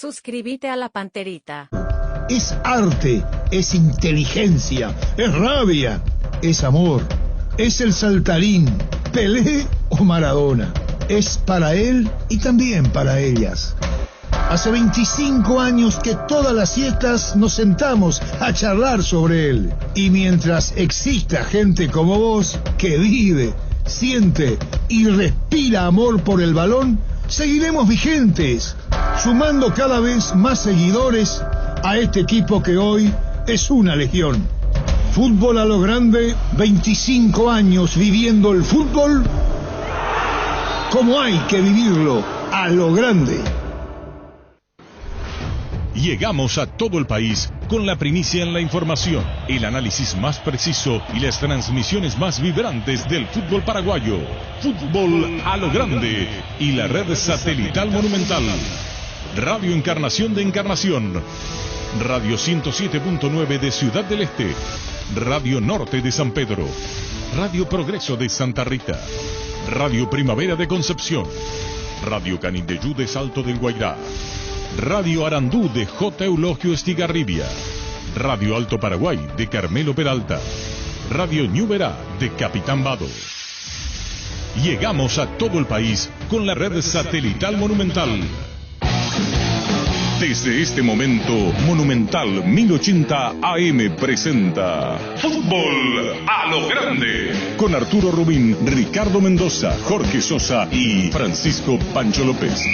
Suscríbete a la Panterita. Es arte, es inteligencia, es rabia, es amor, es el saltarín, Pelé o Maradona. Es para él y también para ellas. Hace 25 años que todas las siestas nos sentamos a charlar sobre él. Y mientras exista gente como vos que vive, siente y respira amor por el balón, seguiremos vigentes, sumando cada vez más seguidores a este equipo que hoy es una legión. Fútbol a lo grande, 25 años viviendo el fútbol como hay que vivirlo, a lo grande. Llegamos a todo el país con la primicia en la información, el análisis más preciso y las transmisiones más vibrantes del fútbol paraguayo. Fútbol a lo grande y la red satelital Monumental. Radio Encarnación de Encarnación, Radio 107.9 de Ciudad del Este, Radio Norte de San Pedro, Radio Progreso de Santa Rita, Radio Primavera de Concepción, Radio Canindeyú de Salto del Guairá, Radio Arandú de J. Eulogio Estigarribia, Radio Alto Paraguay de Carmelo Peralta, Radio Ñuberá de Capitán Vado. Llegamos a todo el país con la red satelital Monumental. Desde este momento, Monumental 1080 AM presenta Fútbol a lo grande, con Arturo Rubín, Ricardo Mendoza, Jorge Sosa y Francisco Pancho López.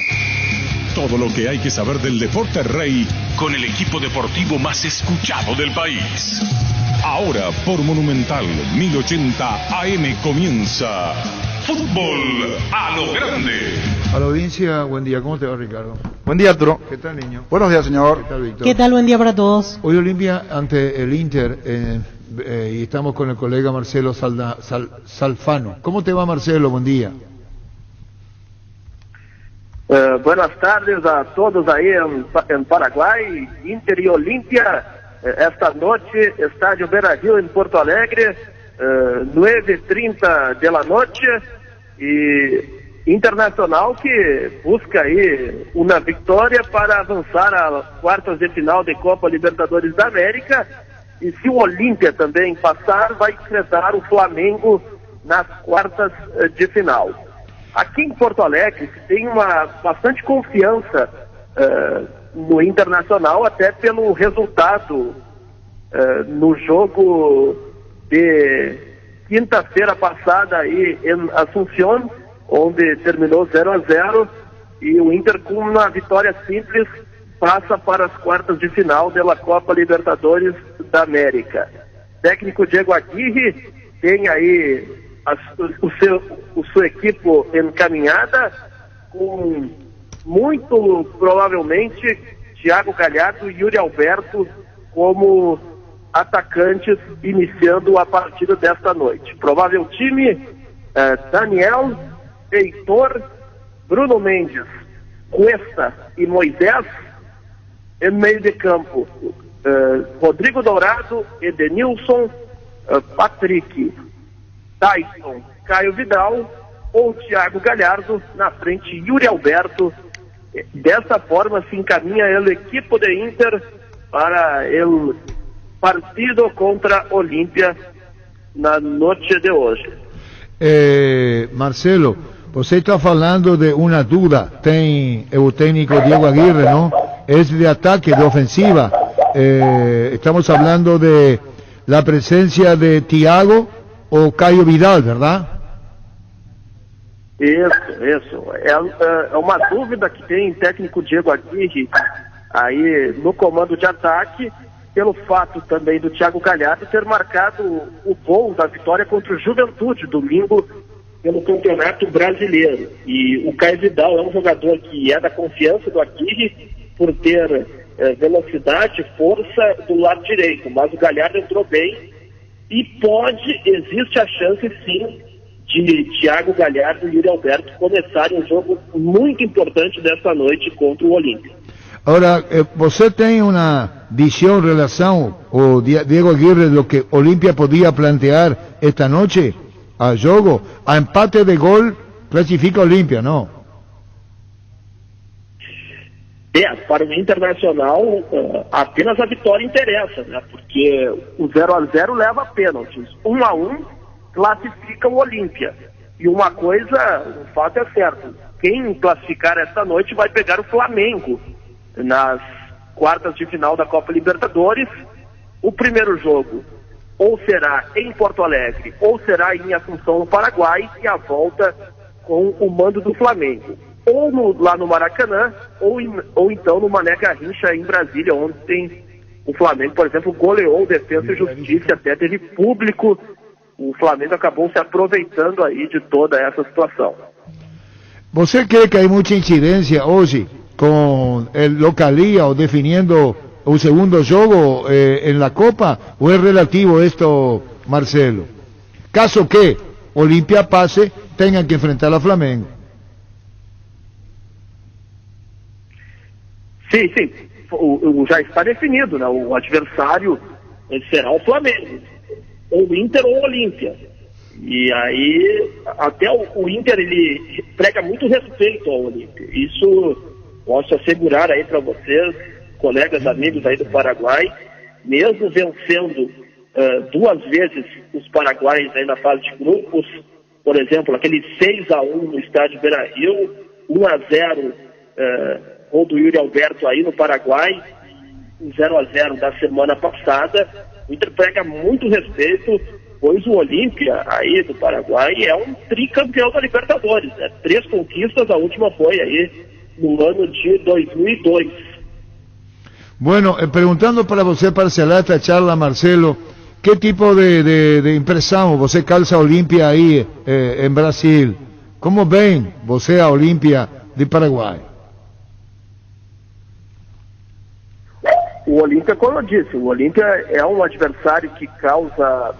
Todo lo que hay que saber del deporte rey con el equipo deportivo más escuchado del país. Ahora por Monumental 1080 AM comienza Fútbol a lo grande. A la audiencia, buen día. ¿Cómo te va, Ricardo? Buen día, Arturo. ¿Qué tal, niño? Buenos días, señor. ¿Qué tal, Víctor? ¿Qué tal? Buen día para todos. Hoy Olimpia ante el Inter y estamos con el colega Marcelo Salfano. ¿Cómo te va, Marcelo? Buen día. Buenas tardes a todos ahí en Paraguay, Inter y Olimpia, esta noche, Estádio Beira-Rio en Porto Alegre, 9:30 de la noche, y Internacional que busca aí uma vitória para avançar às quartas de final de Copa Libertadores da América, e se o Olimpia também passar, vai enfrentar o Flamengo nas quartas de final. Aqui em Porto Alegre se tem uma bastante confiança no Internacional, até pelo resultado no jogo de quinta-feira passada aí em Assunção, onde terminou 0-0, e o Inter, com uma vitória simples, passa para as quartas de final da Copa Libertadores da América. Técnico Diego Aguirre tem aí sua equipe encaminhada, com muito provavelmente Thiago Galhardo e Yuri Alberto como atacantes iniciando a partida desta noite. Provável time: Daniel, Heitor, Bruno Mendes, Cuesta e Moisés. Em meio de campo, Rodrigo Dourado, Edenilson, Patrick, Tyson, Caio Vidal ou Thiago Galhardo. Na frente, Yuri Alberto. Dessa forma se encaminha a equipe de Inter para o partido contra Olimpia na noite de hoje. Marcelo, você está falando de uma dúvida. Tem o técnico Diego Aguirre, não? É de ataque, de ofensiva. Estamos falando de la presencia de Thiago o Caio Vidal, ¿verdad? Isso. É uma dúvida que tem o técnico Diego Aguirre aí no comando de ataque, pelo fato também do Thiago Galhardo ter marcado o gol da vitória contra o Juventude domingo pelo Campeonato Brasileiro. E o Caio Vidal é um jogador que é da confiança do Aguirre por ter velocidade, força do lado direito, mas o Galhardo entrou bem e existe a chance sim de Thiago Galhardo e Yuri Alberto começarem um jogo muito importante desta noite contra o Olimpia. Agora, você tem uma visão em relação ao Diego Aguirre do que Olimpia podia plantear esta noite a jogo? A empate de gol classifica Olimpia, não? Para o Internacional, apenas a vitória interessa, né? Porque o 0-0 leva a pênaltis. 1-1 classifica o Olímpia. E uma coisa, o fato é certo, quem classificar esta noite vai pegar o Flamengo nas quartas de final da Copa Libertadores. O primeiro jogo ou será em Porto Alegre ou será em Assunção, no Paraguai, e a volta com o mando do Flamengo. Ou lá no Maracanã, ou então no Mané Garrincha, em Brasília. Ontem o Flamengo, por exemplo, goleou o Defensa e Justiça, até teve público. O Flamengo acabou se aproveitando aí de toda essa situação. ¿Você cree que hay mucha incidencia hoy con el localía o definiendo un segundo juego en la Copa, o es relativo esto, Marcelo? Caso que Olimpia pase, tengan que enfrentar a Flamengo. Sim. Já está definido, né? O adversário será o Flamengo, ou o Inter ou o Olímpia. E aí, até o Inter, ele prega muito respeito ao Olímpia. Isso posso assegurar aí para vocês, colegas, amigos aí do Paraguai, mesmo vencendo 2 vezes os paraguaios aí na fase de grupos, por exemplo, aquele 6-1 no estádio Beira-Rio, 1-0 gol do Yuri Alberto aí no Paraguai, 0-0 da semana passada. O Inter prega muito respeito, pois o Olímpia aí do Paraguai é um tricampeão da Libertadores, né? 3 conquistas, a última foi aí no ano de 2002. Bueno, preguntando para você parcelar esta charla, Marcelo, que tipo de impressão você calça a Olímpia aí em Brasil? Como vem você a Olímpia de Paraguai? O Olímpia, como eu disse, o Olímpia é um adversário que causa...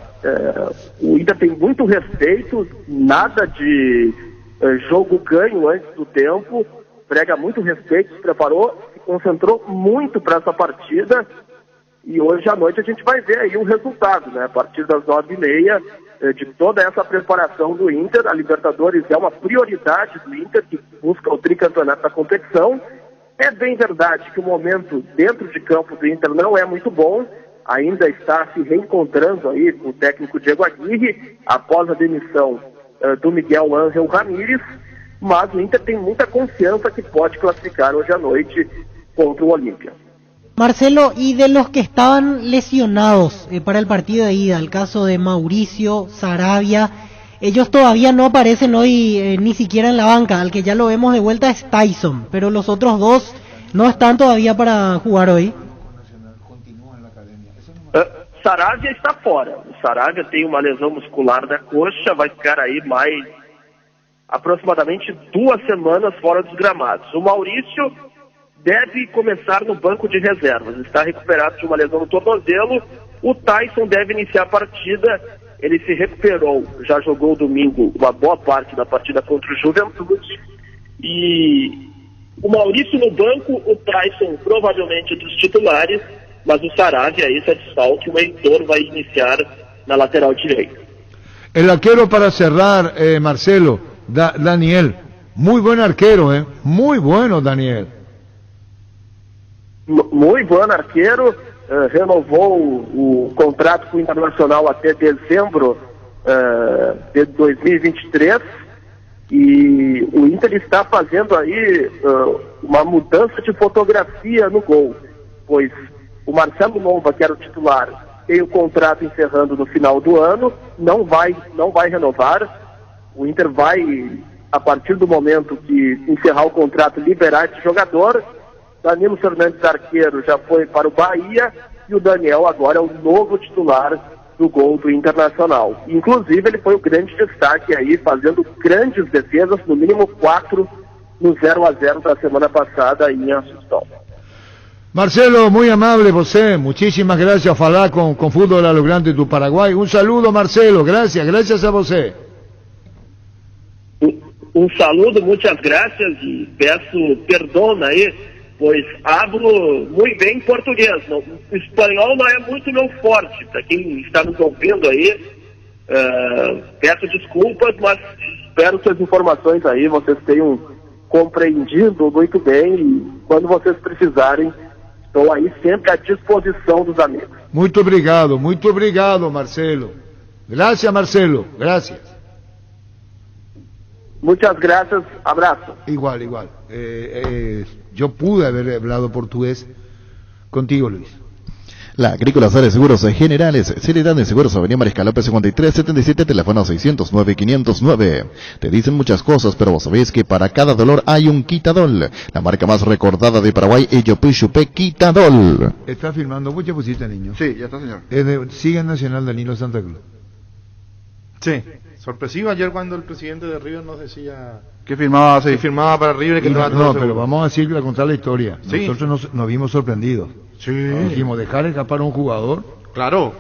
o Inter tem muito respeito, nada de jogo ganho antes do tempo, prega muito respeito, se preparou, se concentrou muito para essa partida, e hoje à noite a gente vai ver aí o resultado, né? A partir das 9h30, de toda essa preparação do Inter. A Libertadores é uma prioridade do Inter, que busca o tricampeonato da competição. É bem verdade que o momento dentro de campo do Inter não é muito bom, ainda está se reencontrando aí com o técnico Diego Aguirre, após a demissão do Miguel Ángel Ramírez, mas o Inter tem muita confiança que pode clasificar hoje à noite contra o Olímpia. Marcelo, y de los que estaban lesionados para el partido de ida, el caso de Mauricio, Saravia, ellos todavía no aparecen hoy ni siquiera en la banca. Al que ya lo vemos de vuelta es Tyson, pero los otros dos no están todavía para jugar hoy. Saravia está fora. O Saravia tem uma lesão muscular da coxa, vai ficar aí mais aproximadamente 2 semanas fora dos gramados. O Maurício deve começar no banco de reservas, está recuperado de uma lesão no tornozelo. O Tyson deve iniciar a partida, ele se recuperou, já jogou domingo uma boa parte da partida contra o Juventude. E o Maurício no banco, o Tyson provavelmente dos titulares, mas o Saravia aí se desfalque, o Heitor vai iniciar na lateral direita. El arquero para cerrar, Marcelo, Daniel, muy buen arquero, muy bueno Daniel. Muito bom arqueiro, renovou o contrato com o Internacional até dezembro de 2023, e o Inter está fazendo aí uma mudança de fotografia no gol, pois o Marcelo Lomba, que era o titular, tem o contrato encerrando no final do ano, não vai renovar. O Inter vai, a partir do momento que encerrar o contrato, liberar esse jogador. Danilo Fernandes, arqueiro, já foi para o Bahia, e o Daniel agora é o novo titular do gol do Internacional. Inclusive, ele foi o grande destaque aí, fazendo grandes defesas, no mínimo 4 no 0-0 da semana passada em Assunção. Marcelo, muy amable você, muchísimas gracias a falar com Fútbol a lo Grande do Paraguai. Un saludo, Marcelo, gracias a você. Um saludo, muitas graças, e peço perdão aí, pois hablo muito bem português. O espanhol não é muito meu forte. Para quem está nos ouvindo aí, peço desculpas, mas espero que as informações aí vocês tenham compreendido muito bem e quando vocês precisarem, estou aí sempre à disposição dos amigos. Muito obrigado, Marcelo. Gracias, Marcelo, gracias. Muchas gracias, abraço. Igual. Yo pude haber hablado portugués contigo, Luis. La Agrícola Sales Seguros Generales, Seriedad de Seguros, Avenida Mariscal López 5377, teléfono 609-509. Te dicen muchas cosas, pero vos sabés que para cada dolor hay un Quitadol. La marca más recordada de Paraguay, Ellopuy-Chupé Quitadol. ¿Está firmando? ¿Vos ya pusiste, niño? Sí, ya está, señor. Sigue en Nacional Danilo Santa Cruz. Sí, sorpresivo ayer cuando el presidente de River nos decía que firmaba para River y que No, pero vamos a decir, a contar la historia. Sí. Nosotros nos vimos sorprendidos. Sí. Dijimos, dejar escapar a un jugador. Claro.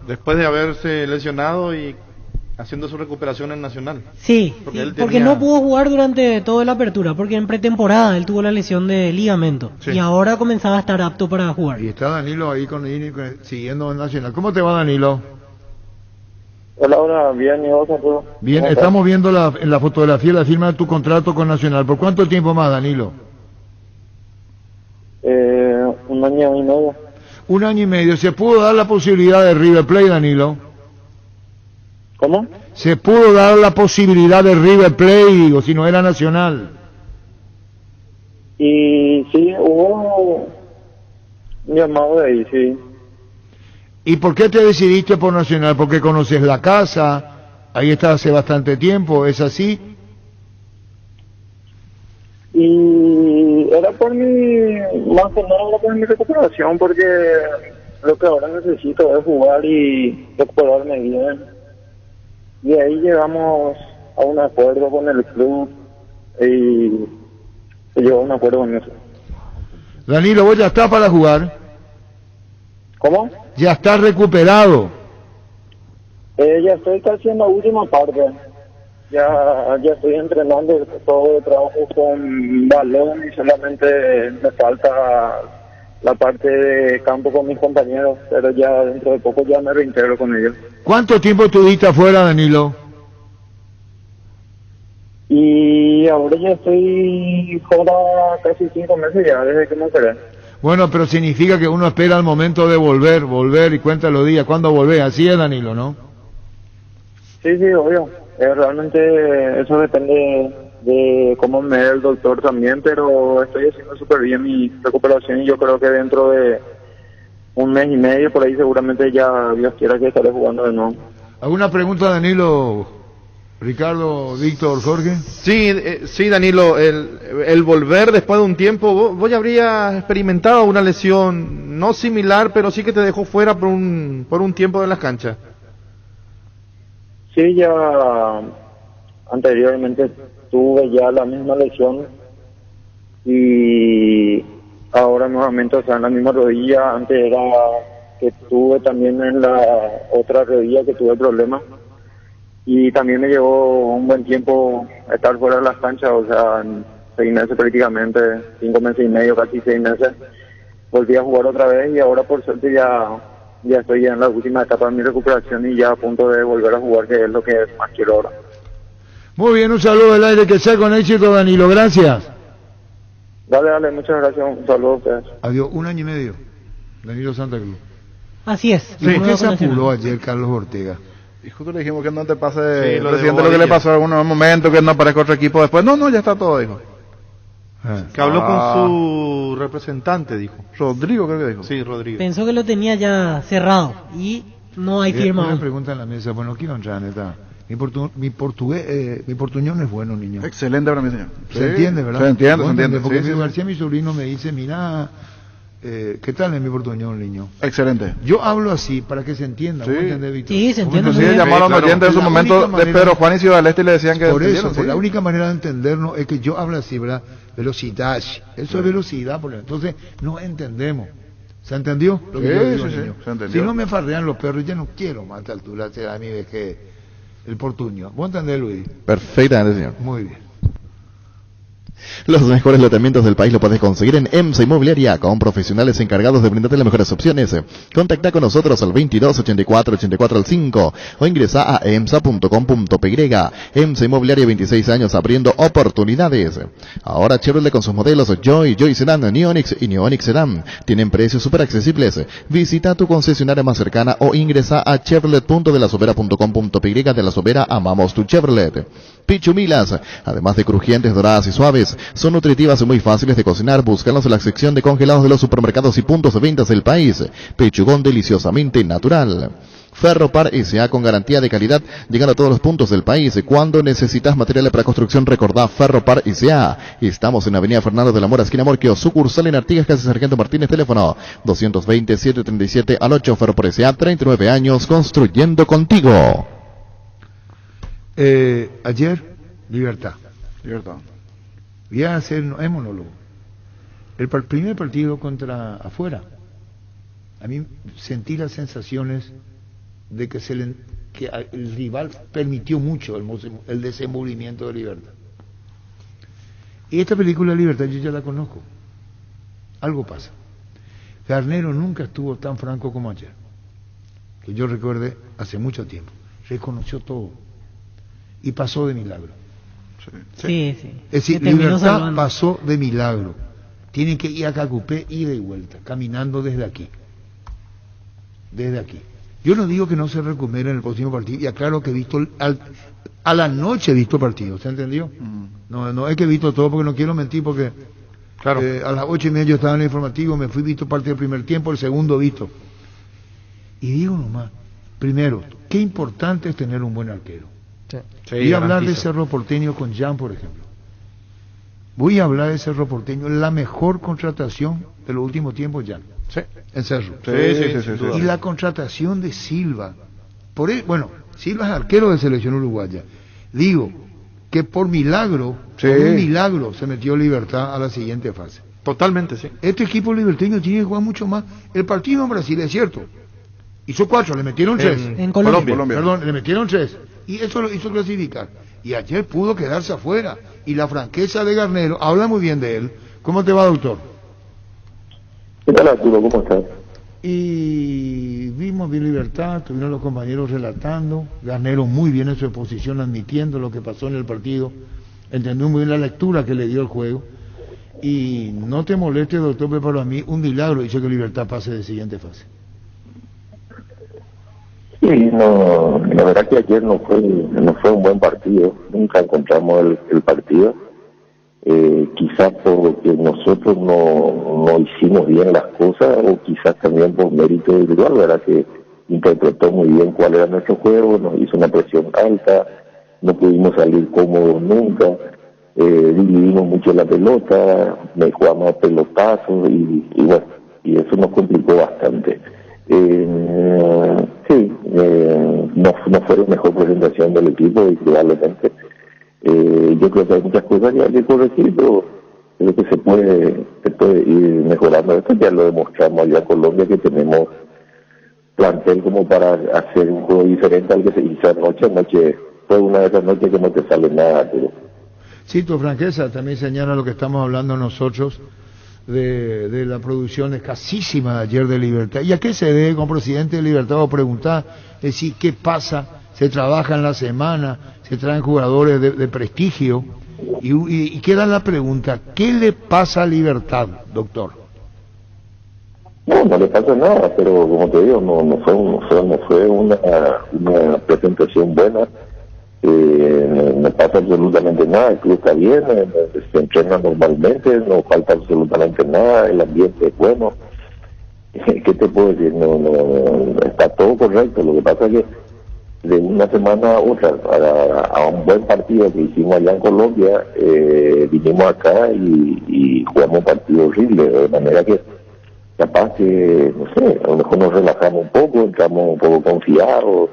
Después de haberse lesionado y haciendo su recuperación en Nacional. Sí, Porque porque no pudo jugar durante toda la apertura, porque en pretemporada él tuvo la lesión de ligamento. Sí. Y ahora comenzaba a estar apto para jugar. Y está Danilo ahí siguiendo en Nacional. ¿Cómo te va, Danilo? Hola, bien, ¿y vos, Arturo? Bien, estamos viendo en la fotografía la firma de tu contrato con Nacional. ¿Por cuánto tiempo más, Danilo? 1 año y medio. 1 año y medio. ¿Se pudo dar la posibilidad de River Plate, Danilo? ¿Cómo? ¿Se pudo dar la posibilidad de River Plate, o si no era Nacional? Y sí, hubo un llamado de ahí, sí. ¿Y por qué te decidiste por Nacional? ¿Porque conoces la casa? Ahí estás hace bastante tiempo, ¿es así? Y era por más que nada era por mi recuperación, porque lo que ahora necesito es jugar y recuperarme bien. Y ahí llegamos a un acuerdo con el club y se llegó a un acuerdo con eso. Danilo, ¿vos ya estás para jugar? ¿Cómo? ¿Ya estás recuperado? Ya estoy casi en la última parte. Ya estoy entrenando, todo trabajo con balón y solamente me falta la parte de campo con mis compañeros, pero ya dentro de poco ya me reintegro con ellos. ¿Cuánto tiempo estuviste afuera, Danilo? Y ahora ya estoy fuera casi 5 meses ya, desde que me operé. Bueno, pero significa que uno espera el momento de volver y cuenta los días. ¿Cuándo volvés? Así es, Danilo, ¿no? Sí, obvio. Realmente eso depende de cómo me dé el doctor también, pero estoy haciendo súper bien mi recuperación y yo creo que dentro de 1 mes y medio por ahí seguramente ya Dios quiera que estaré jugando de nuevo. ¿Alguna pregunta, Danilo? Ricardo, Víctor, Jorge. Sí, Danilo, el volver después de un tiempo, vos ya habrías experimentado una lesión no similar, pero sí que te dejó fuera por un tiempo de las canchas. Sí, ya anteriormente tuve ya la misma lesión y ahora nuevamente, o sea, en la misma rodilla. Antes era que tuve también en la otra rodilla que tuve problemas y también me llevó un buen tiempo estar fuera de las canchas, o sea, 6 meses prácticamente, 5 meses y medio, casi 6 meses. Volví a jugar otra vez y ahora por suerte ya estoy en la última etapa de mi recuperación y ya a punto de volver a jugar, que es lo que más quiero ahora. Muy bien, un saludo al aire, que sea con éxito, Danilo, gracias. Dale, muchas gracias, un saludo a ustedes. Adiós, 1 año y medio, Danilo Santa Cruz. Así es. ¿Y por qué se apuró ayer Carlos Ortega? Y justo le dijimos que no te pase, presidente, lo que le pasó en algún momento, que no aparezca otro equipo después. No, ya está todo, dijo. Que habló con su representante, dijo. Rodrigo, creo que dijo. Sí, Rodrigo. Pensó que lo tenía ya cerrado y no hay firma. Una pregunta en la mesa, bueno, quiero entrar en esta. Mi portuñol es bueno, niño. Excelente para mí, señor. ¿Se entiende, verdad? Se entiende. Porque Sí. García, mi sobrino, me dice, mira, ¿qué tal es mi portuñol, niño? Excelente. Yo hablo así para que se entienda. Sí. ¿Vos entendés, Víctor? Sí, se entiende. Inclusive llamaron a un oyente en su momento de Pedro Juan y Ciudad del Este y le decían que Por eso, entendieron, por sí. la única manera de entendernos es que yo hablo así, ¿verdad? Velocidad. Eso es velocidad, entonces no entendemos. ¿Se entendió lo que yo digo, niño? se entendió. Si no me farrean los perros, ya no quiero más a esta altura hacer a mí de que el portuño. ¿Vos entendés, Luis? Perfectamente, señor. Muy bien. Los mejores lotamientos del país lo puedes conseguir en EMSA Inmobiliaria, con profesionales encargados de brindarte las mejores opciones. Contacta con nosotros al 22 84 84 al 5 o ingresa a emsa.com.py. EMSA Inmobiliaria, 26 años abriendo oportunidades. Ahora Chevrolet con sus modelos Joy Sedan, Neonix y Neonix Sedan tienen precios súper accesibles. Visita tu concesionaria más cercana o ingresa a chevrolet.delasovera.com.py. De La Sobera, amamos tu Chevrolet. Pichumilas, además de crujientes, doradas y suaves, son nutritivas y muy fáciles de cocinar. Búscalos en la sección de congelados de los supermercados y puntos de ventas del país. Pechugón deliciosamente natural. Ferropar S.A. con garantía de calidad, llegando a todos los puntos del país. Cuando necesitas materiales para construcción, recordá Ferropar S.A. Estamos en Avenida Fernando de la Mora, esquina Morquio, sucursal en Artigas, casi Sargento Martínez, teléfono 220-737 Ferropar S.A. 39 años construyendo contigo. Ayer, Libertad. Voy a hacer monólogo. El primer partido contra afuera, a mí sentí las sensaciones de que el rival permitió mucho el desenvolvimiento de Libertad. Y esta película Libertad yo ya la conozco. Algo pasa. Garnero nunca estuvo tan franco como ayer, que yo recuerde hace mucho tiempo. Reconoció todo y pasó de milagro. Sí. Es decir, Libertad pasó de milagro. Tienen que ir a Cacupé, ida y vuelta, caminando desde aquí. Yo no digo que no se recupere en el próximo partido, y aclaro que he visto, a la noche he visto partidos, ¿se entendió? No es que he visto todo, porque no quiero mentir, porque claro. A las 8:30 yo estaba en el informativo, me fui visto parte del primer tiempo, el segundo visto. Y digo nomás, primero, qué importante es tener un buen arquero. Voy a hablar de Cerro Porteño con Jan, por ejemplo. Voy a hablar de Cerro Porteño, la mejor contratación de los últimos tiempos, Jan. En Cerro. Sí. Y la contratación de Silva. Silva es arquero de selección uruguaya. Digo que por un milagro se metió Libertad a la siguiente fase. Totalmente, sí. Este equipo liberteño tiene que jugar mucho más. El partido en Brasil, es cierto, hizo 4, le metieron 3. En Colombia. Perdón, le metieron 3. Y eso lo hizo clasificar. Y ayer pudo quedarse afuera. Y la franqueza de Garnero, habla muy bien de él. ¿Cómo te va, doctor? ¿Qué tal, Arturo? ¿Cómo estás? Y vimos bien Libertad, estuvieron los compañeros relatando, Garnero muy bien en su exposición, admitiendo lo que pasó en el partido, entendió muy bien la lectura que le dio el juego. Y no te moleste, doctor, pero para mí un milagro hizo que Libertad pase de siguiente fase. Sí, no, la verdad que ayer no fue un buen partido, nunca encontramos el partido, quizás porque nosotros no hicimos bien las cosas, o quizás también por mérito individual, verdad que interpretó muy bien cuál era nuestro juego, nos hizo una presión alta, no pudimos salir cómodos nunca, dividimos mucho la pelota, jugamos a pelotazos y bueno, y eso nos complicó bastante. No fue la mejor presentación del equipo, indudablemente. Yo creo que hay muchas cosas que hay que corregir, pero creo que se puede ir mejorando. Esto ya lo demostramos allá en Colombia, que tenemos plantel como para hacer un juego diferente al que se hizo anoche. Fue una de esas noches que no te sale nada. Pero... Sí, tu franqueza también señala lo que estamos hablando nosotros, de la producción escasísima de ayer de Libertad. ¿Y a qué se debe, como presidente de Libertad, o preguntar, decir qué pasa? Se trabaja en la semana, se traen jugadores de prestigio, y queda la pregunta, ¿qué le pasa a Libertad, doctor? No le pasa nada, pero como te digo, no fue una presentación buena. No pasa absolutamente nada, el club está bien, se entrena normalmente, no falta absolutamente nada, el ambiente es bueno. ¿Qué te puedo decir? No está todo correcto. Lo que pasa es que de una semana a otra, a un buen partido que hicimos allá en Colombia, vinimos acá y jugamos un partido horrible, de manera que capaz que, no sé, a lo mejor nos relajamos un poco, entramos un poco confiados,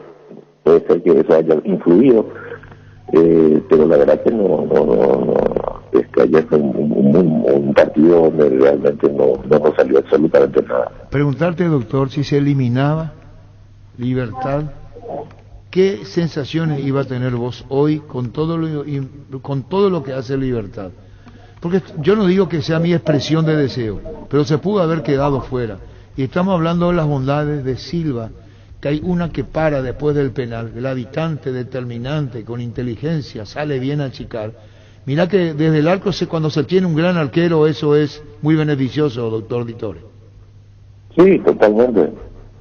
puede ser que eso haya influido, pero la verdad que es que ayer fue un partido donde realmente no nos salió absolutamente nada. Preguntarte, doctor, si se eliminaba Libertad, ¿qué sensaciones iba a tener vos hoy con todo lo que hace Libertad? porque yo no digo que sea mi expresión de deseo, pero se pudo haber quedado fuera. Y estamos hablando de las bondades de Silva, que hay una que para después del penal, gravitante, determinante, con inteligencia, sale bien a achicar. Mirá que desde el arco, cuando se tiene un gran arquero, eso es muy beneficioso, doctor Ditore. Sí, totalmente.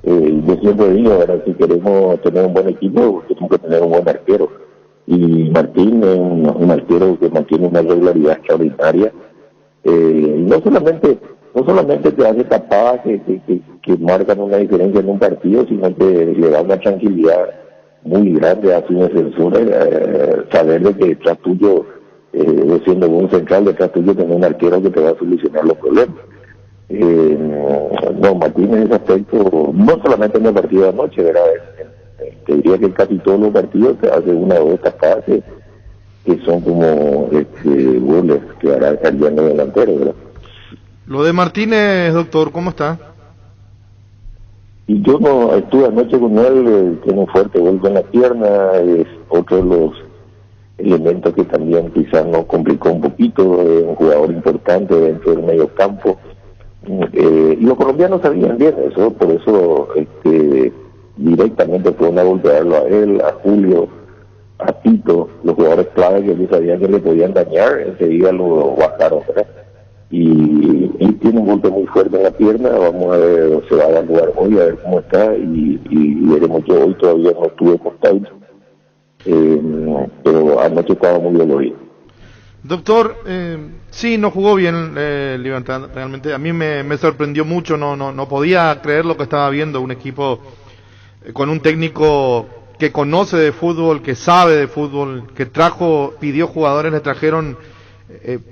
Yo siempre digo, ahora si queremos tener un buen equipo, tenemos que tener un buen arquero. Y Martín es un arquero que mantiene una regularidad extraordinaria. No solamente te hace tapadas que marcan una diferencia en un partido, sino que le da una tranquilidad muy grande a su defensor, saber de que detrás tuyo, siendo un central, detrás tuyo tener un arquero que te va a solucionar los problemas. No, Martín en ese aspecto, no solamente en el partido de anoche, ¿verdad? Te diría que en casi todos los partidos te hace una o dos tapadas que son como goles que hará el delantero, ¿verdad? Lo de Martínez, doctor, ¿cómo está? Y yo no estuve anoche con él, tiene un fuerte golpe en la pierna, es otro de los elementos que también quizás nos complicó un poquito, un jugador importante dentro del medio campo. Y los colombianos sabían bien eso, por eso directamente fueron a golpearlo a él, a Julio, a Tito, los jugadores clave que ellos sabían que le podían dañar, enseguida lo bajaron, ¿verdad? Y tiene un golpe muy fuerte en la pierna, vamos a ver, se va a jugar hoy a ver cómo está y veremos. Yo hoy todavía no estuve con Taito, pero anoche estaba muy dolorido. Doctor, sí, no jugó bien Libertad, realmente a mí me sorprendió mucho, no podía creer lo que estaba viendo, un equipo con un técnico que conoce de fútbol, que sabe de fútbol, que pidió jugadores, le trajeron,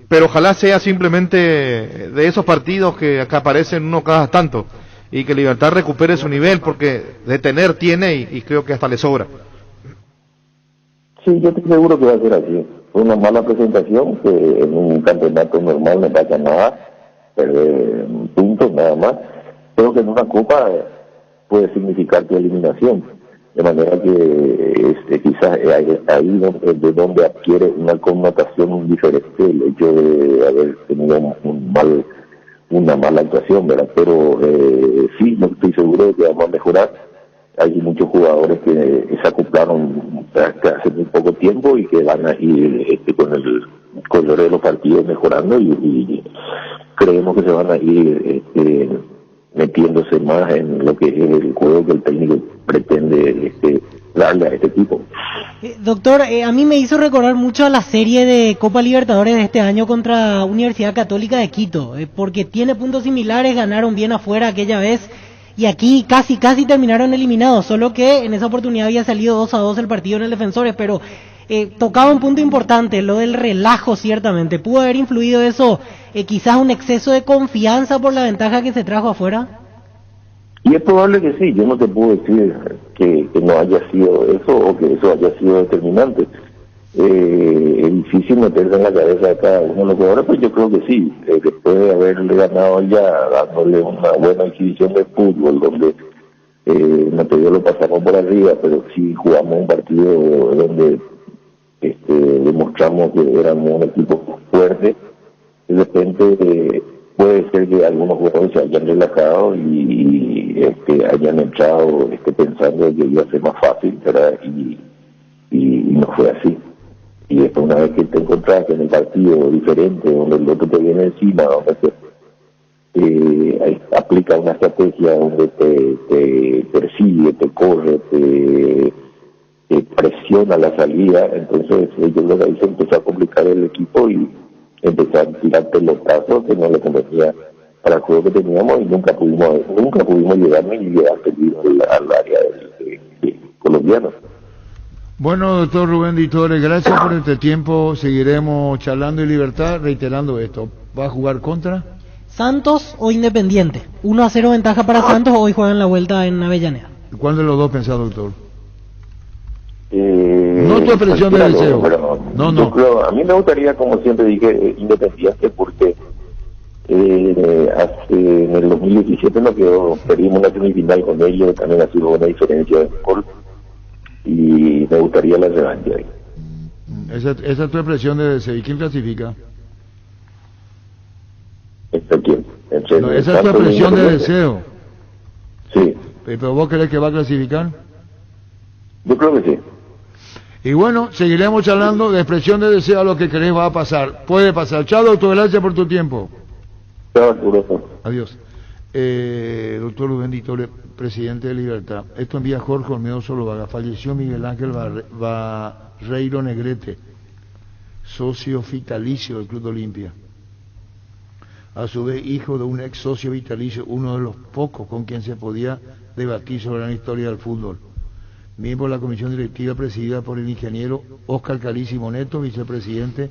pero ojalá sea simplemente de esos partidos que acá aparecen uno cada tanto, y que Libertad recupere su nivel, porque de tener tiene y creo que hasta le sobra. Sí, yo estoy seguro que va a ser así. Fue una mala presentación, que en un campeonato normal no pasa nada, perder puntos nada más. Creo que en una copa puede significar tu eliminación, de manera que quizás ahí de donde adquiere una connotación diferente el hecho de haber tenido una mala actuación, ¿verdad? Pero sí, no estoy seguro de que vamos a mejorar. Hay muchos jugadores que se acoplaron hace muy poco tiempo y que van a ir con el color de los partidos mejorando y creemos que se van a ir metiéndose más en lo que es el juego que el técnico pretende darle a este equipo. Doctor, a mí me hizo recordar mucho a la serie de Copa Libertadores de este año contra Universidad Católica de Quito, porque tiene puntos similares, ganaron bien afuera aquella vez. Y aquí casi terminaron eliminados, solo que en esa oportunidad había salido 2-2 el partido en el Defensores, pero tocaba un punto importante, lo del relajo ciertamente. ¿Pudo haber influido eso, quizás un exceso de confianza por la ventaja que se trajo afuera? Y es probable que sí, yo no te puedo decir que no haya sido eso o que eso haya sido determinante. Es difícil meterse en la cabeza de cada uno de los jugadores, pues yo creo que sí, después de haberle ganado ya, dándole una buena exhibición de fútbol, donde no te dio lo pasamos por arriba, pero sí jugamos un partido donde demostramos que éramos un equipo fuerte. De repente puede ser que algunos jugadores se hayan relajado y hayan entrado pensando que iba a ser más fácil, ¿verdad? Y no fue así. Y después, una vez que te encontraste en el partido diferente, donde el otro te viene encima, donde aplica una estrategia donde te persigue, te corre, te presiona la salida, entonces yo creo que ahí se empezó a complicar el equipo y empezó a tirar pelotazos que no le convenía para el juego que teníamos y nunca pudimos llegar ni llegar al área del colombiano. Bueno, doctor Rubén Ditore, gracias por este tiempo. Seguiremos charlando en libertad, reiterando esto. ¿Va a jugar contra? Santos o Independiente. 1-0 ventaja para Santos, hoy juegan la vuelta en Avellaneda. ¿Cuál de los dos pensás, doctor? No tu expresión de deseo. No. Creo, a mí me gustaría, como siempre dije, Independiente, porque en el 2017 perdimos una semifinal con ellos, también ha sido una diferencia de gol. Y me gustaría la revancha ahí. Esa es tu expresión de deseo. ¿Y quién clasifica? ¿quién? No, esa es tu expresión de deseo. Sí. ¿Pero vos crees que va a clasificar? Yo creo que sí. Y bueno, seguiremos charlando de expresión de deseo a lo que crees va a pasar. Puede pasar. Chao, doctor, gracias por tu tiempo. Chao, Arturo. Adiós. Doctor Rubén Ditore, presidente de Libertad. Esto envía Jorge Olmedo Solovaga. Falleció Miguel Ángel Barreiro Negrete, socio vitalicio del Club de Olimpia. A su vez, hijo de un ex socio vitalicio, uno de los pocos con quien se podía debatir sobre la historia del fútbol. Miembro de la comisión directiva presidida por el ingeniero Óscar Calísimo Neto, vicepresidente,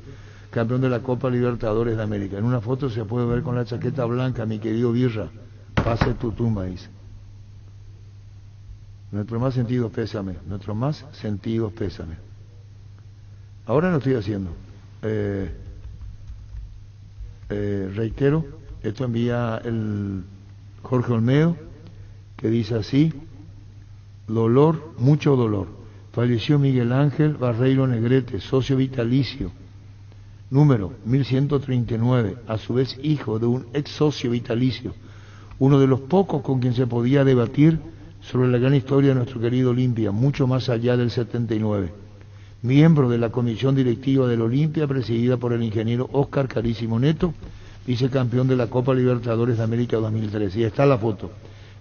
campeón de la Copa Libertadores de América. En una foto se puede ver con la chaqueta blanca, mi querido Birra. Pase tu tumba, dice. Nuestro más sentido pésame, nuestro más sentido pésame. Ahora lo estoy haciendo. Reitero, esto envía el Jorge Olmedo, que dice así: dolor, mucho dolor. Falleció Miguel Ángel Barreiro Negrete, socio vitalicio, número 1139, a su vez hijo de un ex socio vitalicio, uno de los pocos con quien se podía debatir sobre la gran historia de nuestro querido Olimpia, mucho más allá del 79. Miembro de la comisión directiva del Olimpia, presidida por el ingeniero Óscar Calísimo Neto, vicecampeón de la Copa Libertadores de América 2013. Y está la foto.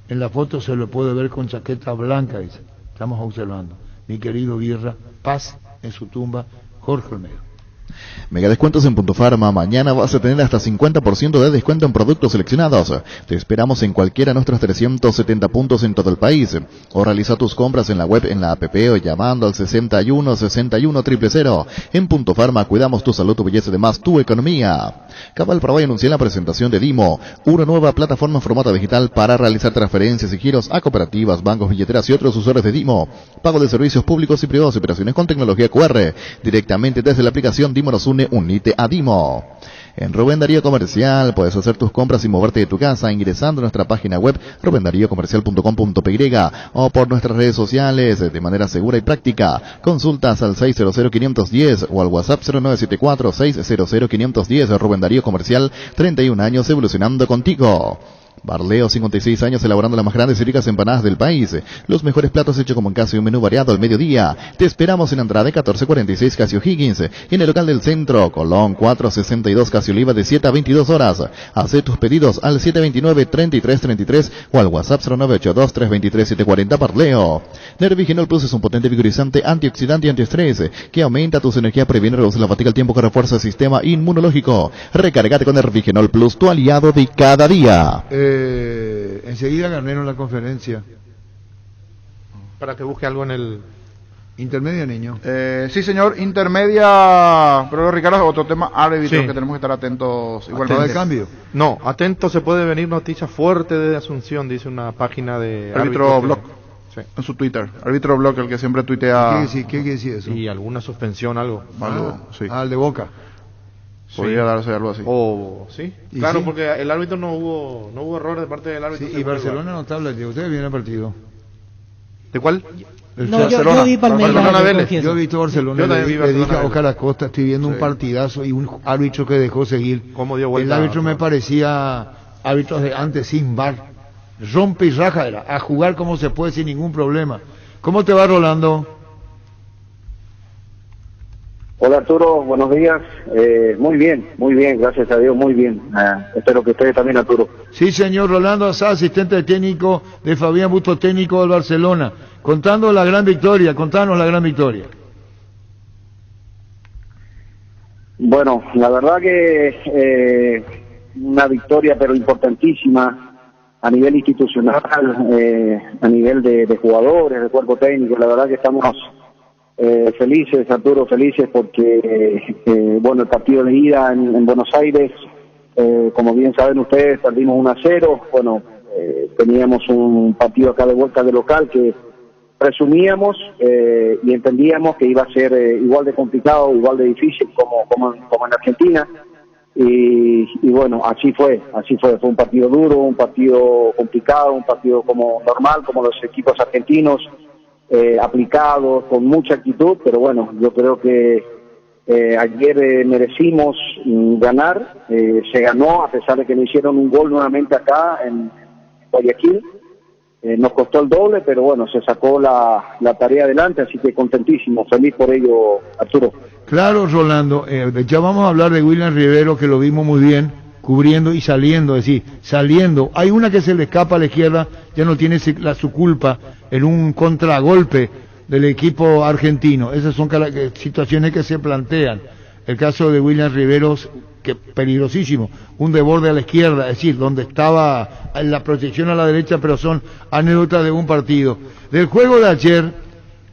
En la foto se lo puede ver con chaqueta blanca, dice. Estamos observando. Mi querido Birra, paz en su tumba, Jorge Olmedo. Mega descuentos en Punto Farma. Mañana vas a tener hasta 50% de descuento en productos seleccionados. Te esperamos en cualquiera de nuestros 370 puntos en todo el país. O realiza tus compras en la web, en la app o llamando al 61 61 000. En Punto Farma cuidamos tu salud, tu belleza y demás, tu economía. Cabal Paraguay anuncia la presentación de Dimo, una nueva plataforma en formato digital para realizar transferencias y giros a cooperativas, bancos, billeteras y otros usuarios de Dimo. Pago de servicios públicos y privados y operaciones con tecnología QR. Directamente desde la aplicación Dimo nos une, unite a Dimo. En Rubén Darío Comercial puedes hacer tus compras y moverte de tu casa ingresando a nuestra página web rubendariocomercial.com.py o por nuestras redes sociales de manera segura y práctica. Consultas al 600-510 o al WhatsApp 0974-600-510. Rubén Darío Comercial, 31 años evolucionando contigo. Barleo, 56 años elaborando las más grandes y ricas empanadas del país. Los mejores platos hechos como en casa y un menú variado al mediodía. Te esperamos en Andrade 1446 Casio Higgins. Y en el local del centro, Colón 462 Casio Oliva de 7 a 22 horas. Haz tus pedidos al 729-3333 o al WhatsApp 0982-323-740 Barleo. Nervigenol Plus es un potente vigorizante, antioxidante y antiestrés que aumenta tus energías, previene, reduce la fatiga al tiempo que refuerza el sistema inmunológico. Recárgate con Nervigenol Plus, tu aliado de cada día. Enseguida Garnero en la conferencia. Para que busque algo en el... Intermedia, niño. Sí, señor, intermedia. Pero Ricardo, otro tema árbitro que tenemos que estar atentos igualmente. ¿De cambio? No, atento, se puede venir noticia fuerte de Asunción, dice una página de Árbitro Blog. Sí. En su Twitter. Árbitro Blog, el que siempre tuitea. ¿Qué quiere decir eso? Y alguna suspensión, algo. Sí. El de Boca. Podría darse algo así. Sí. Claro, sí, porque el árbitro no hubo errores de parte del árbitro. Sí, y Barcelona no está hablando. ¿Ustedes vieron el partido? ¿De cuál? No, yo vi Palmeiras. Yo he visto Barcelona. Yo también vi le dije Barcelona. a Oscar Acosta, estoy viendo un partidazo y un árbitro que dejó seguir. ¿Cómo dio vuelta? El árbitro me parecía árbitros de antes sin VAR. Rompe y raja, era a jugar como se puede sin ningún problema. ¿Cómo te va, Rolando? Hola Arturo, buenos días. Muy bien, gracias a Dios, muy bien. Espero que ustedes también, Arturo. Sí, señor. Rolando Azá, asistente técnico de Fabián Busto, técnico del Barcelona. Contanos la gran victoria. Bueno, la verdad que una victoria pero importantísima a nivel institucional, a nivel de jugadores, de cuerpo técnico. La verdad que estamos felices, Arturo, felices porque bueno, el partido de ida en Buenos Aires, como bien saben ustedes, perdimos 1-0. Bueno, teníamos un partido acá de vuelta de local que presumíamos y entendíamos que iba a ser igual de complicado, igual de difícil como en Argentina. Y bueno, así fue un partido duro, un partido complicado, un partido como normal, como los equipos argentinos, aplicados, con mucha actitud, pero bueno, yo creo que Ayer merecimos ganar, se ganó a pesar de que le hicieron un gol nuevamente acá en Guayaquil. Nos costó el doble, pero bueno, se sacó la tarea adelante, así que contentísimo, feliz por ello, Arturo. Claro, Rolando, ya vamos a hablar de William Rivero, que lo vimos muy bien, cubriendo y saliendo, es decir, saliendo. Hay una que se le escapa a la izquierda, ya no tiene su culpa, en un contragolpe del equipo argentino. Esas son situaciones que se plantean. El caso de William Rivero, que peligrosísimo, un desborde a la izquierda, es decir, donde estaba la protección a la derecha, pero son anécdotas de un partido. Del juego de ayer,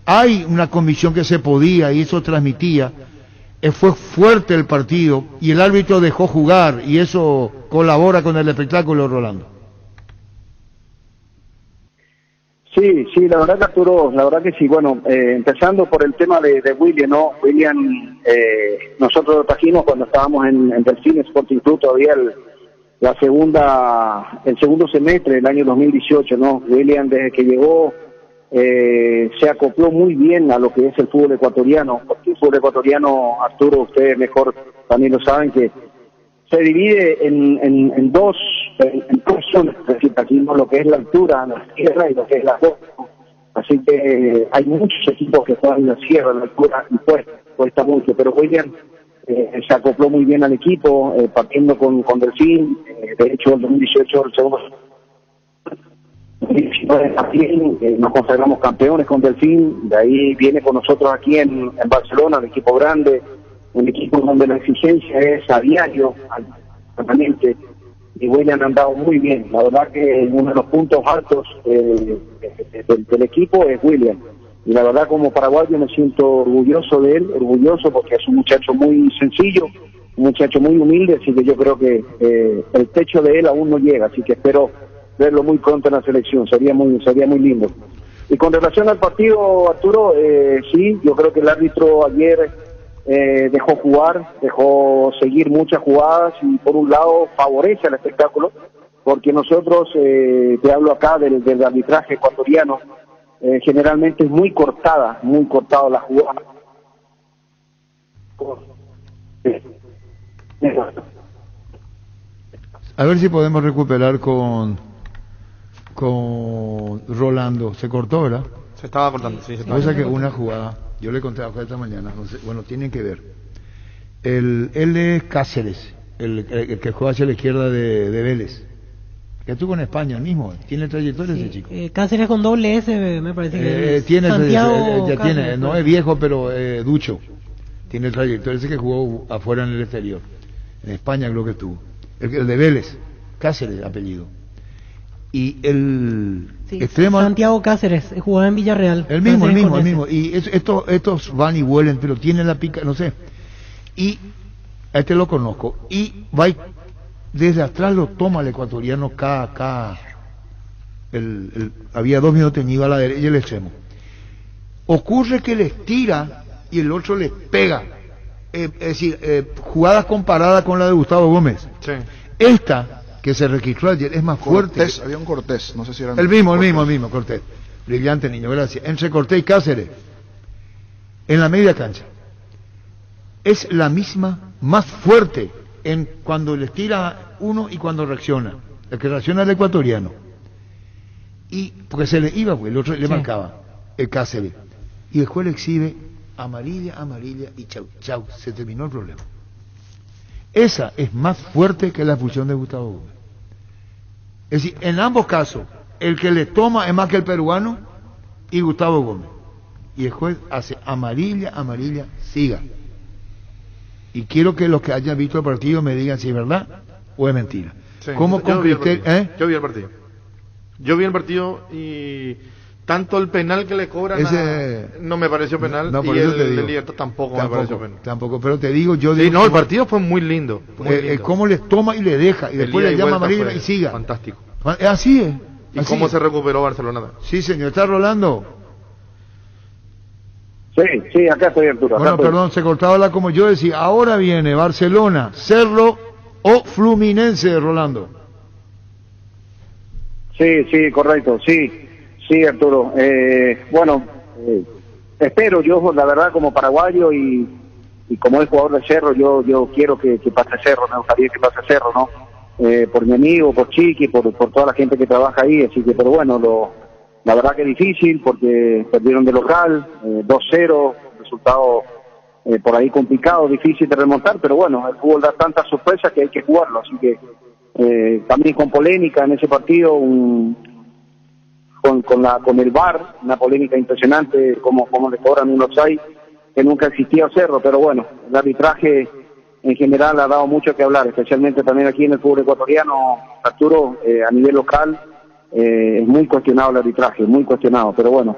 hay una convicción que se podía, y eso transmitía, fue fuerte el partido, y el árbitro dejó jugar, y eso colabora con el espectáculo, Rolando. Sí, la verdad que Arturo, la verdad que sí. Bueno, empezando por el tema de William, ¿no? William, nosotros lo trajimos cuando estábamos en Delfín Sporting Club, todavía el segundo semestre del año 2018, ¿no? William, desde que llegó, se acopló muy bien a lo que es el fútbol ecuatoriano, porque el fútbol ecuatoriano, Arturo, ustedes mejor también lo saben, que se divide en dos zonas, es decir, aquí no lo que es la altura, la sierra, y lo que es la costa. Así que hay muchos equipos que están en la sierra, en la altura, y cuesta mucho, pero William se acopló muy bien al equipo, partiendo con Delfín. De hecho, el 2018, el segundo 2019 también, nos consagramos campeones con Delfín. De ahí viene con nosotros aquí en Barcelona, un equipo grande, un equipo donde la exigencia es a diario, permanente, y William ha andado muy bien. La verdad que uno de los puntos altos del equipo es William, y la verdad como paraguayo me siento orgulloso de él, orgulloso porque es un muchacho muy sencillo, un muchacho muy humilde, así que yo creo que el techo de él aún no llega, así que espero verlo muy pronto en la selección, sería muy lindo. Y con relación al partido, Arturo, sí, yo creo que el árbitro ayer dejó jugar, dejó seguir muchas jugadas, y por un lado favorece al espectáculo, porque nosotros, te hablo acá del arbitraje ecuatoriano, generalmente es muy cortado la jugada. A ver si podemos recuperar con Rolando. Se cortó, ¿verdad? Se estaba cortando, sí. Cosa que una jugada, yo le conté a esta mañana, bueno, tienen que ver. Él es Cáceres, el que juega hacia la izquierda de Vélez, que estuvo en España, el mismo, tiene trayectoria ese chico. Cáceres con doble S, me parece que tiene Santiago ya Cáceres, tiene, no es viejo, pero ducho, tiene trayectoria, ese que jugó afuera en el exterior, en España creo que estuvo, el de Vélez, Cáceres apellido. Y el extremo Santiago Cáceres jugaba en Villarreal, el mismo, y estos van y vuelven, pero tiene la pica, no sé, y a este lo conozco, y va desde atrás lo toma el ecuatoriano había 2 minutos, iba a la derecha y el extremo, ocurre que le estira y el otro le pega, es decir, jugadas comparadas con la de Gustavo Gómez. Sí. Esta que se registró ayer es más fuerte. Había un Cortés, no sé si era el mismo Cortés. Brillante niño, gracias. Entre Cortés y Cáceres, en la media cancha, es la misma, más fuerte en cuando le tira uno y cuando reacciona. El que reacciona es el ecuatoriano. Y porque se le iba, pues, el otro le marcaba, el Cáceres. Y después le exhibe amarilla y chau, se terminó el problema. Esa es más fuerte que la expulsión de Gustavo Gómez. Es decir, en ambos casos, el que le toma es más que el peruano y Gustavo Gómez. Y el juez hace amarilla, siga. Y quiero que los que hayan visto el partido me digan si es verdad o es mentira. Sí, ¿Cómo yo vi el partido y tanto el penal que le cobran no me pareció penal, y el de Libertad tampoco me pareció penal. Tampoco, pero te digo, el partido fue muy lindo. Cómo les toma y le deja, y después le llama amarilla y siga. Fantástico. Así es. ¿Y cómo se recuperó Barcelona? Sí, señor. ¿Está Rolando? Sí, acá estoy, Arturo. Bueno, perdón, se cortaba la como yo decía. Ahora viene Barcelona, Cerro o Fluminense, Rolando. Sí, correcto, sí, Arturo. Espero yo, la verdad, como paraguayo y como es jugador de Cerro, yo quiero que pase Cerro, me gustaría que pase Cerro, ¿no? Por mi amigo, por Chiqui, por toda la gente que trabaja ahí, así que, pero bueno, la verdad que es difícil porque perdieron de local, 2-0, resultado por ahí complicado, difícil de remontar, pero bueno, el fútbol da tantas sorpresas que hay que jugarlo, así que también con polémica en ese partido, con el VAR, una polémica impresionante, como le cobran un offside que nunca existía a Cerro, pero bueno, el arbitraje en general ha dado mucho que hablar, especialmente también aquí en el fútbol ecuatoriano, Arturo, a nivel local, es muy cuestionado el arbitraje, muy cuestionado, pero bueno,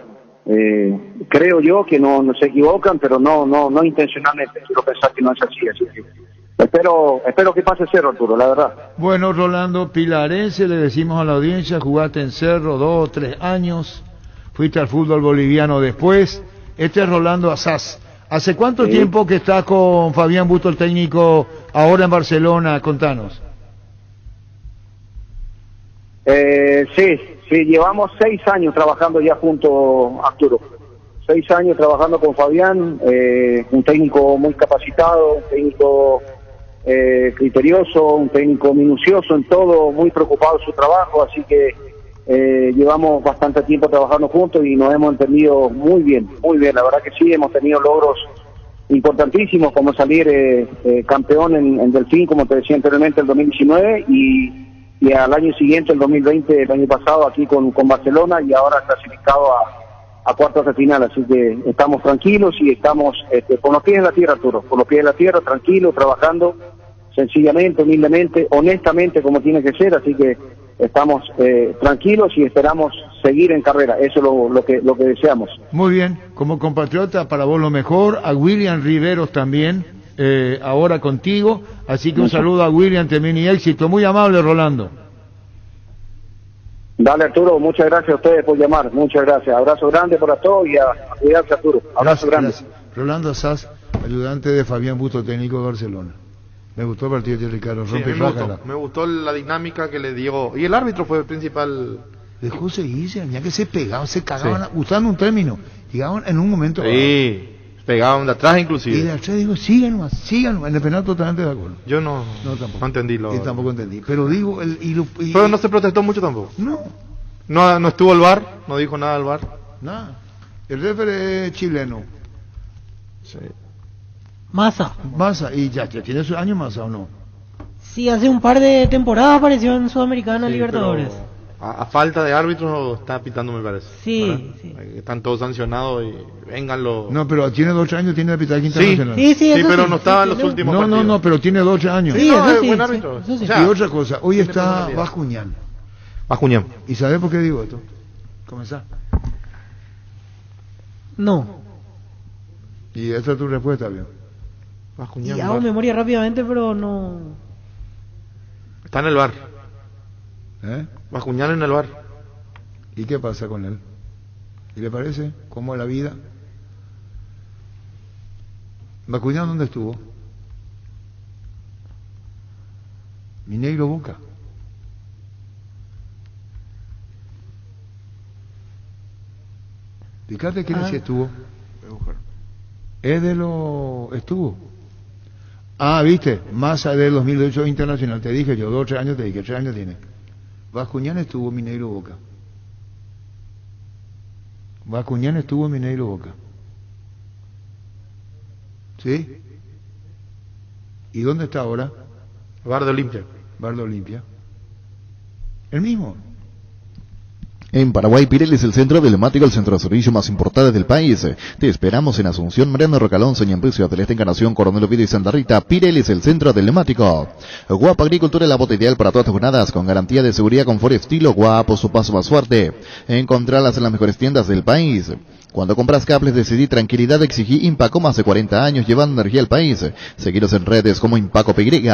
creo yo que no se equivocan, pero no intencionalmente, quiero pensar que no es así que espero que pase Cerro, Arturo, la verdad. Bueno, Rolando Pilarense, le decimos a la audiencia, jugaste en Cerro 2 o 3 años, fuiste al fútbol boliviano después. Este es Rolando Azaz. ¿Hace cuánto tiempo que estás con Fabián Busto, el técnico, ahora en Barcelona? Contanos. Sí, llevamos 6 años trabajando ya junto, Arturo. 6 años trabajando con Fabián, un técnico muy capacitado, un técnico criterioso, un técnico minucioso en todo, muy preocupado en su trabajo, así que llevamos bastante tiempo trabajando juntos y nos hemos entendido muy bien, la verdad que sí, hemos tenido logros importantísimos como salir campeón en Delfín, como te decía anteriormente, el 2019 y al año siguiente, el 2020, el año pasado aquí con Barcelona y ahora clasificado a cuartos de final, así que estamos tranquilos y estamos con los pies en la tierra, Arturo, con los pies en la tierra, tranquilos, trabajando sencillamente, humildemente, honestamente como tiene que ser, así que estamos tranquilos y esperamos seguir en carrera, eso es lo que deseamos. Muy bien, como compatriota, para vos lo mejor, a William Riveros también, ahora contigo, así que un saludo a William también y éxito, muy amable Rolando. Dale Arturo, muchas gracias a ustedes por llamar, muchas gracias, abrazo grande para todos y a cuidarse Arturo, abrazo grande. Gracias. Rolando Azaz, ayudante de Fabián Busto, técnico de Barcelona. Me gustó el partido de Ricardo, me gustó la dinámica que le dio, y el árbitro fue el principal. Dejó seguirse, ya que se pegaban, se cagaban, usando un término, llegaban en un momento. Sí, pegaban de atrás inclusive. Y de atrás digo, sigan nomás, en el penal totalmente de acuerdo. Yo no entendí Yo tampoco entendí, pero digo, pero no se protestó mucho tampoco. No estuvo el VAR, no dijo nada el VAR. Nada. El referee es chileno. Sí. Massa, y ya tiene sus años Massa, ¿o no? Sí, hace un par de temporadas apareció en Sudamericana, Libertadores. A falta de árbitros está pitando, me parece. Sí. Están todos sancionados y vengan los... No, pero tiene 2 años, tiene de pitar internacional. Sí, pero no estaba en los últimos partidos. No, pero tiene 2 años. Sí, no, eso es sí, buen árbitro. Eso sí. Y otra cosa, hoy está Bascuñán. ¿Y sabes por qué digo esto? ¿Comenzá? No. Y esta es tu respuesta, bien. Y hago memoria rápidamente, pero no... Está en el VAR. Bascuñán en el VAR. ¿Y qué pasa con él? ¿Y le parece? ¿Cómo es la vida? ¿Bascuñán dónde estuvo? Mineiro Boca. Fíjate quién sí estuvo. Estuvo. Viste, Massa del 2008 internacional, te dije yo, 2 o 3 años te dije, 3 años tiene. Bascuñán estuvo en Mineiro Boca. ¿Sí? ¿Y dónde está ahora? Bar de Olimpia. El mismo. En Paraguay, Pirelli es el centro emblemático, el centro de servicio más importante del país. Te esperamos en Asunción, Mariano Rocalonce, Ñambricio, del Este, Encarnación, Coronel Oviedo y Santa Rita. Pirelli es el centro emblemático. Guapa Agricultura es la bota ideal para todas tus jornadas, con garantía de seguridad, confort y estilo. Guapo, su paso más fuerte. Encontrarlas en las mejores tiendas del país. Cuando compras cables, decidí tranquilidad, exigí Impaco, más de 40 años llevando energía al país. Seguiros en redes como Impaco PY.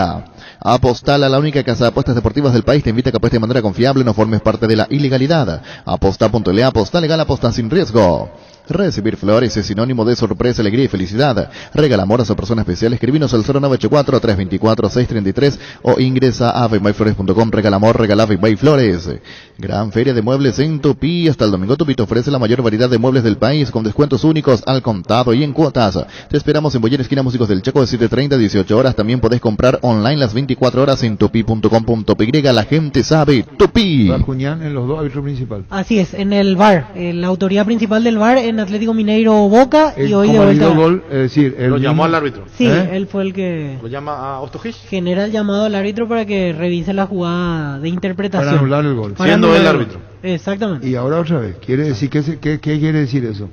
Apostala, la única casa de apuestas deportivas del país, te invita a que apuestes de manera confiable, no formes parte de la ilegalidad. Aposta.le, aposta legal, aposta sin riesgo. Recibir flores es sinónimo de sorpresa, alegría y felicidad. Regala amor a su persona especial. Escribinos al 0984-324-633 o ingresa a avemyflores.com. Regala amor, regala Avemay Flores. Gran feria de muebles en Tupí. Hasta el domingo Tupí te ofrece la mayor variedad de muebles del país con descuentos únicos al contado y en cuotas. Te esperamos en Boyer, esquina Músicos del Chaco, de 7:30 a 18 horas. También podés comprar online las 24 horas en tupi.com.py. La gente sabe Tupí. Bascuñán en los dos árbitros principales. Así es, en el VAR, la autoridad principal del VAR en Atlético Mineiro Boca, y hoy de vuelta. Gol, es decir, lo llamó al árbitro. Sí, él fue el que lo llama a Ostojic. Genera el llamado al árbitro para que revise la jugada de interpretación. Para anular el gol. Siendo el árbitro. Exactamente. Y ahora otra vez, quiere decir ¿qué quiere decir eso?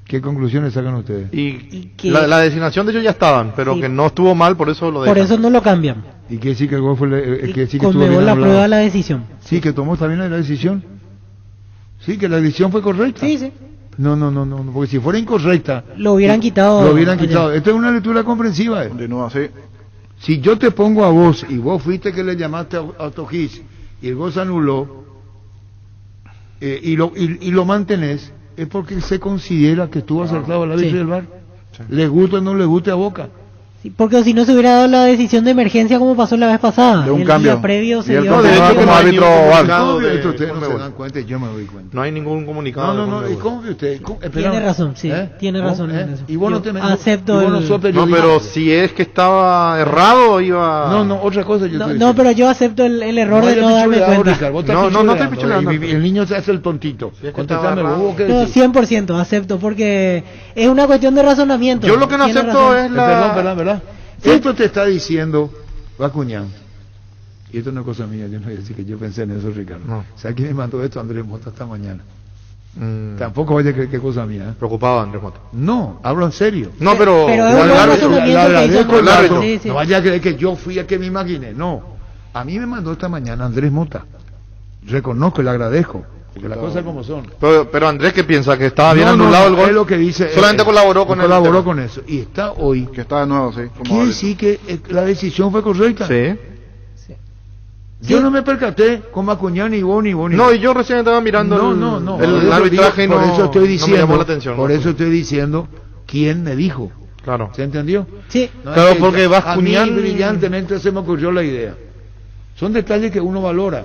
¿Qué conclusiones sacan ustedes? Y la designación de ellos ya estaban, pero sí, que no estuvo mal, por eso lo dejan. Por eso no lo cambian. ¿Y qué decir que el gol fue que decir que conmemoró la prueba de la decisión? Sí, que tomó también la decisión. Sí, que la decisión fue correcta. Sí, sí. No, porque si fuera incorrecta lo hubieran quitado. Lo hubieran quitado. Esto es una lectura comprensiva. De nuevo, sí. Si yo te pongo a vos y vos fuiste que le llamaste a Ostojic y el gol se anuló y lo mantenés, es porque se considera que estuvo acertado al árbitro del VAR. Sí. Le guste o no le guste a Boca. Sí, porque si no se hubiera dado la decisión de emergencia como pasó la vez pasada. De un cambio. Día previo se dio. De hecho, como árbitro VAR. Ustedes no se dan cuenta, yo me doy cuenta. No hay ningún comunicado. No, ¿y cómo que usted? Tiene razón, sí. Tiene razón en eso. Y vos no te acepto no, pero si es que estaba errado, iba... No, otra cosa yo no, pero yo acepto el error de no darme cuenta. Ricardo, no te pichuleando. El niño se hace el tontito. Contestame vos, ¿qué decís? 100% acepto, porque es una cuestión de razonamiento. Yo lo que no acepto es la... Perdón. Esto te está diciendo Bascuñán. Y esto no es cosa mía, yo no voy a decir que yo pensé en eso, Ricardo. No. ¿Sabes quién me mandó esto? Andrés Mota esta mañana. Tampoco vaya a creer que es cosa mía. Preocupado Andrés Mota. No, hablo en serio. No, pero es un razonamiento que hizo el árbitro. No vaya a creer que yo fui el que me imaginé. No. A mí me mandó esta mañana Andrés Mota. Reconozco y le agradezco. Porque las cosas como son. Pero Andrés, ¿qué piensa? ¿Que estaba bien anulado el gol? Es lo que dice. Solamente colaboró con eso. Y está hoy. Que está de nuevo, sí. Quiere decir que la decisión fue correcta. Sí. Yo no me percaté con Bascuñán ni vos. No, y yo recién estaba mirando no. el arbitraje. Por eso estoy diciendo. No me llamó la atención. Por eso estoy diciendo quién me dijo. Claro. ¿Se entendió? Sí. Claro, porque Bascuñán. A mí brillantemente se me ocurrió la idea. Son detalles que uno valora.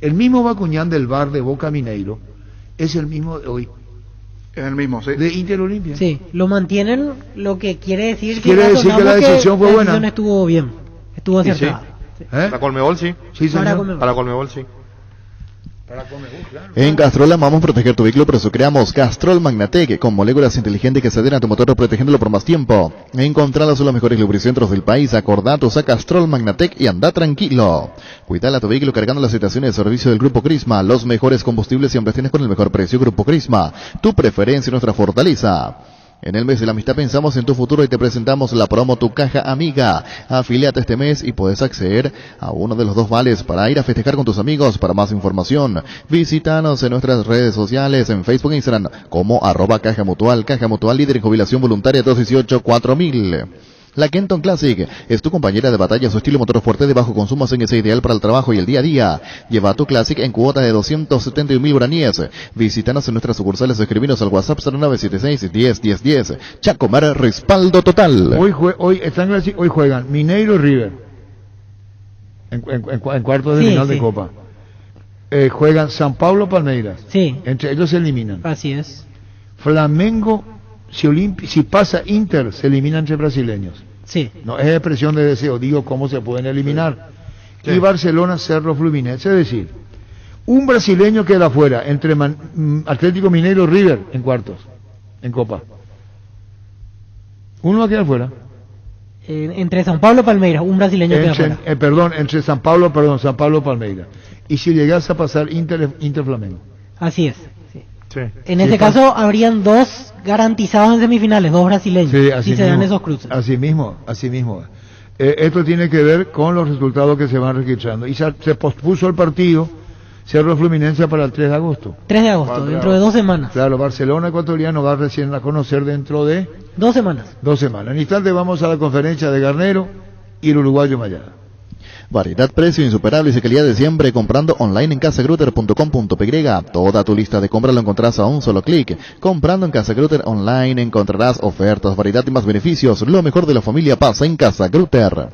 El mismo Bascuñán del VAR de Boca Mineiro es el mismo de hoy. Es el mismo, sí. De Inter Olimpia. Sí, lo mantienen, lo que quiere decir que la decisión fue buena. La decisión estuvo bien, estuvo acertada. Sí. Para Colmebol, sí. Para Colmebol, sí. Claro. En Castrol amamos proteger tu vehículo, por eso creamos Castrol Magnatec, con moléculas inteligentes que se adhieren a tu motor protegiéndolo por más tiempo. Encontradas son los mejores lubricentros del país. Acordatos a Castrol Magnatec y anda tranquilo. Cuidala tu vehículo cargando las estaciones de servicio del Grupo Crisma. Los mejores combustibles siempre tienes con el mejor precio. Grupo Crisma, tu preferencia y nuestra fortaleza. En el mes de la amistad pensamos en tu futuro y te presentamos la promo Tu Caja Amiga. Afiliate este mes y puedes acceder a uno de los 2 vales para ir a festejar con tus amigos. Para más información, visítanos en nuestras redes sociales, en Facebook e Instagram, como @Caja Mutual líder en jubilación voluntaria 218-4000. La Kenton Classic es tu compañera de batalla, su estilo motor fuerte de bajo consumo hacen ese ideal para el trabajo y el día a día. Lleva tu Classic en cuota de 271.000 guaraníes. Visítanos en nuestras sucursales o escribinos al WhatsApp 0976-10-10-10. Chacomar, respaldo total. Hoy juegan Mineiro y River en cuartos de final de Copa. Juegan San Pablo Palmeiras. Sí. Entre ellos se eliminan. Así es. Flamengo, si pasa Inter, se eliminan entre brasileños. Sí. No es expresión de deseo, digo cómo se pueden eliminar. Sí. Y Barcelona, Cerro Fluminense, es decir, un brasileño queda afuera entre Atlético Mineiro y River en cuartos, en Copa. Uno va a quedar afuera. Entre San Pablo y Palmeiras, un brasileño queda afuera. Entre San Pablo y Palmeiras. Y si llegas a pasar Inter Flamengo. Así es. Sí. En este caso habrían 2 garantizados en semifinales, 2 brasileños, si se dan esos cruces. Así mismo. Esto tiene que ver con los resultados que se van registrando. Y se pospuso el partido Cerro Fluminense para el 3 de agosto. 3 de agosto, dentro de 2 semanas. Claro, Barcelona ecuatoriano va recién a conocer dentro de 2 semanas. 2 semanas. En instante vamos a la conferencia de Garnero y el uruguayo Mayada. Variedad, precio insuperables y calidad de siempre comprando online en casagrutter.com.py. Toda tu lista de compra lo encontrarás a un solo clic. Comprando en Casa Grutter online encontrarás ofertas, variedad y más beneficios. Lo mejor de la familia pasa en Casa Grutter.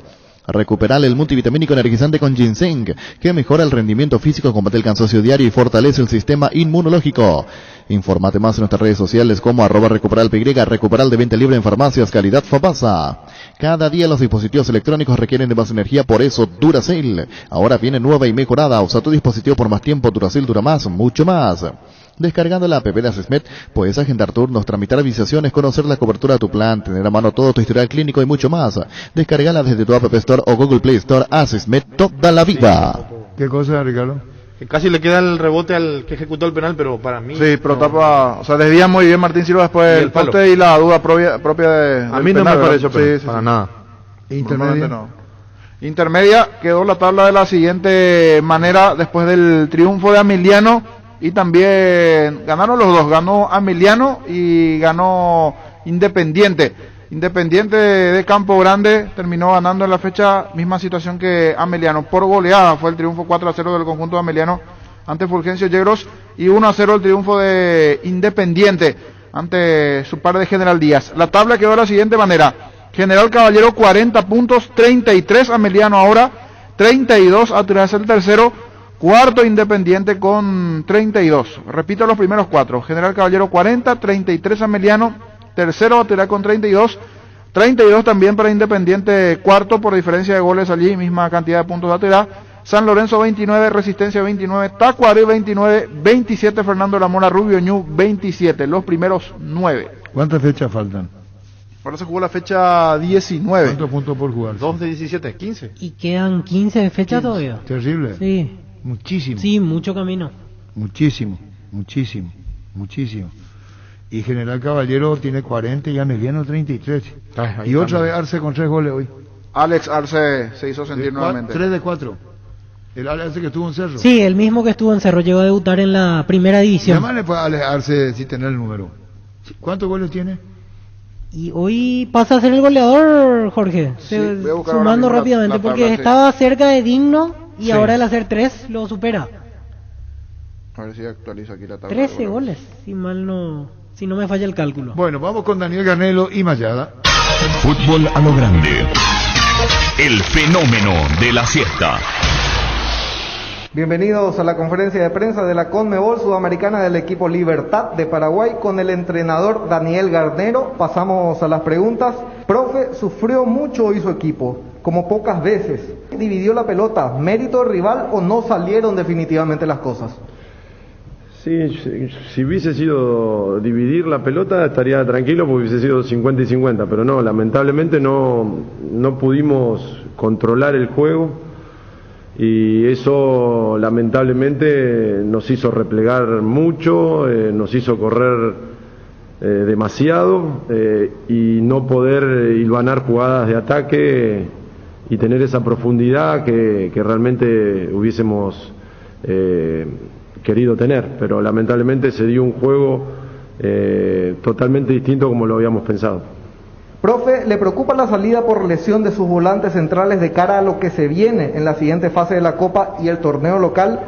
Recuperar el multivitamínico energizante con ginseng, que mejora el rendimiento físico, combate el cansancio diario y fortalece el sistema inmunológico. Infórmate más en nuestras redes sociales como @recuperalpy, Recuperal de venta libre en farmacias, calidad Fabasa. Cada día los dispositivos electrónicos requieren de más energía, por eso Duracell. Ahora viene nueva y mejorada. Usa tu dispositivo por más tiempo, Duracell dura más, mucho más. Descargando la app de Asesmed, puedes agendar turnos, tramitar avisaciones, conocer la cobertura de tu plan, tener a mano todo tu historial clínico y mucho más. Descargala desde tu App Store o Google Play Store. Asesmed, toda la vida. ¿Qué cosa, Ricardo? Que casi le queda el rebote al que ejecutó el penal, pero para mí... Sí, pero tapa... O sea, desvía muy bien Martín Silva después el poste y la duda propia de... A mí no me pareció, pero para nada. Intermedia. No. Intermedia quedó la tabla de la siguiente manera después del triunfo de Amiliano. Y también ganaron los dos, ganó Amiliano y ganó Independiente. Independiente de Campo Grande terminó ganando en la fecha, misma situación que Ameliano, por goleada. Fue el triunfo 4-0 del conjunto de Ameliano ante Fulgencio Yegros y 1-0 el triunfo de Independiente ante su par de General Díaz. La tabla quedó de la siguiente manera: General Caballero 40 puntos, 33 Ameliano ahora, 32 Aturás el tercero, cuarto Independiente con 32. Repito los primeros cuatro: General Caballero 40, 33 Ameliano, tercero Baterá con 32, 32 también para Independiente, cuarto por diferencia de goles allí, misma cantidad de puntos Baterá. San Lorenzo 29, Resistencia 29, Tacuarí 29, 27 Fernando La Mora, Rubio Ñu 27, los primeros 9. ¿Cuántas fechas faltan? Ahora se jugó la fecha 19. ¿Cuántos puntos por jugar? 2 de 17, 15. Y quedan 15 de fecha todavía. Terrible. Sí. Muchísimo. Sí, mucho camino. Muchísimo. Y General Caballero tiene 40 y Ameliano 33. Y otra vez Arce con 3 goles hoy. Alex Arce se hizo sentir nuevamente. 3 de 4. El Arce que estuvo en Cerro. Sí, el mismo que estuvo en Cerro, llegó a debutar en la primera división. Además le puede Alex Arce si tener el número. ¿Cuántos goles tiene? Y hoy pasa a ser el goleador, Jorge. Sí, sumando rápidamente, porque estaba cerca de Digno y ahora el hacer 3 lo supera. A ver si actualiza aquí la tabla. 13 goles, si no me falla el cálculo. Bueno, vamos con Daniel Garnelo y Mayada. Fútbol a lo grande. El fenómeno de la siesta. Bienvenidos a la conferencia de prensa de la Conmebol Sudamericana del equipo Libertad de Paraguay con el entrenador Daniel Garnero. Pasamos a las preguntas. Profe, ¿sufrió mucho hoy su equipo? Como pocas veces. ¿Dividió la pelota? ¿Mérito del rival o no salieron definitivamente las cosas? Sí, si hubiese sido dividir la pelota estaría tranquilo porque hubiese sido 50 y 50, pero no, lamentablemente no pudimos controlar el juego. Y eso lamentablemente nos hizo replegar mucho, nos hizo correr demasiado y no poder hilvanar jugadas de ataque y tener esa profundidad que realmente hubiésemos querido tener, pero lamentablemente se dio un juego totalmente distinto como lo habíamos pensado. Profe, ¿le preocupa la salida por lesión de sus volantes centrales de cara a lo que se viene en la siguiente fase de la Copa y el torneo local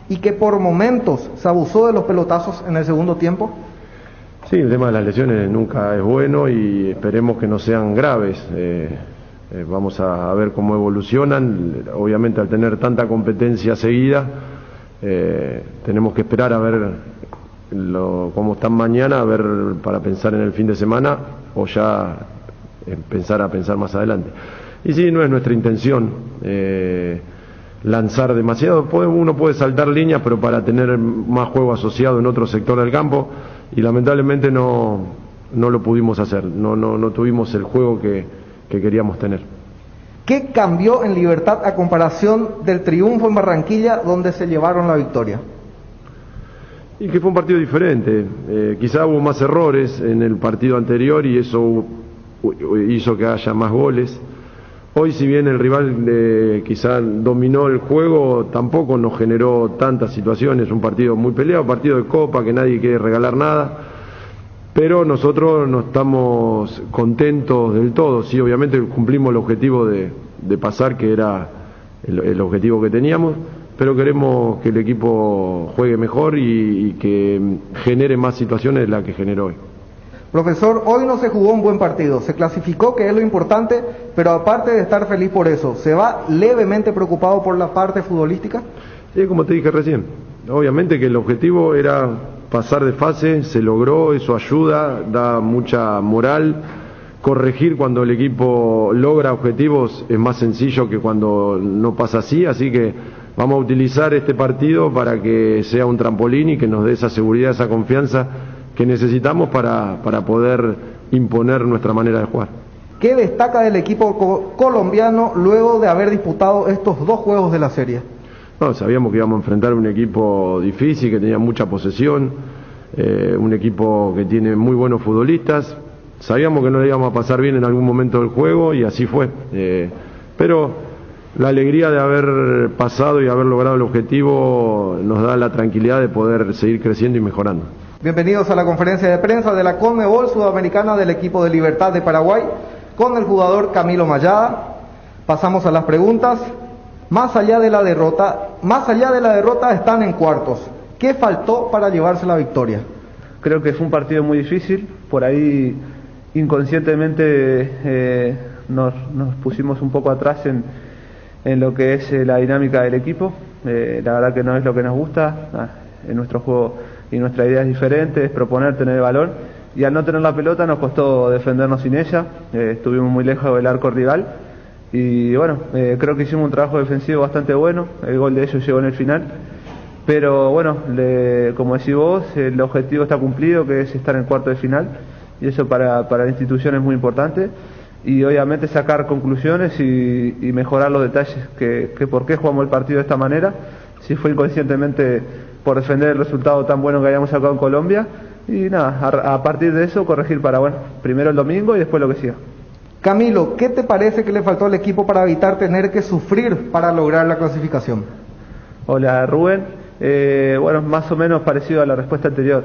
y que por momentos se abusó de los pelotazos en el segundo tiempo? Sí, el tema de las lesiones nunca es bueno y esperemos que no sean graves. Vamos a ver cómo evolucionan. Obviamente al tener tanta competencia seguida, tenemos que esperar a ver cómo están mañana, a ver para pensar en el fin de semana o ya empezar a pensar más adelante. Y sí, no es nuestra intención lanzar demasiado. Uno puede saltar líneas, pero para tener más juego asociado en otro sector del campo, y lamentablemente no lo pudimos hacer, no tuvimos el juego que queríamos tener. ¿Qué cambió en Libertad a comparación del triunfo en Barranquilla, donde se llevaron la victoria? Y que fue un partido diferente, quizá hubo más errores en el partido anterior y eso hizo que haya más goles. Hoy, si bien el rival quizá dominó el juego, tampoco nos generó tantas situaciones. Un partido muy peleado, partido de Copa, que nadie quiere regalar nada, pero nosotros no estamos contentos del todo. Sí, obviamente cumplimos el objetivo de pasar, que era el objetivo que teníamos, pero queremos que el equipo juegue mejor y que genere más situaciones de las que generó hoy. Profesor, hoy no se jugó un buen partido, se clasificó, que es lo importante, pero aparte de estar feliz por eso, ¿se va levemente preocupado por la parte futbolística? Sí, como te dije recién, obviamente que el objetivo era pasar de fase, se logró, eso ayuda, da mucha moral. Corregir cuando el equipo logra objetivos es más sencillo que cuando no pasa así que vamos a utilizar este partido para que sea un trampolín y que nos dé esa seguridad, esa confianza que necesitamos para poder imponer nuestra manera de jugar. ¿Qué destaca del equipo colombiano luego de haber disputado estos 2 juegos de la serie? No, sabíamos que íbamos a enfrentar un equipo difícil, que tenía mucha posesión, un equipo que tiene muy buenos futbolistas. Sabíamos que no le íbamos a pasar bien en algún momento del juego y así fue. Pero la alegría de haber pasado y haber logrado el objetivo nos da la tranquilidad de poder seguir creciendo y mejorando. Bienvenidos a la conferencia de prensa de la CONMEBOL Sudamericana del equipo de Libertad de Paraguay con el jugador Camilo Mayada. Pasamos a las preguntas. Más allá de la derrota están en cuartos. ¿Qué faltó para llevarse la victoria? Creo que fue un partido muy difícil, por ahí inconscientemente nos pusimos un poco atrás en lo que es la dinámica del equipo. La verdad que no es lo que nos gusta, en nuestro juego y nuestra idea es diferente, es proponer, tener el balón, y al no tener la pelota nos costó defendernos sin ella. Estuvimos muy lejos del arco rival y bueno, creo que hicimos un trabajo defensivo bastante bueno. El gol de ellos llegó en el final, pero bueno, como decís vos, el objetivo está cumplido, que es estar en cuarto de final, y eso para la institución es muy importante, y obviamente sacar conclusiones y mejorar los detalles, que por qué jugamos el partido de esta manera, si fue inconscientemente por defender el resultado tan bueno que habíamos sacado en Colombia, y nada, a partir de eso corregir para, bueno, primero el domingo y después lo que siga. Camilo, ¿qué te parece que le faltó al equipo para evitar tener que sufrir para lograr la clasificación? Hola Rubén, bueno, más o menos parecido a la respuesta anterior.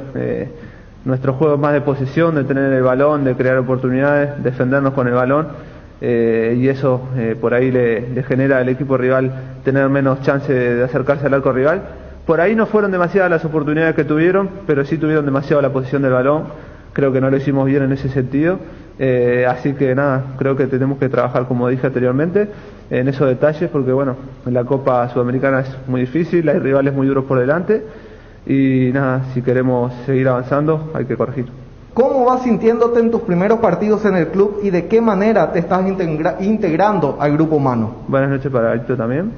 Nuestro juego es más de posesión, de tener el balón, de crear oportunidades, defendernos con el balón, y eso por ahí le genera al equipo rival tener menos chance de acercarse al arco rival. Por ahí no fueron demasiadas las oportunidades que tuvieron, pero sí tuvieron demasiado la posición del balón. Creo que no lo hicimos bien en ese sentido, así que nada, creo que tenemos que trabajar, como dije anteriormente, en esos detalles, porque bueno, la Copa Sudamericana es muy difícil, hay rivales muy duros por delante, y nada, si queremos seguir avanzando hay que corregir. ¿Cómo vas sintiéndote en tus primeros partidos en el club y de qué manera te estás integrando al grupo humano? Buenas noches para Alto también.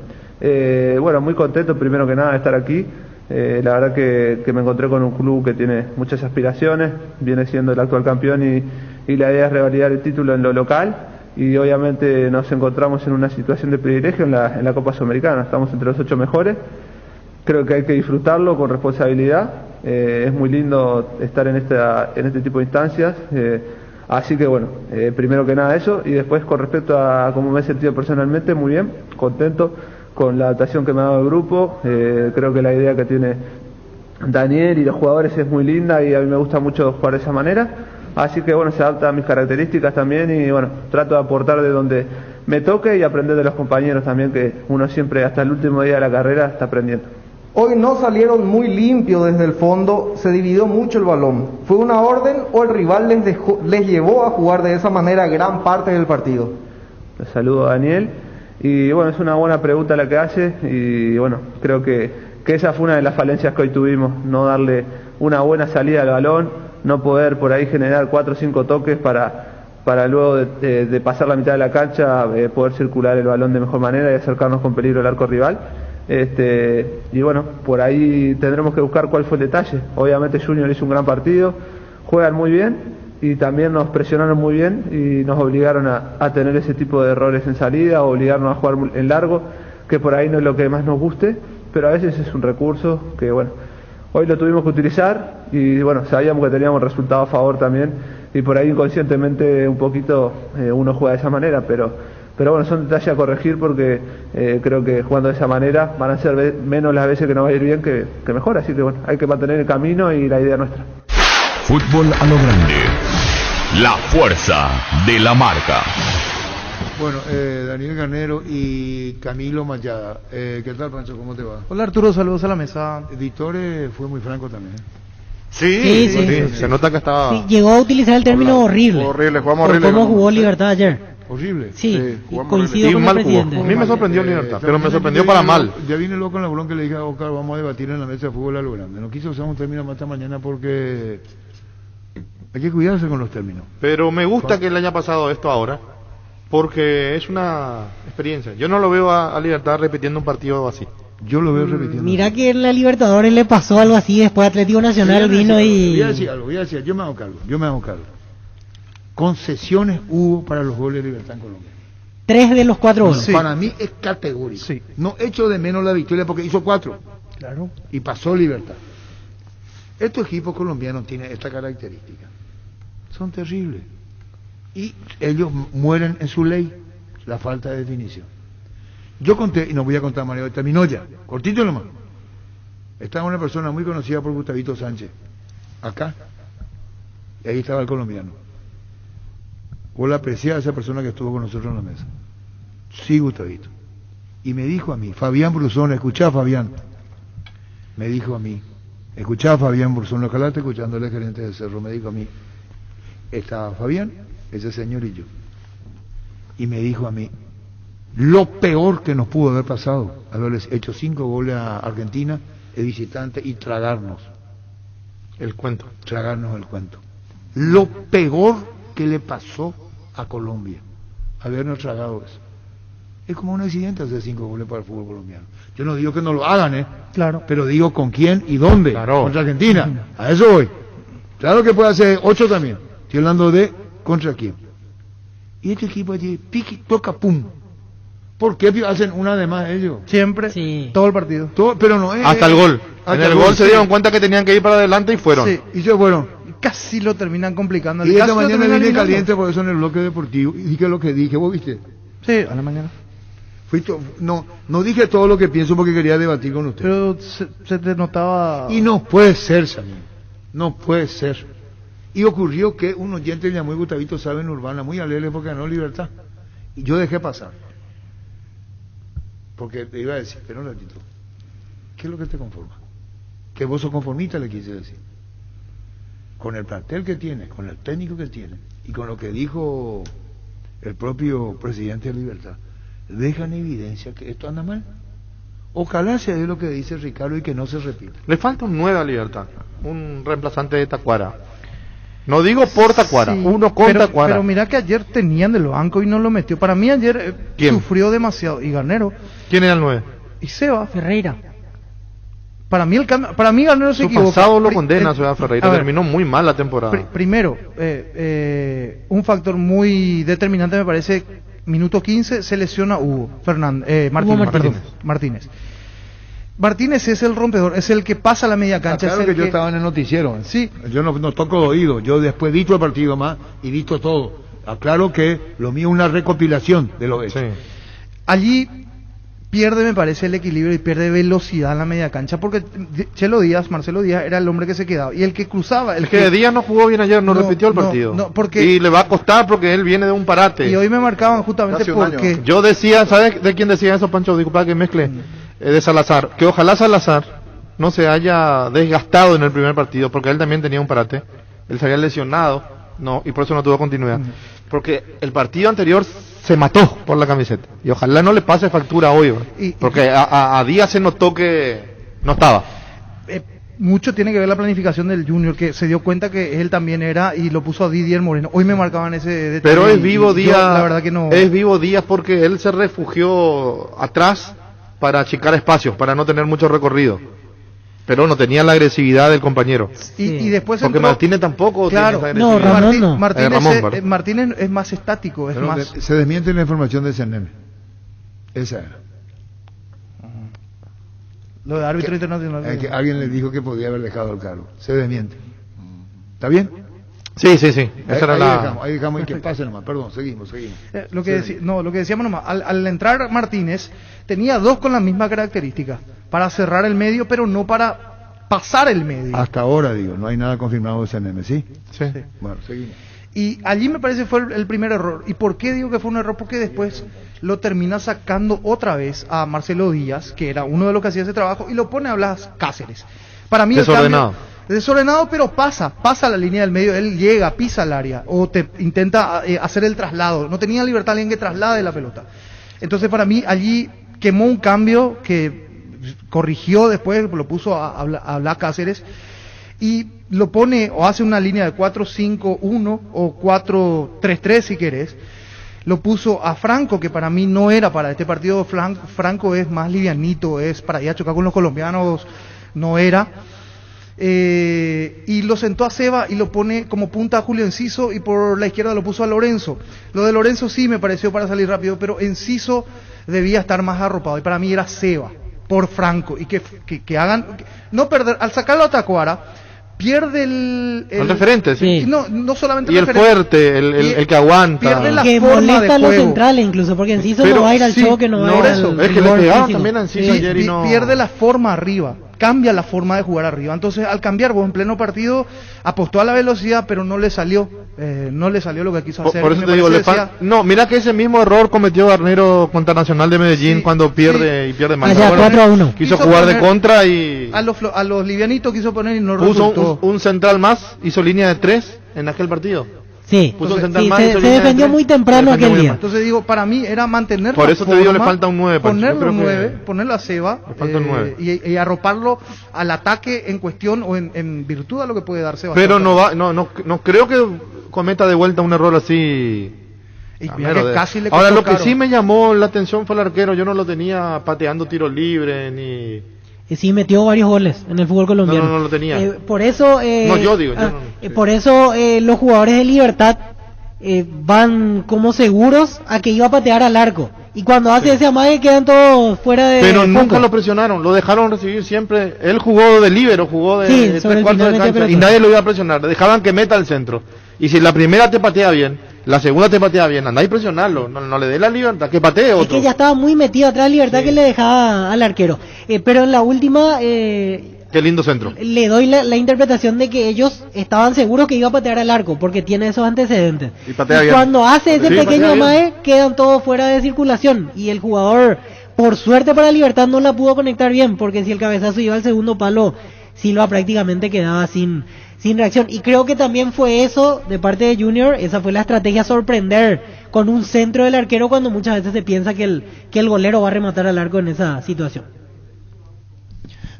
Bueno, muy contento primero que nada de estar aquí. La verdad que me encontré con un club que tiene muchas aspiraciones, viene siendo el actual campeón y la idea es revalidar el título en lo local, y obviamente nos encontramos en una situación de privilegio en la Copa Sudamericana, estamos entre los 8 mejores. Creo que hay que disfrutarlo con responsabilidad, es muy lindo estar en este tipo de instancias, así que bueno, primero que nada eso, y después con respecto a cómo me he sentido personalmente, muy bien, contento con la adaptación que me ha dado el grupo. Creo que la idea que tiene Daniel y los jugadores es muy linda y a mí me gusta mucho jugar de esa manera, así que bueno, se adapta a mis características también, y bueno, trato de aportar de donde me toque y aprender de los compañeros también, que uno siempre hasta el último día de la carrera está aprendiendo. Hoy no salieron muy limpios desde el fondo, se dividió mucho el balón. ¿Fue una orden o el rival les llevó a jugar de esa manera gran parte del partido? Les saludo a Daniel, y bueno, es una buena pregunta la que hace, y bueno, creo que esa fue una de las falencias que hoy tuvimos, no darle una buena salida al balón, no poder por ahí generar 4 o 5 toques para luego de pasar la mitad de la cancha poder circular el balón de mejor manera y acercarnos con peligro al arco rival. Y bueno, por ahí tendremos que buscar cuál fue el detalle. Obviamente Junior hizo un gran partido, juegan muy bien y también nos presionaron muy bien y nos obligaron a tener ese tipo de errores en salida, obligarnos a jugar en largo, que por ahí no es lo que más nos guste, pero a veces es un recurso que bueno, hoy lo tuvimos que utilizar y bueno, sabíamos que teníamos resultado a favor también, y por ahí inconscientemente un poquito uno juega de esa manera, pero bueno, son detalles a corregir, porque creo que jugando de esa manera van a ser menos las veces que nos va a ir bien que mejor, así que bueno, hay que mantener el camino y la idea nuestra. Fútbol a lo grande, la fuerza de la marca. Bueno, Daniel Garnero y Camilo Mayada. ¿Qué tal, Pancho? ¿Cómo te va? Hola, Arturo, saludos a la mesa. Vitore fue muy franco también. Sí. Se nota que estaba... Sí, llegó a utilizar el término horrible. Jugamos horrible. ¿Cómo jugó Libertad ayer? Horrible. Sí, coincido con el presidente. A mí me sorprendió Libertad, pero me sorprendió para mal. Ya vine loco en la bolón que le dije a Oscar, vamos a debatir en la mesa de fútbol a lo grande. No quise usar un término más esta mañana porque hay que cuidarse con los términos. Pero me gusta que le haya pasado esto ahora, porque es una experiencia. Yo no lo veo a Libertad repitiendo un partido así. Yo lo veo repitiendo. Mira que en la Libertadores le pasó algo así, después Atlético Nacional vino y... Voy a decir algo, yo me hago cargo. Concesiones hubo para los goles de Libertad en Colombia. 3 de los 4 goles. Sí. Para mí es categórico. Sí. No echo de menos la victoria porque hizo 4. Claro. Y pasó Libertad. Estos equipos colombianos tienen esta característica. Son terribles. Y ellos mueren en su ley, la falta de definición. Yo conté, y no voy a contar Mario, terminó ya, cortito nomás. Estaba una persona muy conocida por Gustavito Sánchez, acá, y ahí estaba el colombiano. Vos la apreciás a esa persona que estuvo con nosotros en la mesa. Sí, Gustavito. Y me dijo a mí, Fabián Brusón, escuchá Fabián. Me dijo a mí, escuchá Fabián Brusón, ojalá esté escuchando el gerente de Cerro, me dijo a mí, estaba Fabián, ese señor y yo. Y me dijo a mí, lo peor que nos pudo haber pasado, haberles hecho 5 goles a Argentina, de visitante, y tragarnos el cuento. Lo peor que le pasó a Colombia, habernos tragado eso. Es como un accidente hacer 5 goles para el fútbol colombiano. Yo no digo que no lo hagan, Claro. Pero digo con quién y dónde. Claro. Contra Argentina. A eso voy. Claro que puede hacer 8 también. Estoy hablando de contra quién. Y este equipo allí, piqui, toca, pum. ¿Por qué hacen una de más ellos? Siempre, todo el partido. Pero no es... Hasta el gol. En el gol se dieron cuenta que tenían que ir para adelante y fueron. Sí. Y se fueron. Casi lo terminan complicando. Y esta mañana vine caliente por eso en el bloque deportivo. Y dije lo que dije, ¿vos viste? Sí, a la mañana. No dije todo lo que pienso porque quería debatir con usted. Pero se te notaba... Y no puede ser, Samuel. No puede ser. Y ocurrió que un oyente le llamó y Gustavito sabe en Urbana, muy alegre porque ganó Libertad. Y yo dejé pasar. Porque te iba a decir, pero un ratito, ¿qué es lo que te conforma? Que vos sos conformista, le quise decir. Con el plantel que tiene, con el técnico que tiene, y con lo que dijo el propio presidente de Libertad, deja en evidencia que esto anda mal. Ojalá sea de lo que dice Ricardo y que no se repita. Le falta un 9 a Libertad, un reemplazante de Tacuara. No digo por Tacuara, uno con Tacuara. Pero mira que ayer tenían del banco y no lo metió. Para mí ayer sufrió demasiado. Y Garnero. ¿Quién era el 9? Y Seba Ferreira. Para mí Garnero se equivocó. Su pasado lo condena, Seba Ferreira. Terminó muy mal la temporada. Primero, un factor muy determinante me parece, minuto 15 se lesiona Hugo Martínez. Martínez es el rompedor, es el que pasa la media cancha. Claro, es el que yo estaba en el noticiero. Sí. Yo no toco de oído, yo después visto el partido más y visto todo. Aclaro que lo mío es una recopilación de lo hecho. Sí. Allí pierde, me parece, el equilibrio y pierde velocidad en la media cancha porque Marcelo Díaz era el hombre que se quedaba y el que cruzaba. El que Díaz no jugó bien ayer, no repitió el partido. Y le va a costar porque él viene de un parate. Y hoy me marcaban justamente porque... Yo decía, ¿sabes de quién decía eso, Pancho? Disculpa que mezcle. De Salazar, que ojalá Salazar no se haya desgastado en el primer partido, porque él también tenía un parate, él se había lesionado, y por eso no tuvo continuidad, porque el partido anterior se mató por la camiseta, y ojalá no le pase factura hoy, porque a Díaz se notó que no estaba. Mucho tiene que ver la planificación del Junior, que se dio cuenta que él también era y lo puso a Didier Moreno. Hoy me marcaban ese detalle. Pero es vivo Díaz, la verdad que no. Es vivo Díaz porque él se refugió atrás para achicar espacios, para no tener mucho recorrido. Pero no tenía la agresividad del compañero. Y después porque Martínez tampoco tiene esa agresividad. Martínez es más estático, es más... Se desmiente la información de Seneme. Esa era. Lo de árbitro internacional. Que alguien le dijo que podía haber dejado el cargo. Se desmiente. ¿Está bien? Sí. Ahí dejamos y que pase nomás. Perdón, seguimos. Lo que decíamos nomás, al entrar Martínez, tenía 2 con la misma característica, para cerrar el medio, pero no para pasar el medio. Hasta ahora, no hay nada confirmado de CNM, ¿sí? Sí. Bueno, seguimos. Y allí me parece fue el primer error. ¿Y por qué digo que fue un error? Porque después lo termina sacando otra vez a Marcelo Díaz, que era uno de los que hacía ese trabajo, y lo pone a Blas Cáceres. Para mí desordenado, pero pasa la línea del medio, él llega, pisa el área, o te intenta hacer el traslado. No tenía libertad alguien que traslade la pelota. Entonces para mí allí quemó un cambio que corrigió después, lo puso a Blas Cáceres, y lo pone o hace una línea de 4-5-1 o 4-3-3 si querés. Lo puso a Franco, que para mí no era para este partido. Franco es más livianito, es para ir a chocar con los colombianos, no era. Y lo sentó a Seba y lo pone como punta a Julio Enciso, y por la izquierda lo puso a Lorenzo. Lo de Lorenzo sí me pareció para salir rápido, pero Enciso debía estar más arropado, y para mí era Seba por Franco, y que hagan, no perder, al sacarlo a Tacuara, pierde el referente, sí. No solamente el fuerte, el que aguanta. Pierde la forma molesta a los centrales incluso, porque Enciso no va a ir al choque, no va a ir al... Es que le pegaban también a Enciso ayer y no... Pierde la forma arriba, cambia la forma de jugar arriba. Entonces, al cambiar, vos en pleno partido apostó a la velocidad, pero no le salió lo que quiso hacer. Por eso te digo, no, mira que ese mismo error cometió Garnero contra Nacional de Medellín cuando pierde mal. Allá 4-1. Quiso jugar de contra y... A los livianitos quiso poner y no puso resultó. Un central más, hizo línea de 3 en aquel partido. Sí, puso se defendió muy temprano aquel día. Entonces digo, para mí era mantener por eso te digo, le falta un 9. Ponerlo a Seba y arroparlo al ataque en cuestión o en virtud a lo que puede dar Seba. Pero no creo que cometa de vuelta un error así. Ahora lo que sí me llamó la atención fue el arquero. Yo no lo tenía pateando tiros libres ni... Sí, metió varios goles en el fútbol colombiano. No lo tenía. Por eso... Por eso los jugadores de Libertad van como seguros a que iba a patear al arco. Y cuando hace ese amague quedan todos fuera de... Pero nunca lo presionaron, lo dejaron recibir siempre. Él jugó de líbero, jugó de 3/4 de cancha y nadie lo iba a presionar. Dejaban que meta al centro. Y si la primera te patea bien, la segunda te patea bien, andá y presionarlo, no le dé la libertad, que patee otro. Es que ya estaba muy metido atrás de Libertad, que le dejaba al arquero. Pero en la última... Qué lindo centro. Le doy la interpretación de que ellos estaban seguros que iba a patear al arco, porque tiene esos antecedentes. Y patea bien. Cuando hace ese pequeño amague, quedan todos fuera de circulación. Y el jugador, por suerte para Libertad, no la pudo conectar bien, porque si el cabezazo iba al segundo palo, Silva prácticamente quedaba sin reacción. Y creo que también fue eso de parte de Junior, esa fue la estrategia, sorprender con un centro del arquero cuando muchas veces se piensa que el golero va a rematar al arco en esa situación.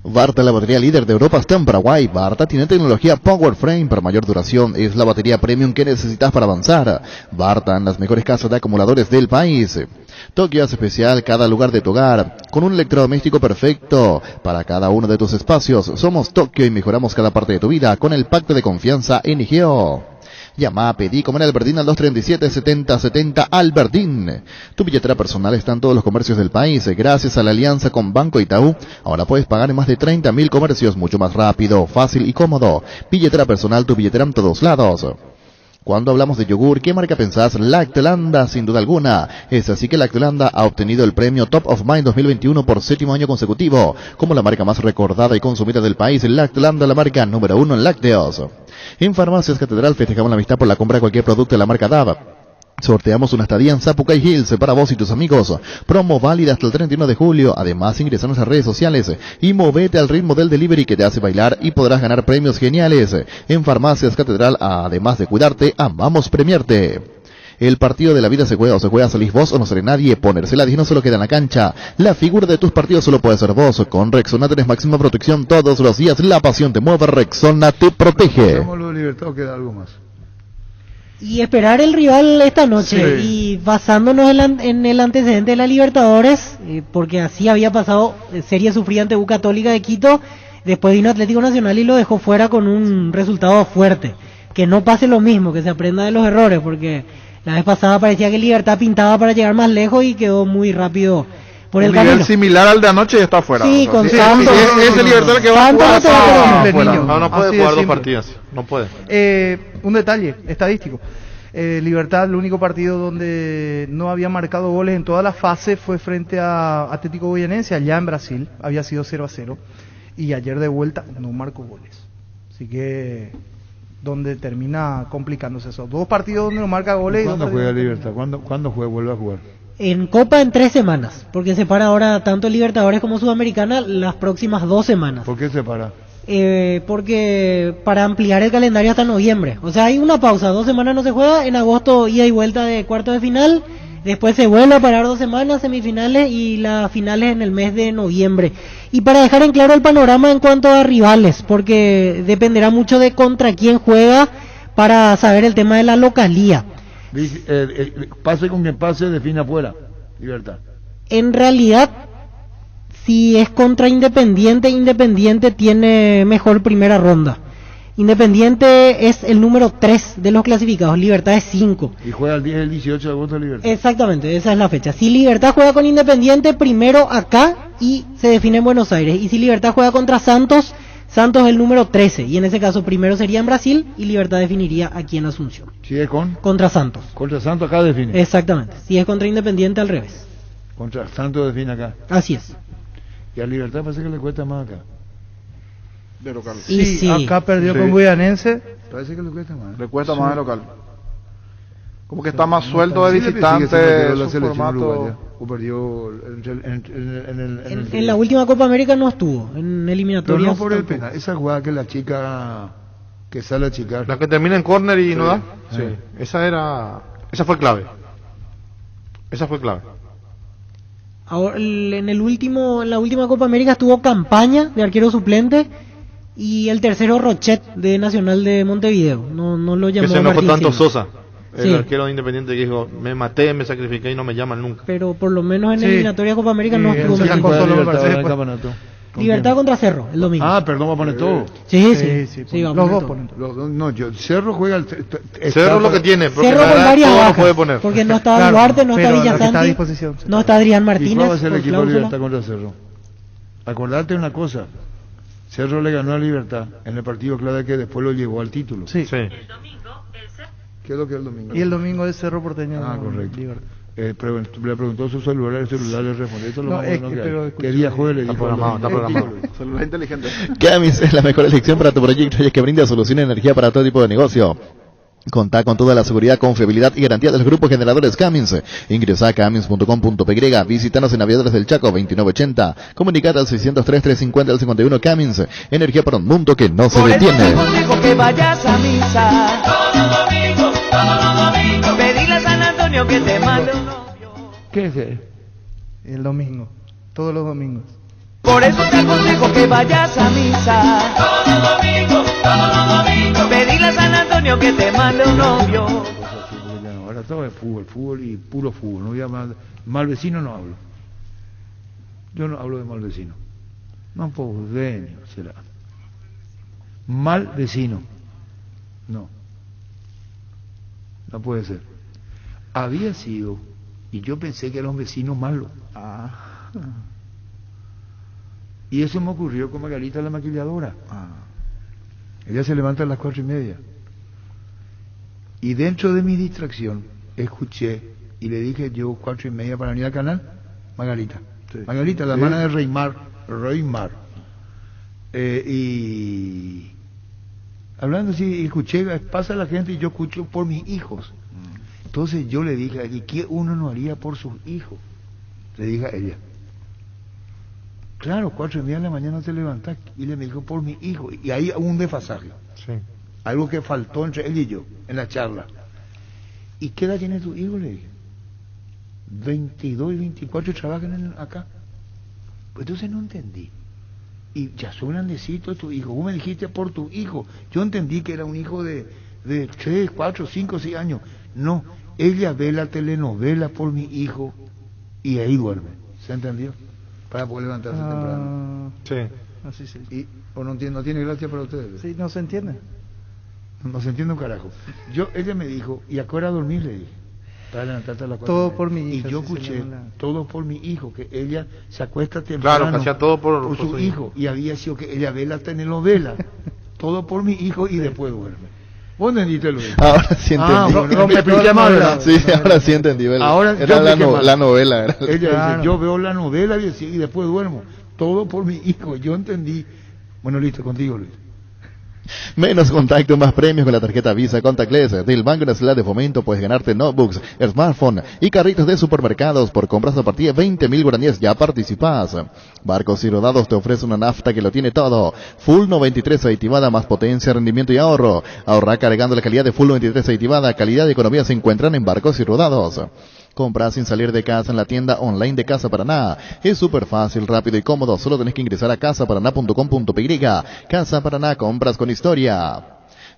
Varta, la batería líder de Europa, está en Paraguay. Varta tiene tecnología Power Frame para mayor duración. Es la batería premium que necesitas para avanzar. Varta, en las mejores casas de acumuladores del país. Tokio hace especial cada lugar de tu hogar, con un electrodoméstico perfecto para cada uno de tus espacios. Somos Tokio y mejoramos cada parte de tu vida con el pacto de confianza NGO. Llama, pedí, como en Albertín al 237-7070 Albertín. Tu billetera personal está en todos los comercios del país. Gracias a la alianza con Banco Itaú, ahora puedes pagar en más de 30.000 comercios mucho más rápido, fácil y cómodo. Billetera personal, tu billetera en todos lados. Cuando hablamos de yogur, ¿qué marca pensás? Lactolanda, sin duda alguna. Es así que Lactolanda ha obtenido el premio Top of Mind 2021 por 7º año consecutivo. Como la marca más recordada y consumida del país, Lactolanda, la marca número 1 en lácteos. En Farmacias Catedral festejamos la amistad por la compra de cualquier producto de la marca DAV. Sorteamos una estadía en Zapucay Hills para vos y tus amigos. Promo válida hasta el 31 de julio. Además, ingresa a nuestras redes sociales y movete al ritmo del delivery que te hace bailar y podrás ganar premios geniales. En Farmacias Catedral, además de cuidarte, amamos premiarte. El partido de la vida se juega salís vos o no sale nadie. Ponerse la 10 no solo queda en la cancha. La figura de tus partidos solo puede ser vos. Con Rexona tenés máxima protección todos los días. La pasión te mueve, Rexona te protege. ¿Cómo lo de Libertad o queda algo más? Y esperar el rival esta noche, y basándonos en el antecedente de la Libertadores, porque así había pasado, serie sufrida ante U Católica de Quito, después vino Atlético Nacional y lo dejó fuera con un resultado fuerte. Que no pase lo mismo, que se aprenda de los errores, porque la vez pasada parecía que Libertad pintaba para llegar más lejos y quedó muy rápido por el camino. Similar al de anoche y está fuera. Sí, con Santos. Es el Libertad que va a jugar. No puede jugar dos partidas. No puede. Un detalle estadístico. Libertad, el único partido donde no había marcado goles en toda la fase fue frente a Atlético Goianense, allá en Brasil. Había sido 0-0. Y ayer de vuelta no marcó goles. Así que donde termina complicándose eso. 2 partidos donde no marca goles. ¿Cuándo juega Libertad? ¿Cuándo vuelve a jugar? En Copa en 3 semanas, porque se para ahora tanto Libertadores como Sudamericana las próximas 2 semanas. ¿Por qué se para? Porque para ampliar el calendario hasta noviembre. O sea, hay una pausa, 2 semanas no se juega, en agosto ida y vuelta de cuartos de final, después se vuelve a parar 2 semanas, semifinales y las finales en el mes de noviembre. Y para dejar en claro el panorama en cuanto a rivales, porque dependerá mucho de contra quién juega para saber el tema de la localía. Pase con quien pase, define afuera, Libertad. En realidad, si es contra Independiente, Independiente tiene mejor primera ronda. Independiente es el número 3 de los clasificados, Libertad es 5. Y juega el 10 y el 18 de agosto de Libertad. Exactamente, esa es la fecha. Si Libertad juega con Independiente, primero acá y se define en Buenos Aires. Y si Libertad juega contra Santos, Santos es el número 13. Y en ese caso primero sería en Brasil y Libertad definiría aquí en Asunción. ¿Si es contra Santos. Contra Santos acá define. Exactamente. Si es contra Independiente, al revés. Contra Santos define acá. Así es. Y a Libertad parece que le cuesta más acá. De local. Sí, acá perdió con Guyanense. Parece que le cuesta más. Le cuesta más de local. Como que está más suelto de visitante, su formato. O perdió en la última Copa América no estuvo, en eliminatorias. Pero no por el penal, esa jugada que la chica que sale a chicar. La que termina en córner y no da. Sí. Esa fue clave. Esa fue clave. Ahora, en la última Copa América estuvo Campaña de arquero suplente y el tercero Rochet de Nacional de Montevideo. No lo llamó. Que se enojó tanto Silva. Sosa, el Sí. arquero de Independiente, que dijo: me maté, me sacrifiqué y no me llaman nunca. Pero por lo menos en Sí. eliminatoria Copa América no estuvo. Libertad contra Cerro el domingo. Ah, perdón, va a poner todo. Sí, los dos ponen todo. Cerro juega Cerro lo que tiene, porque Cerro con varias todo bajas, no puede poner. porque no está Duarte, no está pero la que está a Villasanti, disposición. no está Adrián ¿Y Martínez. cuál va a ser el por equipo de cláusula. Libertad contra Cerro? Acordate una cosa, Cerro le ganó a Libertad en el partido clave que después lo llevó al título. Sí. Sí. ¿Qué es lo que es el domingo? Y el domingo es Cerro Porteño. Ah, correcto. Le preguntó su celular, el celular le respondió. Esto es lo No, más es bueno que- que pero hay. escucha, ¿Qué día jueves le Está dijo? programado. Celular inteligente. Camis es la mejor elección para tu proyecto y es que brinda solución de energía para todo tipo de negocio. Contá con toda la seguridad, confiabilidad y garantía del grupo Generadores Cummins. Ingresa a cummins.com.py, visítanos en Aviadores del Chaco 2980, comunicate al 603-350-51 Cummins, energía para un mundo que no se Por eso te detiene. aconsejo que vayas a misa todo domingo, pedirle a San Antonio que te mande un novio. ¿Qué es eso? El domingo, todos los domingos. Por eso te aconsejo que vayas a misa todo domingo, pedirle a San Antonio que te mande un novio. Ahora todo es fútbol y puro fútbol. No voy a mal vecino, no hablo. Yo no hablo de mal vecino. No, porteño será. Mal vecino. No. No puede ser. Había sido, y yo pensé que eran vecinos malos. Y eso me ocurrió con Margarita la maquilladora. Ella se levanta a las 4:30. Y dentro de mi distracción, escuché y le dije yo 4:30 para venir al canal, Margarita. Sí. Margarita, la hermana de Reymar. Y hablando así, escuché, pasa la gente y yo escucho por mis hijos. Entonces yo le dije, ¿y qué uno no haría por sus hijos? Le dije a ella. Claro, 4:30 de la mañana se levanta y le dijo por mi hijo. Y ahí hubo un desfasaje. Sí. Algo que faltó entre él y yo en la charla. ¿Y qué edad tiene tu hijo? Le dije. 22 y 24 trabajan acá. Pues entonces no entendí. Y ya son grandecitos tu hijo. Vos me dijiste por tu hijo. Yo entendí que era un hijo de 3, 4, 5, 6 años. No, ella ve la telenovela por mi hijo y ahí duerme. ¿Se entendió? Para poder levantarse temprano. Sí. Así sí. ¿O no tiene gracia para ustedes? Sí, no se entiende. No se entiende un carajo. Ella me dijo, ¿y a qué hora dormir? Le dije. Para levantarte a las 4:30. Todo por mi hija. Y yo sí, escuché, señora. todo por mi hijo, que ella se acuesta temprano. Claro, que hacía todo por su hijo. Y había sido que ella ve la telenovela. Todo por mi hijo y después duerme. ¿Vos entendiste lo que Ahora sí entendí. me expliqué mal. Sí, ahora sí entendí. Ahora era yo expliqué mal. la novela. Era. Ella Claro. dice, yo veo la novela y después duermo. Todo por mi hijo. Yo entendí. Bueno, listo, contigo, Luis. Menos contacto, más premios con la tarjeta Visa Contactless del Banco Nacional de Fomento. Puedes ganarte notebooks, smartphone y carritos de supermercados por compras a partir de 20.000 guaraníes. Ya participás. Barcos y Rodados te ofrece una nafta que lo tiene todo. Full 93 aditivada, más potencia, rendimiento y ahorro. Ahorra cargando la calidad de Full 93 aditivada. Calidad y economía se encuentran en Barcos y Rodados. Compra sin salir de casa en la tienda online de Casa Paraná. Es súper fácil, rápido y cómodo. Solo tenés que ingresar a casaparaná.com.py. Casa Paraná, compras con historia.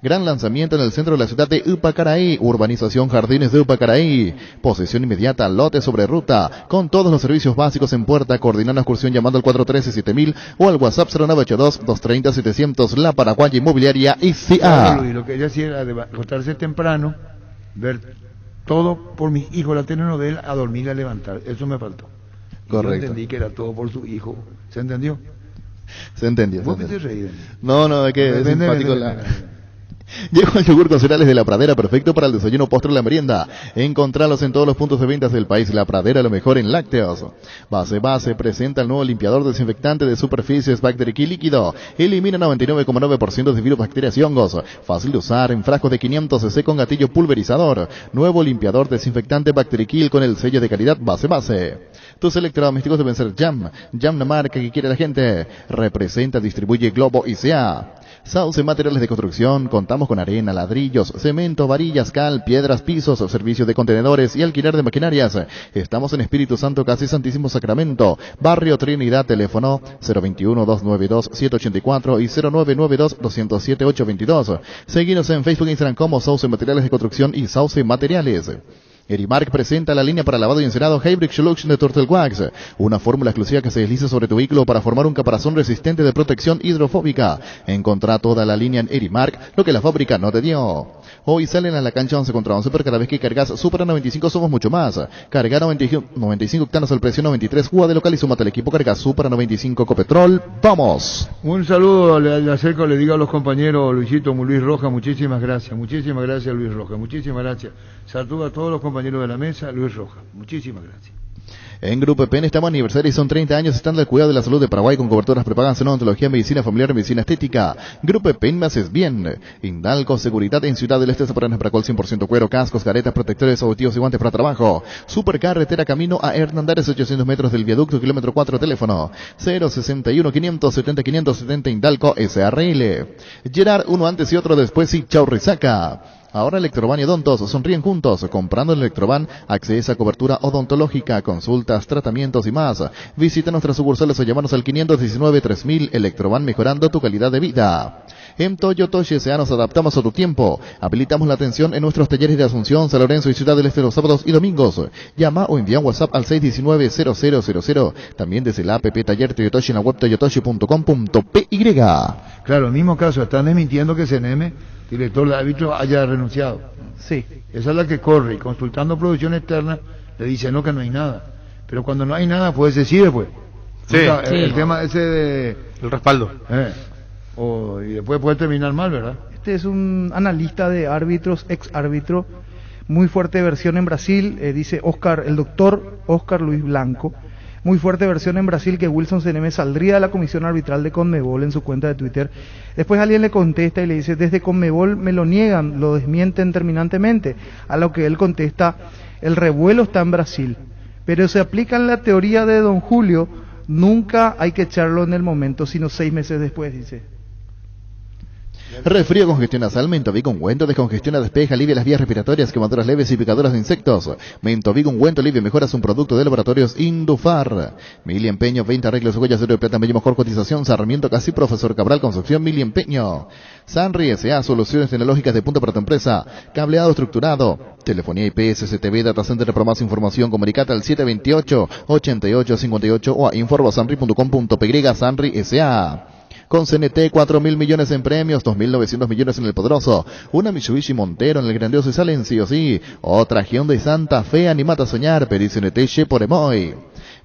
Gran lanzamiento en el centro de la ciudad de Upacaraí. Urbanización Jardines de Upacaraí. Posesión inmediata, lote sobre ruta. Con todos los servicios básicos en puerta. Coordinando excursión llamando al 413-7000 o al WhatsApp 0982-230-700. La Paraguaya Inmobiliaria ICA. Lo que ella hacía era acostarse temprano, ver todo por mis hijos, la telenovela, a dormir y a levantar. Eso me faltó. Correcto. Yo entendí que era todo por su hijo. ¿Se entendió? Se entendió. ¿Vos qué te reí? No, es que es simpático Llegó el yogur con cereales de La Pradera, perfecto para el desayuno, postre o la merienda. Encontralos en todos los puntos de ventas del país. La Pradera, lo mejor en lácteos. Base presenta el nuevo limpiador desinfectante de superficies Bacterikill líquido. Elimina 99,9% de virus, bacterias y hongos. Fácil de usar, en frascos de 500 cc con gatillo pulverizador. Nuevo limpiador desinfectante Bacterikill con el sello de calidad Base. Tus electrodomésticos deben ser Jam, la marca que quiere la gente. Representa, distribuye Globo ICA. Sauce Materiales de Construcción, contamos con arena, ladrillos, cemento, varillas, cal, piedras, pisos, servicio de contenedores y alquiler de maquinarias. Estamos en Espíritu Santo, casi Santísimo Sacramento, Barrio Trinidad, teléfono 021-292-784 y 0992-207-822. Seguinos en Facebook e Instagram como Sauce Materiales de Construcción y Sauce Materiales. Erimark presenta la línea para lavado y encerado Hybrid Solution de Turtle Wax, una fórmula exclusiva que se desliza sobre tu vehículo para formar un caparazón resistente de protección hidrofóbica. Encontrá toda la línea en Erimark, lo que la fábrica no te dio. Hoy salen a la cancha 11 contra 11, pero cada vez que cargas Supra 95 somos mucho más. Carga 95 octanos al precio 93, juega de local y súmate al equipo. Carga Supra 95 Copetrol. ¡Vamos! Un saludo, le acerco, le digo a los compañeros, Luisito, Luis Roja, muchísimas gracias Luis Roja, muchísimas gracias. Saludo a todos los compañeros de la mesa, Luis Roja, muchísimas gracias. En Grupo PEN estamos aniversario y son 30 años estando al cuidado de la salud de Paraguay con coberturas prepagas en odontología, medicina familiar, medicina estética. Grupo PEN me haces bien. Indalco Seguridad en Ciudad del Este, Zaparana, Paracol 100% cuero, cascos, caretas, protectores auditivos y guantes para trabajo. Supercarretera camino a Hernandares, 800 metros del viaducto, kilómetro 4, teléfono 061-570-570 Indalco SRL. Gerard, uno antes y otro después y chau resaca. Ahora Electroban y Odontos sonríen juntos. Comprando en Electroban, accedes a cobertura odontológica, consultas, tratamientos y más. Visita nuestras sucursales o llámanos al 519-3000. Electroban, mejorando tu calidad de vida. En Toyotoshi S.A. nos adaptamos a tu tiempo. Habilitamos la atención en nuestros talleres de Asunción, San Lorenzo y Ciudad del Este los sábados y domingos. Llama o envía un WhatsApp al 619-0000. También desde la app Taller Toyotoshi en la web toyotoshi.com.py. Claro, el mismo caso, están desmintiendo que CNM, director de árbitro, haya renunciado. Sí. Esa es la que corre, y consultando producción externa, le dice no, que no hay nada. Pero cuando no hay nada, pues se sigue, pues. Sí. El tema ese de... El respaldo. Y después puede terminar mal, ¿verdad? Este es un analista de árbitros, ex árbitro, muy fuerte versión en Brasil, dice el doctor Oscar Luis Blanco. Muy fuerte versión en Brasil que Wilson CNM saldría de la comisión arbitral de Conmebol en su cuenta de Twitter. Después alguien le contesta y le dice, desde Conmebol me lo niegan, lo desmienten terminantemente. A lo que él contesta, el revuelo está en Brasil. Pero se aplica en la teoría de don Julio, nunca hay que echarlo en el momento, sino 6 meses después, dice. Resfrío, congestión nasal, Mentovic ungüento, descongestiona, despeja, alivia las vías respiratorias, quemaduras leves y picaduras de insectos. Mentovic ungüento alivia y mejora, es un producto de laboratorios Indufar. Mili Empeño, 20 arreglos, huellas de oro de plata, medio mejor cotización, Sarmiento Casi, Profesor Cabral, Concepción, Mili Empeño. Sanri S.A., soluciones tecnológicas de punta para tu empresa, cableado estructurado, telefonía IP, SCTV, data center, para más información, comunicate al 728-8858 o a informosanri.com.py. Sanri S.A. Con CNT, 4.000 millones en premios, 2.900 millones en el Poderoso, una Mitsubishi Montero en el Grandioso y salen sí o sí, otra Hyundai Santa Fe, animate a soñar, pedí CNT por Emoy.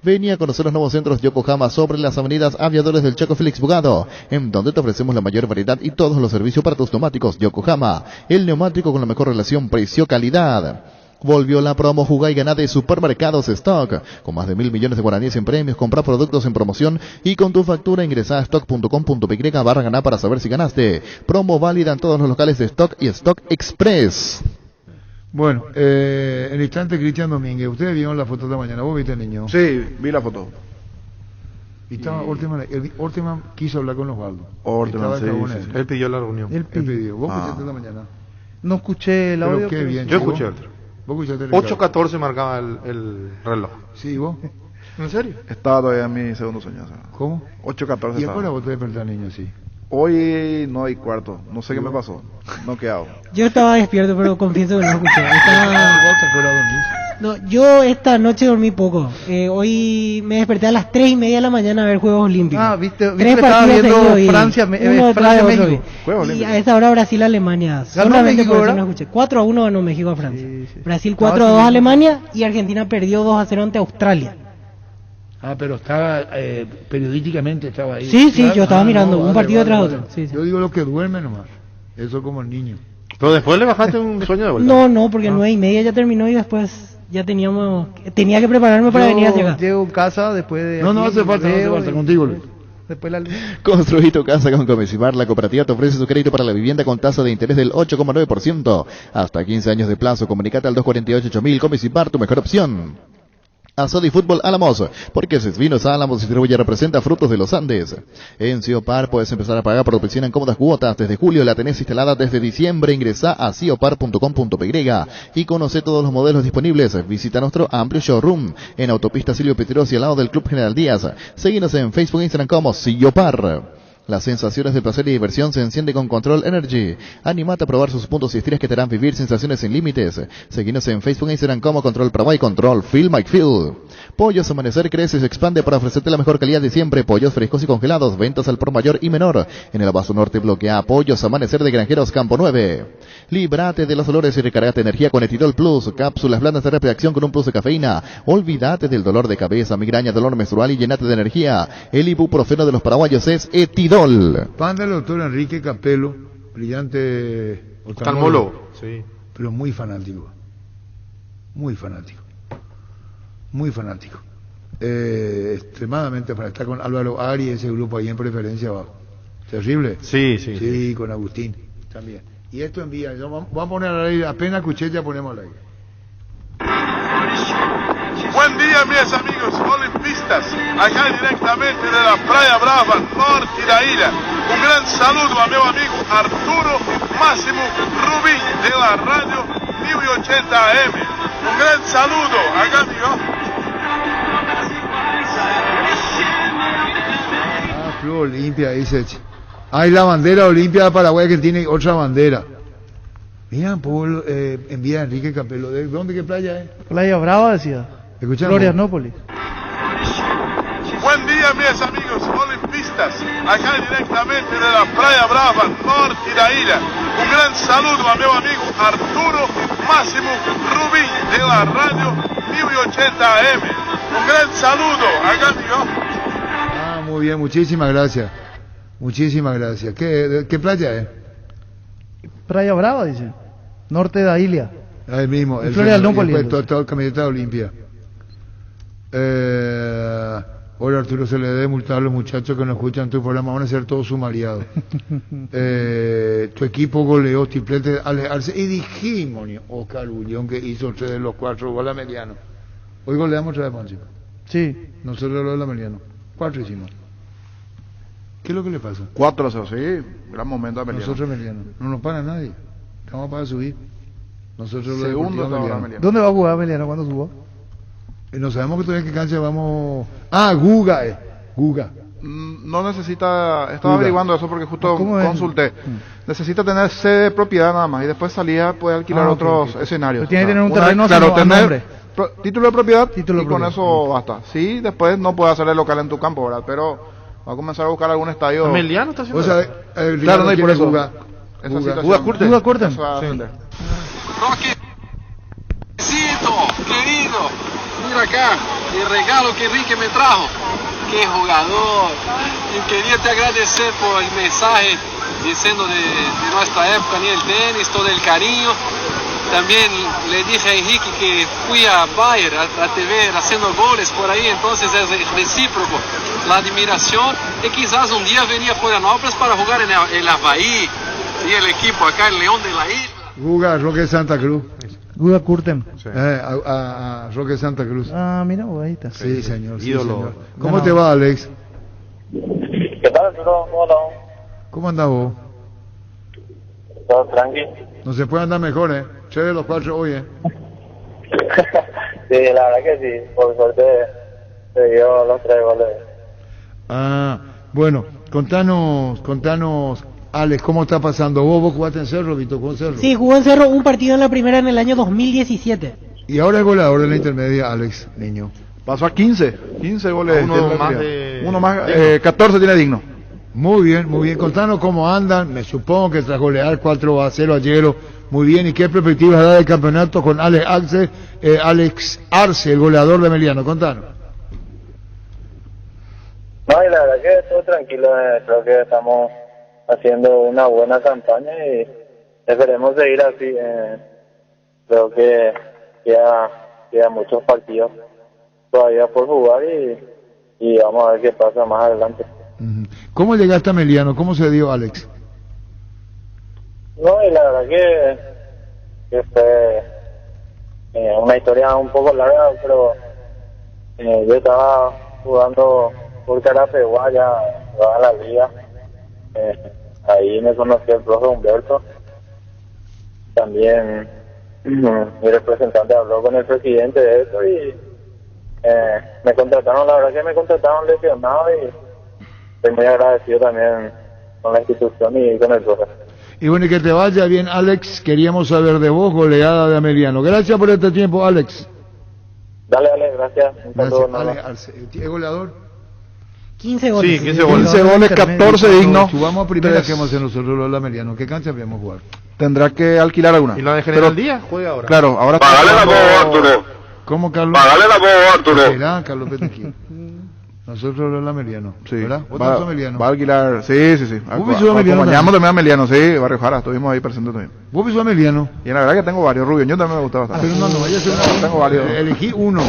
Venía a conocer los nuevos centros Yokohama sobre las avenidas Aviadores del Chaco Félix Bugado, en donde te ofrecemos la mayor variedad y todos los servicios para tus neumáticos. Yokohama, el neumático con la mejor relación precio-calidad. Volvió la promo Jugá y Ganá de Supermercados Stock. Con más de 1.000 millones de guaraníes en premios, compra productos en promoción y con tu factura ingresa a stock.com.py/ganá para saber si ganaste. Promo válida en todos los locales de Stock y Stock Express. Bueno, el instante Cristian Domínguez. ¿Ustedes vieron la foto de mañana? ¿Vos viste el niño? Sí, vi la foto. Y estaba Orteman quiso hablar con Osvaldo. Orteman, sí. Él pidió la reunión. Él pidió. ¿Vos escuchaste la mañana? No escuché el audio. Qué bien. Yo escuché el 8:14 marcaba el reloj. ¿Sí, vos? ¿En serio? Estaba todavía en mi segundo sueño. ¿Cómo? 8:14. ¿Y a qué hora vos te despertás, niño, así? Hoy 9:15. No sé qué me pasó. No quedado. Yo estaba despierto, pero confieso que no escuché. No, yo esta noche dormí poco. Hoy me desperté a las 3:30 de la mañana a ver Juegos Olímpicos. Ah, viste que estaba viendo Francia-México. Y a esa hora Brasil-Alemania. Solamente por eso no escuché. 4-1 ganó México a Francia. Sí. Brasil 4-2 a Alemania y Argentina perdió 2-0 ante Australia. Ah, pero estaba, periodísticamente estaba ahí. Sí, sí, yo estaba mirando un partido tras otro. Sí, sí. Yo digo lo que duerme nomás. Eso como el niño. Pero después le bajaste un sueño de vuelta. No, porque 9:30 ya terminó y después ya tenía que prepararme para venir hacia acá. Llego en casa después de... No hace falta, contigo, Luis. Después la... Construí tu casa con Comecimar. La cooperativa te ofrece su crédito para la vivienda con tasa de interés del 8,9%. Hasta 15 años de plazo. Comunicate al 248-8000. Comecimar, tu mejor opción. Asodi Fútbol Álamos, porque Vinos Álamos distribuye y representa frutos de los Andes. En Ciopar puedes empezar a pagar por tu piscina en cómodas cuotas. Desde julio la tenés instalada desde diciembre. Ingresa a ciopar.com.py y conoce todos los modelos disponibles. Visita nuestro amplio showroom en Autopista Silvio Petrosi al lado del Club General Díaz. Seguinos en Facebook e Instagram como Ciopar. Las sensaciones de placer y diversión se encienden con Control Energy. Animate a probar sus puntos y estilos que te harán vivir sensaciones sin límites. Seguinos en Facebook e Instagram como Control Paraguay, Control Feel My Feel. Pollos Amanecer crece y se expande para ofrecerte la mejor calidad de siempre. Pollos frescos y congelados, ventas al por mayor y menor. En el Abasto Norte bloquea a Pollos Amanecer de Granjeros Campo 9. Líbrate de los olores y recargate energía con Etidol Plus. Cápsulas blandas de reacción con un plus de cafeína. Olvídate del dolor de cabeza, migraña, dolor menstrual y llenate de energía. El ibuprofeno de los paraguayos es Etidol. Pan del doctor Enrique Capello, brillante oftalmólogo, sí, pero muy fanático, extremadamente para estar con Álvaro Ari, ese grupo ahí en preferencia abajo, terrible, sí, con Agustín también. Y esto envía, vamos a poner al aire, apenas escuché ya ponemos al aire. Buen día, mis amigos olimpistas, acá directamente de la Playa Brava, norte da ilha. Un gran saludo a mi amigo Arturo Máximo Rubí de la radio 1080 AM. Un gran saludo, acá amigo. Club Olimpia, dice. Hay la bandera Olimpia de Paraguay que tiene otra bandera. Mira, Paul, envía a Enrique Capello. ¿De dónde, qué playa es? Playa Brava, decía. Florianópolis. Buen día, mis amigos olimpistas, acá directamente de la Playa Brava, norte da ilha. Un gran saludo a mi amigo Arturo Máximo Rubí de la radio 1080 AM. Un gran saludo, acá amigo. Muy bien, muchísimas gracias. ¿Qué playa es? Playa Brava, dice. Norte da ilha. El mismo. El Florianópolis. Todo camiseta Olimpia. Ahora Arturo, se le debe multar a los muchachos que nos escuchan tu programa, van a ser todos sumariados. Tu equipo goleó triplete Arce y dijimos, Oscar Ullón, que hizo 3 de los 4 goles a Meliano. Hoy goleamos 3 de Ponce. Sí. Nosotros lo de la Meliano. 4 hicimos. ¿Qué es lo que le pasa? 4-0, sí, gran momento a Meliano. Nosotros Meliano. No nos para nadie. Estamos para subir. Nosotros lo segundo Meliano. ¿Dónde va a jugar Meliano cuando suba? No sabemos que todavía qué cancha vamos. Guga. No necesita, estaba averiguando eso porque justo consulté. Necesita tener sede de propiedad nada más y después salida puede alquilar otros escenarios. Pero tiene que tener un terreno a nombre. Título de propiedad y con eso basta. Sí, después no puede hacer el local en tu campo, ¿verdad? Pero va a comenzar a buscar algún estadio. Emiliano está haciendo. Claro, no hay por eso. Guga Curten. Roque, querido, mira acá, el regalo que Enrique me trajo. Qué jugador. Y quería te agradecer por el mensaje diciendo de nuestra época, ni el tenis, todo el cariño. También le dije a Henrique que fui a Bayern a TV haciendo goles por ahí, entonces es recíproco la admiración y quizás un día venía a Florianópolis para jugar en el Havaí, y el equipo acá en León de la Isla. Guga, Roque Santa Cruz. Guga Kurtem. A Roque Santa Cruz. Ah, mira, ahí está. Sí, señor. Ídolo. Sí, señor. ¿Cómo te va, Alex? ¿Qué tal, Arturo? Hola. ¿Cómo andás vos? Todo tranqui. No se puede andar mejor, ¿eh? 3 de los 4 hoy, ¿eh? Sí, la verdad que sí. Por suerte se dio los 3 goles. Ah, bueno, contanos, Alex, ¿cómo está pasando? ¿Vos jugaste en Cerro, Vito? ¿Jugó en Cerro? Sí, jugó en Cerro un partido en la primera en el año 2017. Y ahora es goleador de la intermedia, Alex, niño. Pasó a 15 goles. Uno más 14 tiene Digno. Muy bien. Contanos cómo andan. Me supongo que tras golear 4-0 ayer, muy bien. ¿Y qué perspectivas da del campeonato con Alex Arce, el goleador de Emiliano? Contanos. No, y la verdad que todo tranquilo. Creo que estamos haciendo una buena campaña y esperemos seguir así. Creo que queda muchos partidos todavía por jugar y vamos a ver qué pasa más adelante. ¿Cómo llegaste a Emiliano? ¿Cómo se dio, Alex? No, y la verdad que fue una historia un poco larga, pero yo estaba jugando por Carapeguá, ya jugaba la liga. Ahí me conocí el profe Humberto. También mi representante habló con el presidente de eso y me contrataron, la verdad que me contrataron lesionado y estoy muy agradecido también con la institución y con el profe. Y bueno, y que te vaya bien, Alex. Queríamos saber de vos, goleada de Emiliano. Gracias por este tiempo, Alex. Dale, gracias. Gracias, Alex. ¿Es goleador? 15 goles. Sí, 15 goles, 14 Dignos. Jugamos a primera que hemos hecho nosotros los Emiliano. ¿Qué cancha podemos jugar? Tendrá que alquilar alguna. ¿Y la de General Díaz? Juega ahora. Claro, ahora... Pagale la voz, Arturo. ¿Cómo, Carlos? Pagale la voz, Arturo. Será, Carlos Petequín. Nosotros los Emiliano. Sí. ¿Verdad? ¿Vos Va a alquilar, sí. Acompañamos también a Emiliano, sí, Barrio Jara, estuvimos ahí presentes también. ¿Vos vis a Emiliano? Y la verdad que tengo varios, Rubio, también me gustaba bastante. Pero no vaya a ser una... Tengo varios. Elegí uno.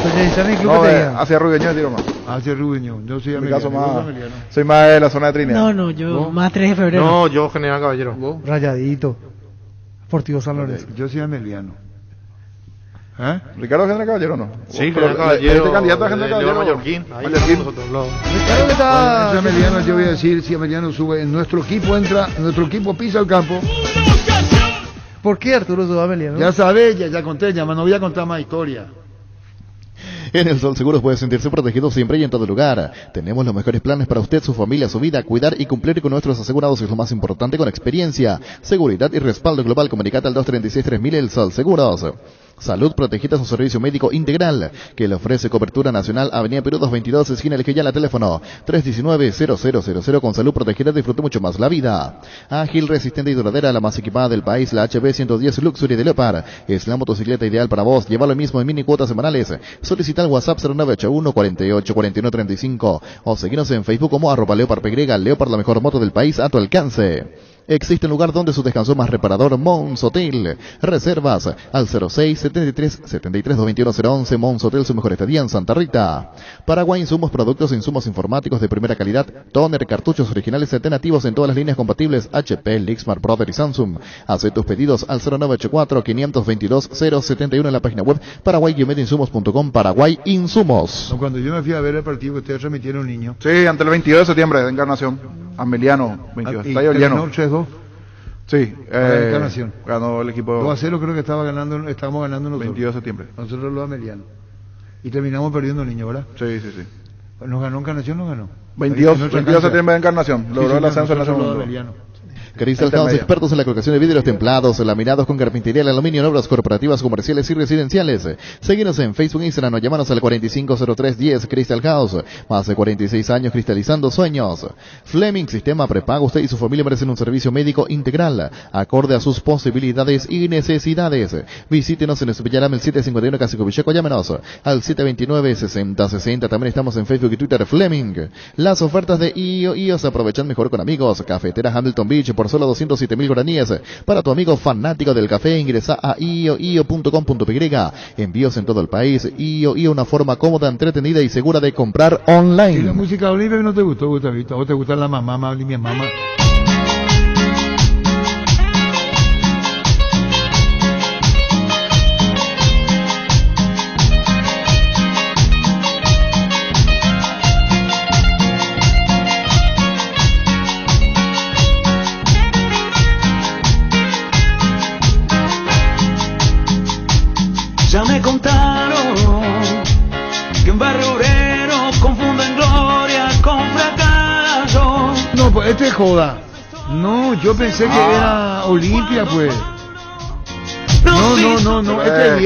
Hacia Rubio tiro más. Hacia Rubio, yo soy Emiliano. Más, soy más de la zona de Trinidad. No, yo más 3 de febrero. No, yo General Caballero. ¿Vos? Rayadito. Deportivo San Lorenzo. Yo soy Emiliano. ¿Ricardo General Caballero no? Sí, General Caballero. Este candidato a General Caballero. Mallorquín. Ricardo está... Emiliano, yo voy a decir, si Emiliano sube, nuestro equipo pisa el campo. ¿Por qué Arturo sube a Emiliano? Ya sabés, ya conté, no voy a contar más historia. En el Sol Seguros puede sentirse protegido siempre y en todo lugar. Tenemos los mejores planes para usted, su familia, su vida. Cuidar y cumplir con nuestros asegurados es lo más importante, con experiencia, seguridad y respaldo global. Comunicate al 236-3000 El Sol Seguros. Salud Protegida es un servicio médico integral que le ofrece cobertura nacional. Avenida Perú 222, esquina El Queyala, teléfono 319-0000. Con Salud Protegida disfrute mucho más la vida. Ágil, resistente y duradera, la más equipada del país, la HB 110 Luxury de Leopard. Es la motocicleta ideal para vos. Llévalo mismo en mini cuotas semanales. Solicita al WhatsApp 0981 48 49 35 o seguinos en Facebook como @LeopardPY. Leopard, la mejor moto del país a tu alcance. Existe un lugar donde su descanso más reparador, Mons Hotel. Reservas al 06-73-73-221-011. Mons Hotel, su mejor estadía en Santa Rita. Paraguay Insumos, productos e insumos informáticos de primera calidad. Toner, cartuchos originales alternativos en todas las líneas compatibles. HP, Lixmar, Brother y Samsung. Haz tus pedidos al 0984-522-071 en la página web paraguay-insumos.com. Paraguay Insumos. Cuando yo me fui a ver el partido que ustedes transmitieron, niño. Sí, ante el 22 de septiembre de Encarnación. Emiliano, 22. Estadio lleno. 3-2. Sí, Encarnación. Ganó el equipo. 2-0 creo que estábamos ganando nosotros. 22 de septiembre. Nosotros los Emiliano. Y terminamos perdiendo, niño, ¿verdad? Sí. ¿Nos ganó Encarnación? ¿No ganó? 22 de septiembre de Encarnación. Logró el ascenso nacional. Crystal House, expertos en la colocación de vidrios templados, laminados con carpintería, aluminio en obras corporativas, comerciales y residenciales. Síguenos en Facebook, Instagram o llámanos al 450310 Crystal House. Más de 46 años cristalizando sueños. Fleming, sistema prepago. Usted y su familia merecen un servicio médico integral, acorde a sus posibilidades y necesidades. Visítenos en Espellaram el 751 Casico Villeco. Llámenos al 729-6060. También estamos en Facebook y Twitter. Fleming. Las ofertas de IOS aprovechan mejor con amigos. Cafetera Hamilton Beach, por solo 207.000 guaraníes. Para tu amigo fanático del café, ingresa a io.com.py. Envíos en todo el país. Io, una forma cómoda, entretenida y segura de comprar online. ¿Y la música de Olimpia no te gustó, Gustavito? ¿O te gusta la mamá, mi mamá? Ya me contaron que en Barrio Obrero confunden gloria con fracaso. No, pues este es joda. No, yo pensé que era Olimpia, pues. No, este es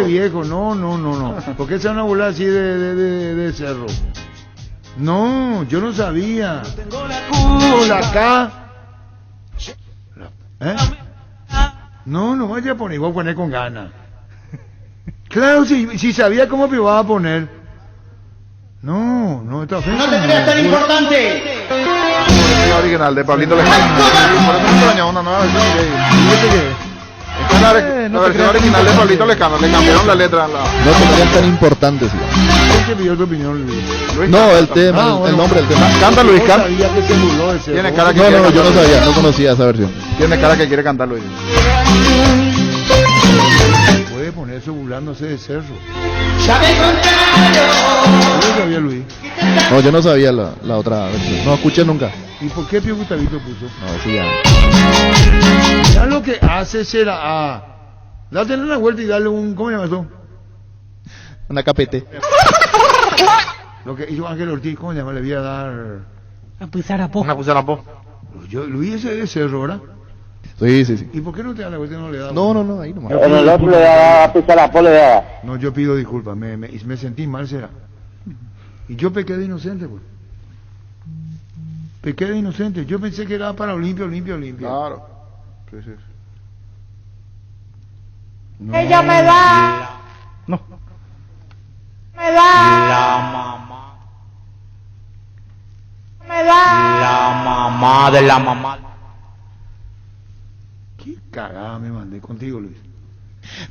viejo, no. ¿Por qué se van a burlar así de Cerro? No, yo no sabía. Acá. ¿Eh? No vaya a poner, voy a poner con ganas. Claro, si sabía cómo me iba a poner. No, está feo. No te creas tan importante. Original de Pablito Lescano. Por eso me extraña una nueva versión la versión original de Pablito Lescano. Le cambiaron la letra. No serían tan importantes. ¿Qué pidió tu opinión, Luis? No, el tema, el nombre del tema. Canta Luis, canta. Tiene cara que no, yo no sabía, no conocía esa versión. Tiene cara que quiere cantar Luis. Puede ponerse burlándose de Cerro. ¿No sabía, Luis? No, yo no sabía la otra versión. No escuché nunca. ¿Y por qué Pío Gustavito puso? No, sí ya. Ya lo que hace será date una vuelta y darle un, ¿cómo se llama eso? Una capete. Lo que hizo Ángel Ortiz, ¿cómo se llama? Le voy a dar una puzarapó. Luis ese de Cerro, ¿verdad? Sí. ¿Y por qué no te da la vuelta y no le da? No, ahí nomás. En el otro le da puzarapó, le da. No, yo pido disculpas, me sentí mal, será. Y yo pequé de inocente, pues. Pequé de inocente. Yo pensé que era para Olimpia. Claro. Sí. No. Ella me da. No. Me da. La mamá. Me da. La mamá de la mamá. Qué cagada me mandé contigo, Luis.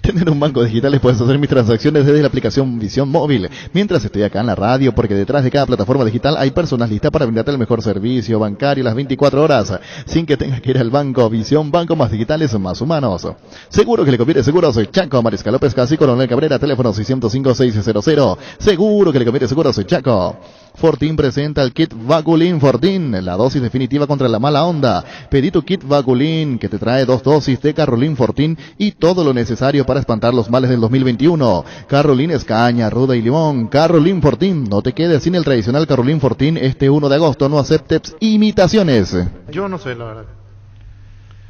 Tener un banco digital puedes hacer mis transacciones desde la aplicación Visión Móvil. Mientras estoy acá en la radio, porque detrás de cada plataforma digital hay personas listas para brindarte el mejor servicio bancario las 24 horas, sin que tengas que ir al banco. Visión, banco más digitales, más humanos. Seguro que le conviene seguros. Soy Chaco, Mariscal López Casi, Coronel Cabrera, teléfono 605-600. Seguro que le conviene seguros. Soy Chaco. Fortin presenta el kit Vagulin Fortin, la dosis definitiva contra la mala onda. Pedí tu kit Vagulin, que te trae 2 dosis de Carolin Fortin y todo lo necesario para espantar los males del 2021. Carolin es caña, ruda y limón. Carolin Fortin, no te quedes sin el tradicional Carolin Fortin este 1 de agosto. No aceptes imitaciones. Yo no sé, la verdad.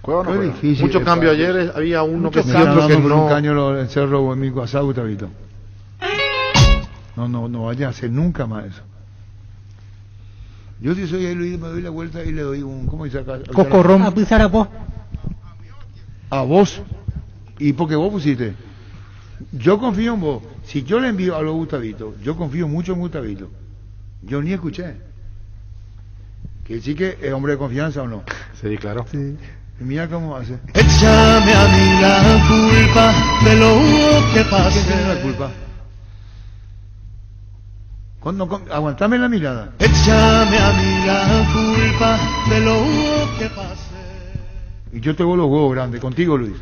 Fue difícil. Mucho cambio ayer, había uno que sí, otro que no. Un caño en Cerro en mi WhatsApp, Gustavito. No vaya a hacer nunca más eso. Yo si soy ahí, Luis, me doy la vuelta y le doy un, ¿cómo dice acá? Cocorrón. A pizarapó. A vos. ¿Y por qué vos pusiste? Yo confío en vos. Si yo le envío a los Gustavito, yo confío mucho en Gustavito. Yo ni escuché. ¿Quiere decir que es hombre de confianza o no? Sí, claro. Sí. Y mira cómo hace. Échame a mí la culpa de lo que pasa. ¿Quién tiene la culpa? Aguantame la mirada. Échame a mí la culpa de lo que pase. Y yo tengo los huevos grandes, contigo, Luis.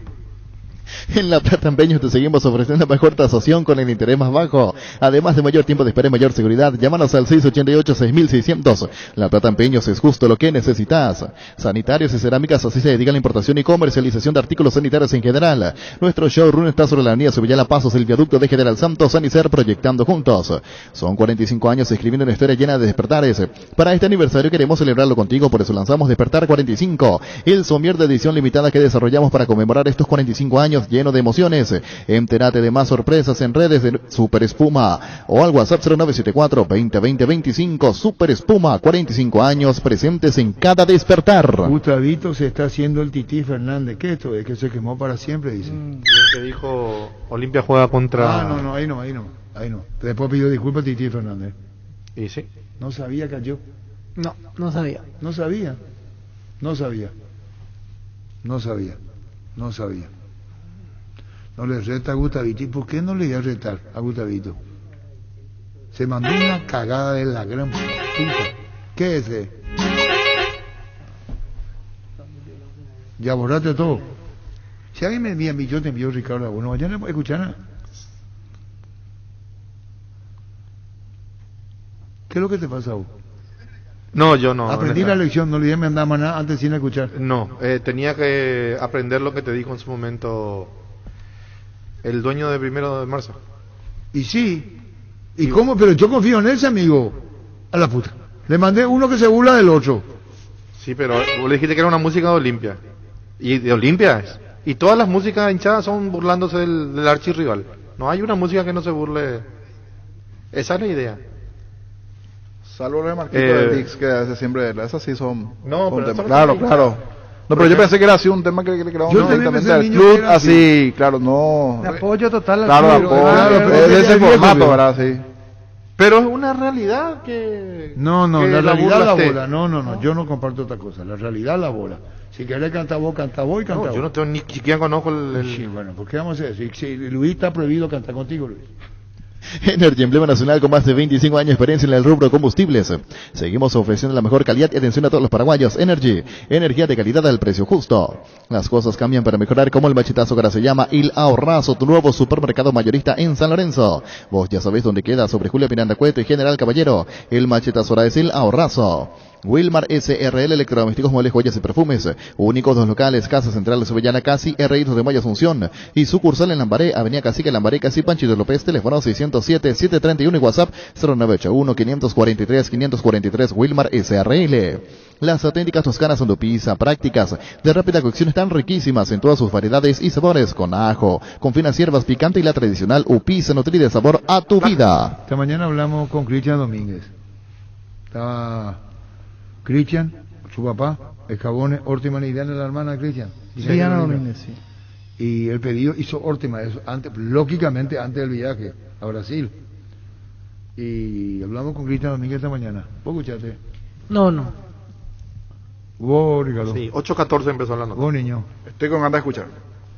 En La Plata Empeños te seguimos ofreciendo mejor tasación con el interés más bajo. Además de mayor tiempo de espera y mayor seguridad, llámanos al 688-6600. La Plata Empeños es justo lo que necesitas. Sanitarios y cerámicas, así se dedica a la importación y comercialización de artículos sanitarios en general. Nuestro showroom está sobre la avenida Sevilla Pasos, el viaducto de General Santos, Sanicer, proyectando juntos. Son 45 años escribiendo una historia llena de despertares. Para este aniversario queremos celebrarlo contigo, por eso lanzamos Despertar 45, el somier de edición limitada que desarrollamos para conmemorar estos 45 años lleno de emociones. Entérate de más sorpresas en redes de Super Espuma o al WhatsApp 0974-2020-25. Super Espuma, 45 años presentes en cada despertar. Gustavito se está haciendo el Tití Fernández. ¿Qué es esto? Es que se quemó para siempre, dice. Lo que dijo, Olimpia juega contra... No, ahí no. Después pidió disculpas Tití Fernández. ¿Y sí? No sabía, cayó. No sabía. No sabía. No sabía. No le reta a Gustavito. ¿Y por qué no le iba a retar a Gustavito? Se mandó una cagada de la gran puta. ¿Qué es ese? Ya borraste todo. Si alguien me envía a mí, yo te envío Ricardo a uno. Ya no puedo escuchar nada. ¿Qué es lo que te pasa, vos? No, yo no. Aprendí la lección, no le dije me andaba más nada antes sin escuchar. No, tenía que aprender lo que te dijo en su momento el dueño de 1 de marzo. Y sí. ¿Y cómo? Pero yo confío en ese amigo. A la puta. Le mandé uno que se burla del otro. Sí, pero vos le dijiste que era una música de Olimpia. Y de Olimpia es. Y todas las músicas hinchadas son burlándose del archirrival. No hay una música que no se burle. Esa es la idea. Salvo los de Marquito de Dix, que hace siempre esas sí son no, un pero tema. Claro. No, pero yo pensé que era así un tema que le grabó directamente al club, así, claro, no. De apoyo total al club. Claro, es de ese formato, ¿verdad? Sí. Pero es una realidad que... No, la realidad la bola. No, yo no comparto otra cosa. La realidad la bola. Si querés cantar vos y canta vos. No, yo no tengo ni siquiera conozco el... Sí, bueno, ¿por qué vamos a decir? Si Luis está prohibido cantar contigo, Luis. Energy, emblema nacional con más de 25 años de experiencia en el rubro combustibles. Seguimos ofreciendo la mejor calidad y atención a todos los paraguayos. Energy, energía de calidad al precio justo. Las cosas cambian para mejorar, como el machetazo que ahora se llama Il Ahorrazo, tu nuevo supermercado mayorista en San Lorenzo. Vos ya sabés dónde queda, sobre Julio Miranda Cueto y General Caballero. El machetazo ahora es Il Ahorrazo. Wilmar SRL, electrodomésticos, muebles, joyas y perfumes. Únicos 2 locales, Casa Central de Subellana, Casi, R.I. de Moya Asunción. Y sucursal en Lambaré, Avenida Cacique, Lambaré, Casi, Panchito López, teléfono 607-731 y WhatsApp 0981-543-543, Wilmar SRL. Las auténticas toscanas son de pizza, prácticas, de rápida cocción, están riquísimas en todas sus variedades y sabores, con ajo, con finas hierbas, picante y la tradicional upizza nutrida de sabor a tu vida. Esta mañana hablamos con Cristian Domínguez. Estaba Cristian, su papá, Escabones, Ortiman y Diana, la hermana de Cristian. Diana Domínguez, sí. Y el pedido hizo Ortiman, eso antes, lógicamente antes del viaje a Brasil. Y hablamos con Cristian Domínguez esta mañana. ¿Vos escuchaste? No. Vos, Ricardo. Sí, 8:14 empezó la nota. Vos, niño. Estoy con ganas de escuchar.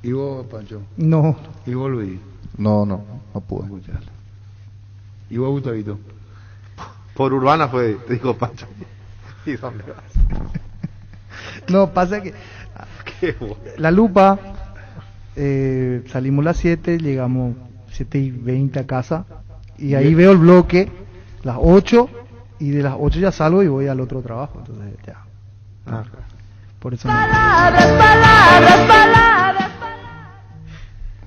¿Y vos, Pancho? No. ¿Y vos, Luis? No pude. ¿Y vos, Gustavito? Por Urbana fue, te dijo Pancho. ¿Y dónde vas? No, pasa que la lupa, salimos las 7, llegamos 7:20 a casa, y ahí veo el bloque, las 8, y de las 8 ya salgo y voy al otro trabajo, entonces ya. Por eso palabras.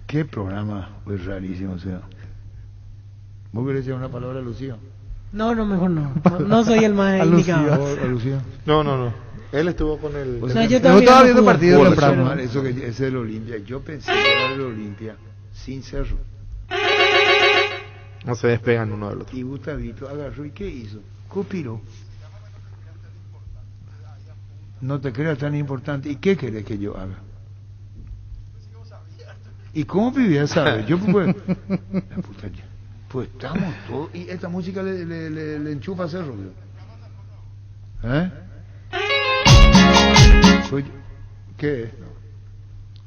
Qué programa, pues rarísimo, o sea. ¿Vos querés decir una palabra, Lucía? No, mejor no. No soy el más indicado. ¿A Lucía? No. Él estuvo con el... O sea, yo estaba viendo partido temprano. Eso que es el Olimpia. Yo pensé que era el Olimpia sin cerro. No se despegan uno del otro. Y Gustavito agarró, ¿y qué hizo? Copiró. No te creas tan importante. ¿Y qué querés que yo haga? ¿Y cómo vivía saber? Yo pues estamos todos. Y esta música le enchufa a cerro. ¿Qué es?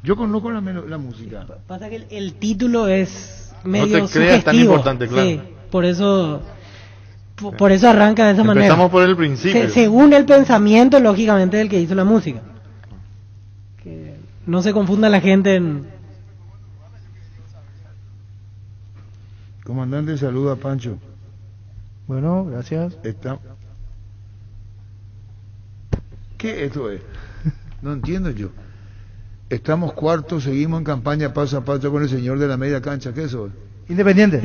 Yo conozco la música. Pasa que el título es medio no te creas tan importante, claro. Sí, por eso arranca de esa manera. Empezamos por el principio. Según el pensamiento, lógicamente, del que hizo la música. Que no se confunda la gente en... Comandante, saluda a Pancho. Bueno, gracias. ¿Qué esto es? No entiendo yo. Estamos cuartos, seguimos en campaña paso a paso con el señor de la media cancha. ¿Qué es eso? Independiente.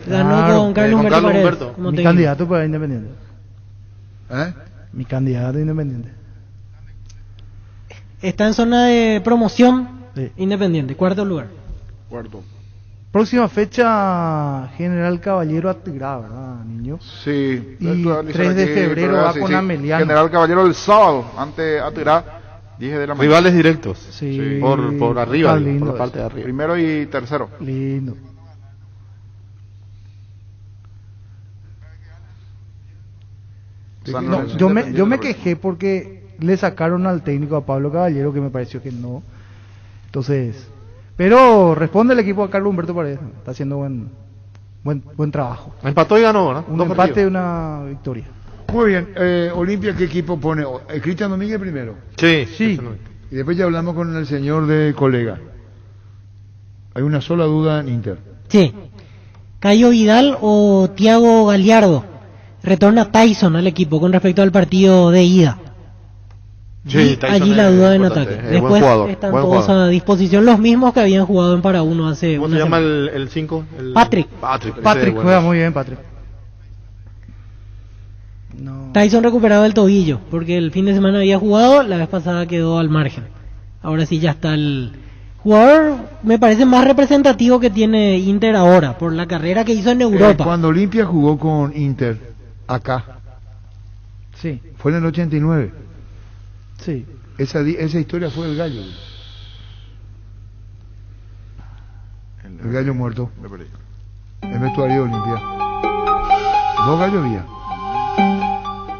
Ganó con Carlos Humberto. Mi candidato para Independiente. ¿Eh? Mi candidato Independiente. Está en zona de promoción. Sí. Independiente, cuarto lugar. Próxima fecha, General Caballero Atirá, ¿verdad, niño? Sí. Y 3 de febrero va con Ameliano. General Caballero el sábado, ante Atirá. 10 de la mañana. Rivales directos. Sí. Por arriba, por la parte de arriba. Primero y tercero. Lindo. No, yo me quejé porque le sacaron al técnico a Pablo Caballero, que me pareció que no. Entonces, pero responde el equipo a Carlos Humberto Paredes, está haciendo buen trabajo. Empató y ganó, ¿no? Un empate y una victoria. Muy bien, Olimpia, ¿qué equipo pone? Cristian Domínguez primero. Sí. Y después ya hablamos con el señor de colega. Hay una sola duda en Inter. Sí. Cayo Vidal o Thiago Gallardo. Retorna Tyson al equipo con respecto al partido de ida. Sí, y allí la duda en ataque. Después están todos a disposición, los mismos que habían jugado en Para Uno hace ¿Cómo una se llama semana. el 5? Patrick Juega muy bien, Patrick. Tyson recuperado el tobillo, porque el fin de semana había jugado, la vez pasada quedó al margen. Ahora sí ya está el jugador, me parece más representativo que tiene Inter ahora, por la carrera que hizo en Europa. Cuando Olimpia jugó con Inter, acá. Sí. Fue en el 89. Sí. Esa historia fue el gallo. El gallo muerto. El vestuario de Olimpia. 2 gallos había.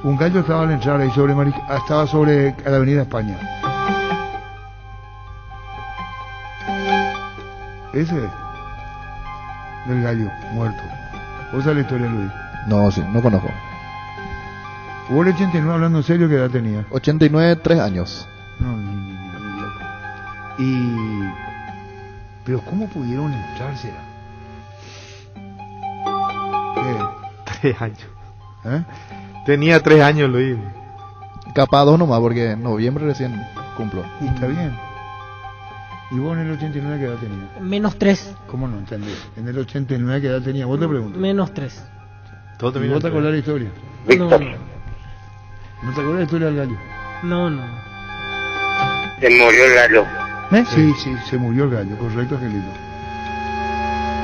Un gallo estaba al entrar ahí estaba sobre la avenida España. Ese es del gallo muerto. ¿Vos sabés la historia, Luis? No, sí, no conozco. ¿Hubo el 89 hablando en serio? ¿Qué edad tenía? 89, 3 años. No, ni loco. Pero ¿cómo pudieron entrar, será? 3 años. Tenía 3 años, Luis. Capaz 2 nomás, porque en noviembre recién cumplo. Y está bien. ¿Y vos en el 89 qué edad tenías? Menos 3. ¿Cómo no entendés? En el 89 qué edad tenías? Vos te pregunto. Menos 3. ¿Y vos te acordás de la historia? ¿No te acordás de la historia del gallo? No. Se murió el gallo. Sí, se murió el gallo, correcto, Angelito.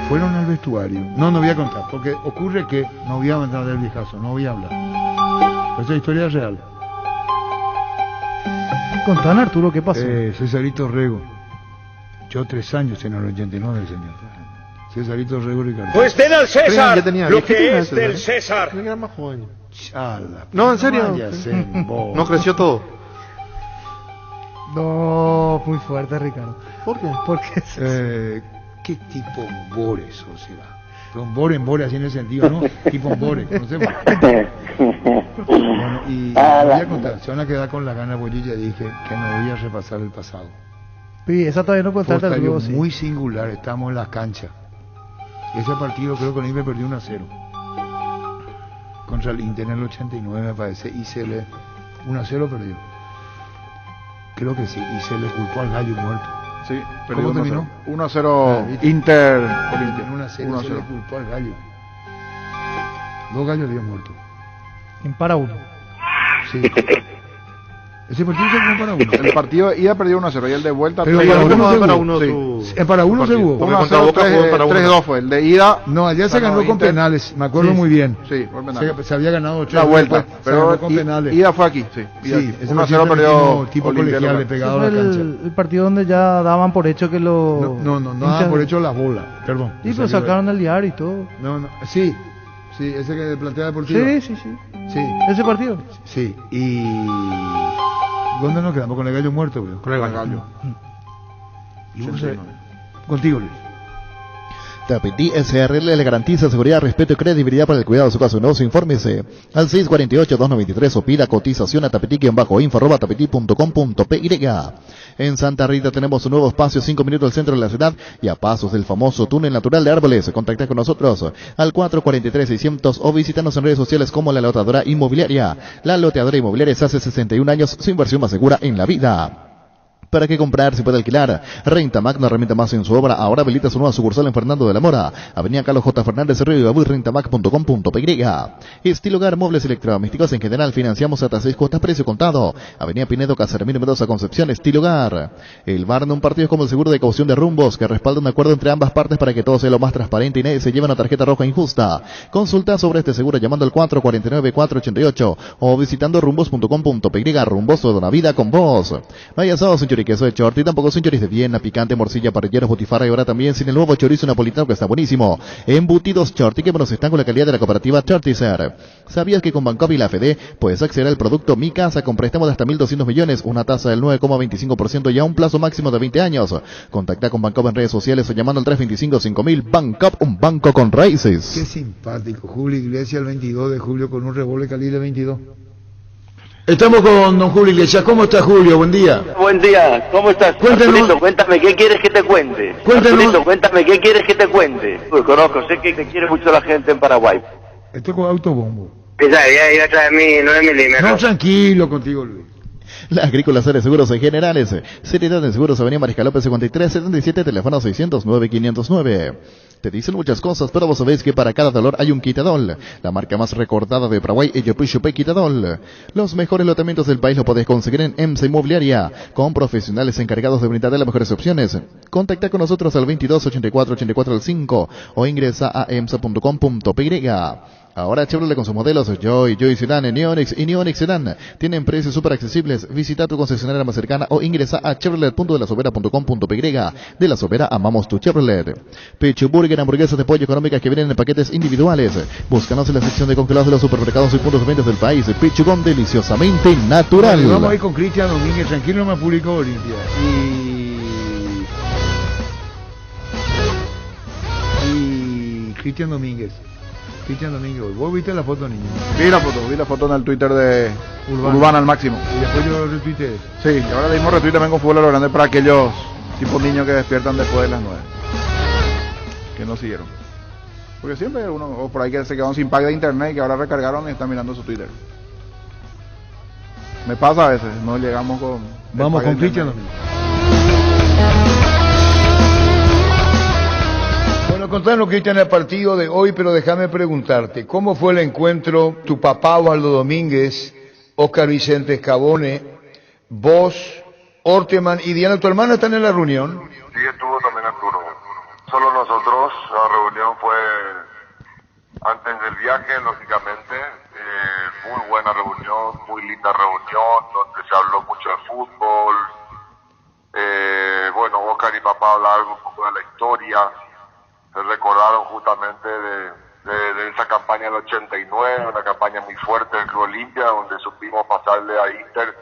Fueron al vestuario. No voy a contar, porque ocurre que no voy a entrar del viejazo, no voy a hablar. Pero esta historia es real. Contán, Arturo, ¿qué pasó? Cesarito Rego. Yo 3 años en el 89, el señor. Cesarito Rego, Ricardo. Pues den al César lo ¿Qué que es César? del César. Era más joven. Chala, No, en serio. No creció todo. No, muy fuerte, Ricardo. ¿Por qué? Porque ¿qué tipo Bores o será? Son Bores así en el sentido, ¿no? Tipo Bores, no sé. Bueno, y voy a contar, se van a quedar con la gana, porque yo ya dije que no voy a repasar el pasado. Sí, esa todavía no puede estar Fue algo muy singular, estamos en las canchas. Ese partido creo que el Inter perdió 1-0 contra el Inter en el 89, me parece, y 1-0 perdió. Creo que sí, y se le culpó al gallo muerto. Sí, ¿Cómo terminó? 1-0 Inter. 1-0 se le culpó al gallo. 2 gallos habían muerto. En Para Uno. Sí. Ese partido se jugó para uno. El partido de ida perdió 1-0 y el de vuelta pero para uno se jugó. 3-2 fue. El de ida. No, allá se ganó con penales, me acuerdo muy bien. Sí, fue penales. Se había ganado 3 la vuelta, pero con penales. Ida fue aquí, sí. 1-0 perdió tipo colegial le pegado a la cancha. El partido donde ya daban por hecho que lo. No daban por hecho la bola, perdón. Sí, pero sacaron el diario y todo. Sí, ese que plantea Deportivo. Sí. ¿Ese partido? Sí, y... ¿Dónde nos quedamos? Con el gallo muerto, bro. Con el gallo. Contigo, Luis. Tapetí SRL le garantiza seguridad, respeto y credibilidad para el cuidado de su caso. No se infórmese al 648-293 o pida cotización a tapetí-info@tapetí.com.py. En Santa Rita tenemos un nuevo espacio, 5 minutos del centro de la ciudad y a pasos del famoso túnel natural de árboles. Contacta con nosotros al 443-600 o visítanos en redes sociales como La Loteadora Inmobiliaria. La Loteadora Inmobiliaria hace 61 años, su inversión más segura en la vida. ¿Para qué comprar? Se puede alquilar. Rentamac, no herramienta más en su obra. Ahora habilita su nueva sucursal en Fernando de la Mora, Avenida Carlos J. Fernández, Río y Babú, rentamac.com.py. Estilo Hogar, muebles electrodomésticos en general, financiamos hasta 6 cuotas, precio contado. Avenida Pinedo, Casaramiro, Mendoza, Concepción, Estilo Hogar. El bar de un partido es como el seguro de caución de Rumbos, que respalda un acuerdo entre ambas partes para que todo sea lo más transparente y nadie se lleve una tarjeta roja injusta. Consulta sobre este seguro llamando al 449-488 o visitando rumbos.com.py. Rumbos, toda una vida con vos. Vaya sábado, choriqueso de Chorti, tampoco sin chorizo de Viena, picante, morcilla, parrilleros, botifarra y ahora también sin el nuevo chorizo napolitano que está buenísimo. Embutidos Chorti, que nos están con la calidad de la cooperativa Chortizer. ¿Sabías que con Bancop y la FD puedes acceder al producto Mi Casa con préstamo de hasta 1.200 millones, una tasa del 9,25% y a un plazo máximo de 20 años? Contacta con Bancop en redes sociales o llamando al 325-5000. Bancop, un banco con raíces. Qué simpático. Julio Iglesias el 22 de julio con un revólver calibre 22. Estamos con don Julio Iglesias. ¿Cómo está, Julio? Buen día. Buen día, ¿cómo estás? Arturito, cuéntame, ¿qué quieres que te cuente? Arturito, cuéntame, ¿qué quieres que te cuente? Pues conozco, sé que te quiere mucho la gente en Paraguay. Estoy con autobombo. Ya iba a traer mi 9 milímetros. No, tranquilo contigo, Luis. La Agrícola Sales Seguros en Generales. Seriedad de Seguros, Avenida Mariscal López 5377, teléfono 609-509. Te dicen muchas cosas, pero vos sabéis que para cada dolor hay un Quitadol. La marca más recordada de Paraguay es Yopuy Quitadol. Los mejores lotamientos del país lo podés conseguir en EMSA Inmobiliaria, con profesionales encargados de brindar las mejores opciones. Contacta con nosotros al 22 84 84 5 o ingresa a emsa.com.py. Ahora Chevrolet con sus modelos Joy Sedan, Neonix y Neonix Sedan tienen precios súper accesibles. Visita tu concesionaria más cercana o ingresa a chevrolet.delasobera.com.py. De La Sobera, amamos tu Chevrolet. Pecho Burger, hamburguesas de pollo económicas que vienen en paquetes individuales. Búscanos en la sección de congelados de los supermercados y puntos de venta del país. Pechugón, deliciosamente natural. Vale, vamos a ir con Cristian Domínguez, tranquilo, me publicó Olimpia. Y Cristian Domínguez. ¿Vos viste la foto, niño? Vi la foto en el Twitter de Urbana al máximo. Y después yo retuiteé. Sí, y ahora le dimos retweet también con Fútbol a lo Grande para aquellos tipos niños que despiertan después de las 9. Que no siguieron. Porque siempre hay algunos o por ahí que se quedaron sin pack de internet y que ahora recargaron y están mirando su Twitter. Me pasa a veces, no llegamos con... Vamos con Cristian. Bueno, contanos, Cristian, el partido de hoy, pero déjame preguntarte, ¿cómo fue el encuentro? Tu papá, Osvaldo Domínguez, Óscar Vicente Escabone, vos, Orteman y Diana, ¿tu hermana están en la reunión? Sí, estuvo también Arturo. Solo nosotros, la reunión fue antes del viaje, lógicamente, muy buena reunión, muy linda reunión, donde se habló mucho de fútbol. Bueno, Óscar y papá hablaron un poco de la historia, se recordaron justamente de esa campaña del 89, una campaña muy fuerte del Club Olimpia, donde supimos pasarle a Inter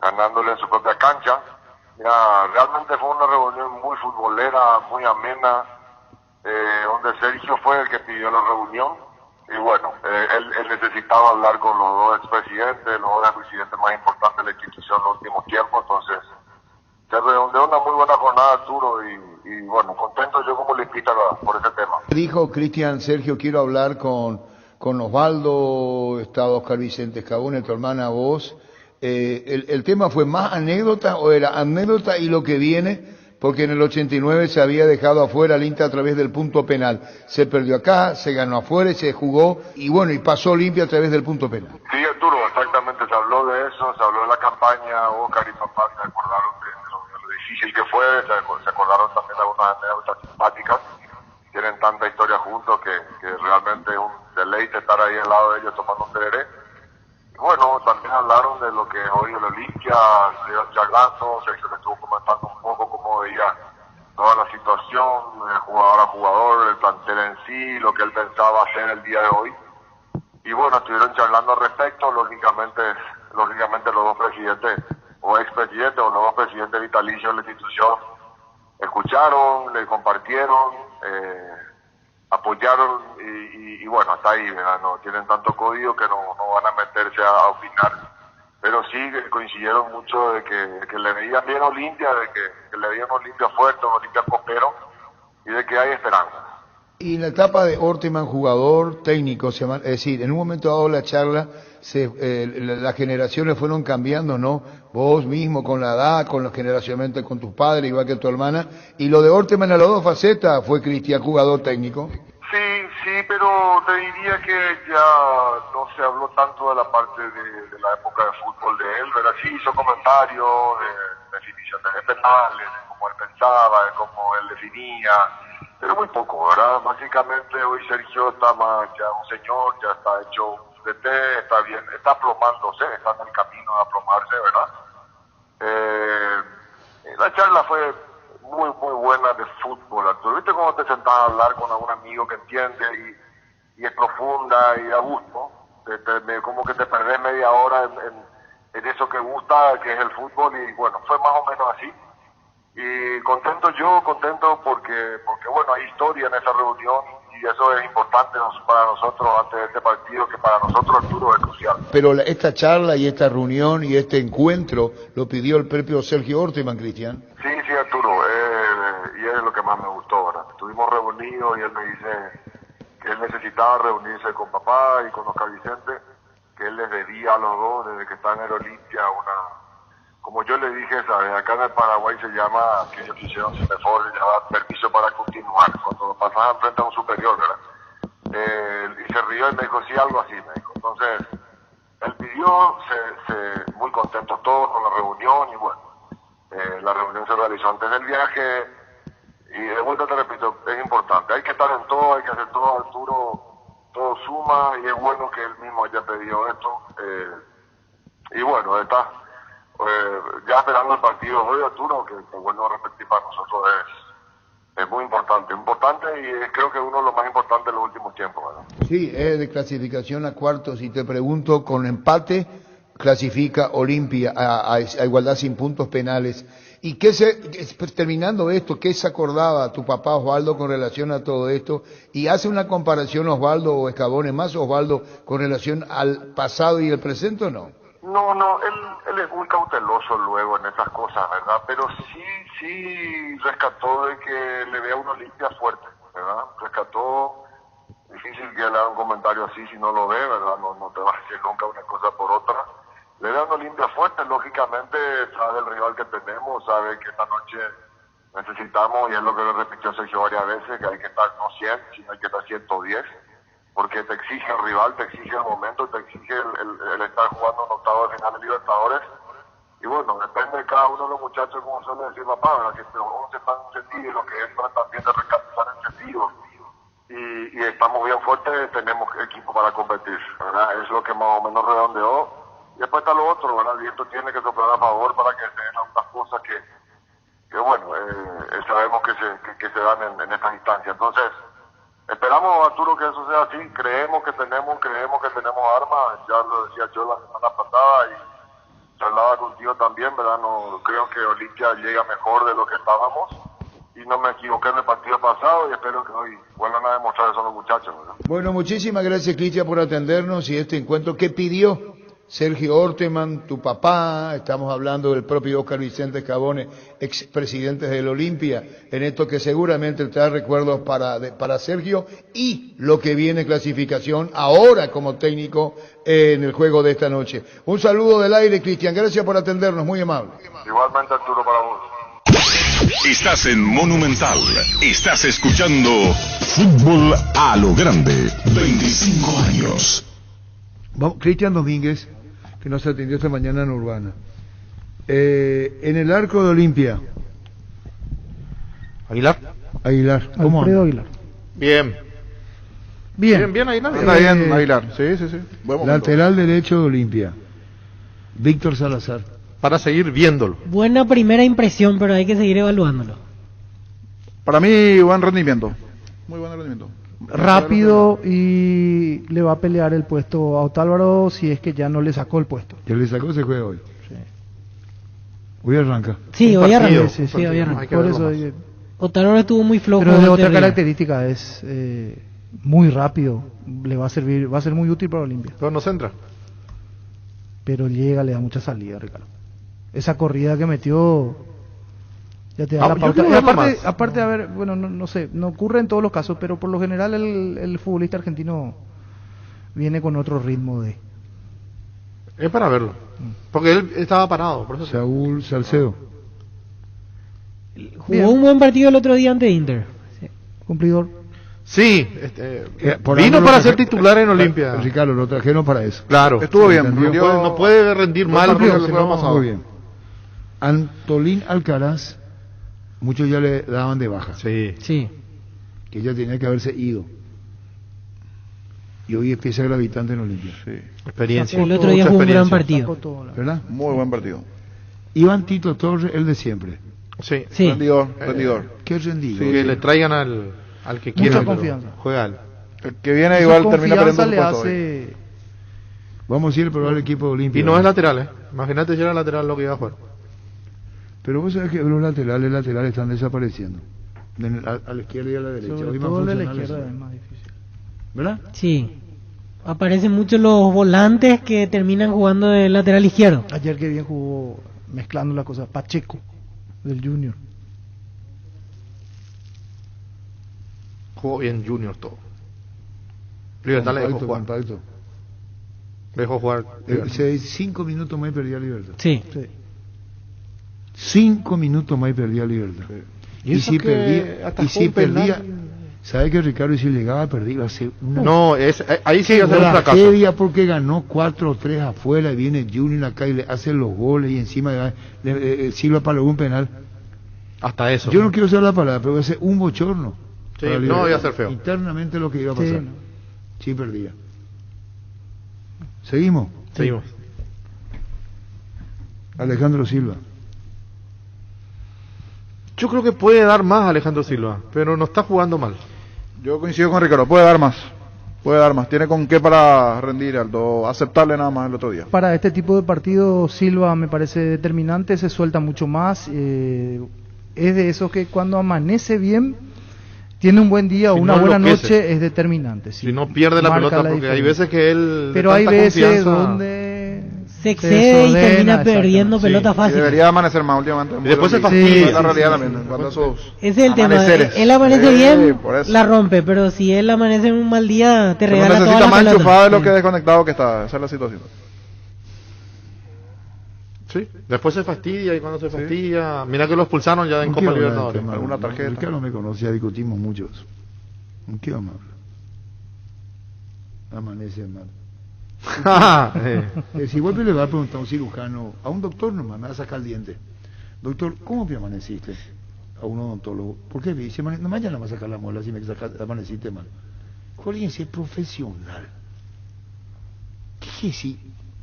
ganándole en su propia cancha. Ya, realmente fue una reunión muy futbolera, muy amena, donde Sergio fue el que pidió la reunión. Y bueno, él necesitaba hablar con los dos expresidentes, los dos presidentes más importantes de la institución en los últimos tiempos. Entonces, se redondeó una muy buena jornada, Arturo, y bueno, contento yo como limpita por ese tema. Dijo Cristian, Sergio, quiero hablar con Osvaldo, está Óscar Vicente Escabone, tu hermana, vos. ¿El tema fue más anécdota o era anécdota y lo que viene? Porque en el 89 se había dejado afuera al Inter a través del punto penal. Se perdió acá, se ganó afuera, se jugó y bueno, y pasó Olimpia a través del punto penal. Sí, Arturo, exactamente, se habló de eso, se habló de la campaña, Óscar y papá se acordaron de lo difícil que fue, se acordaron también de algunas anécdotas simpáticas. Tienen tanta historia juntos que realmente es un deleite estar ahí al lado de ellos tomando un tereré. Bueno, también hablaron de lo que hoy el Olimpia, estuvieron charlando, Sergio le estuvo comentando un poco cómo veía toda la situación, de jugador a jugador, el plantel en sí, lo que él pensaba hacer el día de hoy. Y bueno, estuvieron charlando al respecto, lógicamente los dos presidentes, o expresidentes, o los dos presidentes vitalicios de la institución, escucharon, le compartieron, apoyaron y bueno, hasta ahí, ¿verdad? No tienen tanto código que no van a meterse a opinar, pero sí coincidieron mucho de que le veían bien a Olimpia, de que le veían a Olimpia fuerte, a Olimpia copero, y de que hay esperanza. Y en la etapa de Orteman, jugador, técnico, es decir, en un momento dado la charla, las generaciones fueron cambiando, ¿no? Vos mismo con la edad, con los generacionalmente con tus padres, igual que tu hermana. Y lo de Orteman a las dos facetas fue Cristian, jugador técnico. Sí, pero te diría que ya no se habló tanto de la parte de la época de fútbol de él, ¿verdad? Sí hizo comentarios de definiciones de penales, de cómo él pensaba, de cómo él definía, pero muy poco, ¿verdad? Básicamente hoy Sergio está más ya un señor, ya está hecho de té, está bien, está aplomándose, está en el camino de aplomarse, ¿verdad? esta charla fue muy buena de fútbol, Arturo. ¿Viste cómo te sentás a hablar con algún amigo que entiende y es profunda y da gusto? Como que te perdés media hora en eso que gusta, que es el fútbol, y bueno, fue más o menos así. Y contento porque bueno, hay historia en esa reunión y eso es importante para nosotros antes de este partido, que para nosotros, Arturo, es crucial. Pero esta charla y esta reunión y este encuentro lo pidió el propio Sergio Orteman, Cristian. Sí, Arturo, y es lo que más me gustó, ¿verdad? Estuvimos reunidos y él me dice que él necesitaba reunirse con papá y con Oscar Vicente, que él les debía a los dos desde que están en el Olimpia como yo le dije, ¿sabes? Acá en el Paraguay se llama, que ellos hicieron CEMEFOR, se llama permiso para continuar, cuando pasas frente a un superior, ¿verdad? Y se rió y me dijo, sí, algo así, me dijo. Entonces, él pidió, muy contentos todos con la reunión, y bueno, la reunión se realizó antes del viaje, y de vuelta te repito, es importante, hay que estar en todo, hay que hacer todo, Arturo, todo suma, y es bueno que él mismo haya pedido esto, y bueno, está ya esperando el partido hoy, Arturo, que vuelvo a repetir, para nosotros es muy importante y creo que uno de los más importantes en los últimos tiempos, ¿verdad? Sí, es de clasificación a cuartos, y te pregunto, con empate clasifica Olimpia a igualdad sin puntos penales. ¿Y terminando esto, qué se acordaba tu papá Osvaldo con relación a todo esto? ¿Y hace una comparación Osvaldo o Escabone, más Osvaldo, con relación al pasado y el presente o no? No, él es muy cauteloso luego en esas cosas, ¿verdad? Pero sí rescató de que le vea una Olimpia fuerte, ¿verdad? Rescató, difícil que le haga un comentario así si no lo ve, ¿verdad? No te va a decir nunca una cosa por otra. Le vea una Olimpia fuerte, lógicamente sabe el rival que tenemos, sabe que esta noche necesitamos, y es lo que le repitió Sergio varias veces, que hay que estar no 100, sino hay que estar 110. Porque te exige el rival, te exige el momento, te exige el estar jugando en octavos de final de Libertadores. Y bueno, depende de cada uno de los muchachos, como suele decir papá, ¿verdad? Que uno se está en un sentido y lo que entran también de recapitalizar en sentido. Y estamos bien fuertes, tenemos equipo para competir, ¿verdad? Es lo que más o menos redondeó. Y después está lo otro, ¿verdad? El viento tiene que soplar a favor para que se den algunas cosas que bueno, sabemos que se dan en estas instancias. Entonces, esperamos, Arturo, que eso sea así. Creemos que tenemos armas. Ya lo decía yo la semana pasada y hablaba contigo también, ¿verdad? No creo que Olimpia llega mejor de lo que estábamos y no me equivoqué en el partido pasado, y espero que hoy vuelvan a demostrar eso los muchachos, ¿verdad? Bueno, muchísimas gracias, Cristian, por atendernos y este encuentro. ¿Qué pidió Sergio Orteman, tu papá? Estamos hablando del propio Oscar Vicente Escabone, expresidente del Olimpia, en esto que seguramente trae recuerdos para Sergio y lo que viene clasificación ahora como técnico en el juego de esta noche. Un saludo del aire, Cristian, gracias por atendernos, muy amable. Igualmente, Arturo, para vos. Estás en Monumental, estás escuchando Fútbol a lo Grande, 25 años. Cristian Domínguez, que nos atendió esta mañana en Urbana. En el arco de Olimpia. Aguilar. ¿Cómo Alfredo anda? Aguilar. Bien Aguilar. Bien, Aguilar. Sí. Lateral derecho de Olimpia. Víctor Salazar. Para seguir viéndolo. Buena primera impresión, pero hay que seguir evaluándolo. Para mí, buen rendimiento. Muy buen rendimiento. Rápido, y le va a pelear el puesto a Otálvaro si es que ya no le sacó el puesto. Que le sacó, se juega hoy. Sí. Hoy arranca. Sí, hoy arranca. Sí, hoy arranca. Por eso Otálvaro estuvo muy flojo. Pero de otra característica, es muy rápido. Le va a servir, va a ser muy útil para Olimpia. Pero no centra. Pero llega, le da mucha salida, Ricardo. Esa corrida que metió ya te da la pauta. Y aparte, a ver, bueno, no sé, no ocurre en todos los casos, pero por lo general el futbolista argentino viene con otro ritmo de... Es para verlo, porque él estaba parado, por eso. Saúl Salcedo. Jugó un buen partido el otro día ante Inter. Sí. Cumplidor. Sí, vino para ser titular en Olimpia. Ricardo, lo trajeron para eso. Claro. Estuvo bien. No puede rendir mal porque se lo ha pasado. Muy bien. Antolín Alcaraz, muchos ya le daban de baja. Sí. Que ya tenía que haberse ido. Y hoy empieza gravitante en Olimpia. Sí. Experiencia. El otro día jugó un gran partido. ¿Verdad? Muy buen partido. Iván Tito Torres, el de siempre. Sí, Sí. rendidor. ¿Qué rendido? Sí, que le traigan al que quiera. Mucha confianza. Juega él. El que viene igual termina perdiendo le su puesto hoy. hace... Vamos a ir a probar el equipo olímpico. Y no es lateral, Imagínate si era lateral lo que iba a jugar. Pero vos sabés que los laterales están desapareciendo. A la izquierda y a la derecha. Sobre Hoy más todo de la funcionales izquierda son. es más difícil. ¿Verdad? Sí. Aparecen mucho los volantes que terminan jugando de lateral izquierdo. Ayer que bien jugó mezclando las cosas Pacheco del Junior. Jugó bien Junior todo. Libertad le dejó jugar. Compacto. Le dejó jugar. 5 minutos más y perdía Libertad. Sí. 5 minutos más y perdía Libertad. Y si perdía, ¿sabe que Ricardo si llegaba a perder iba a ser una... No, ahí sí iba a ser un fracaso. Tragedia porque ganó 4-3 afuera y viene Junior acá y le hace los goles y encima Silva para un penal. Hasta eso. Yo no quiero usar la palabra, pero va a ser un bochorno. Sí, no iba a ser feo. Internamente lo que iba a pasar. Sí, no. Sí, perdía. ¿Seguimos? Seguimos. Alejandro Silva. Yo creo que puede dar más Alejandro Silva, pero no está jugando mal. Yo coincido con Ricardo, puede dar más. Tiene con qué para rendir, Aldo. Aceptable nada más el otro día. Para este tipo de partidos Silva me parece determinante, se suelta mucho más. Es de esos que cuando amanece bien, tiene un buen día o una buena noche, es determinante. Sí. Si no pierde la pelota, porque hay veces que él... Pero hay veces donde... Se excede y termina perdiendo pelota fácil. Debería amanecer más últimamente. Y después se fastidia. Es la realidad también. Cuando esos ese es el tema. Él amanece bien, la rompe, pero si él amanece en un mal día, te regala toda la pelota. Necesita más enchufada de lo que desconectado que está. Esa es la situación. Sí, después se fastidia y cuando se fastidia... Mira que lo expulsaron ya en Copa Libertadores. Alguna tarjeta. Ricardo me conoce, ya discutimos mucho eso. ¿En qué vamos a hablar? Amanece mal. Si vuelve le va a preguntar a un cirujano, a un doctor nomás, me va a sacar el diente. Doctor, ¿cómo te amaneciste? A un odontólogo. ¿Por qué? Dice, nomás ya no me va a sacar la muela si me amaneciste mal. Alguien es profesional. ¿Qué quiere decir?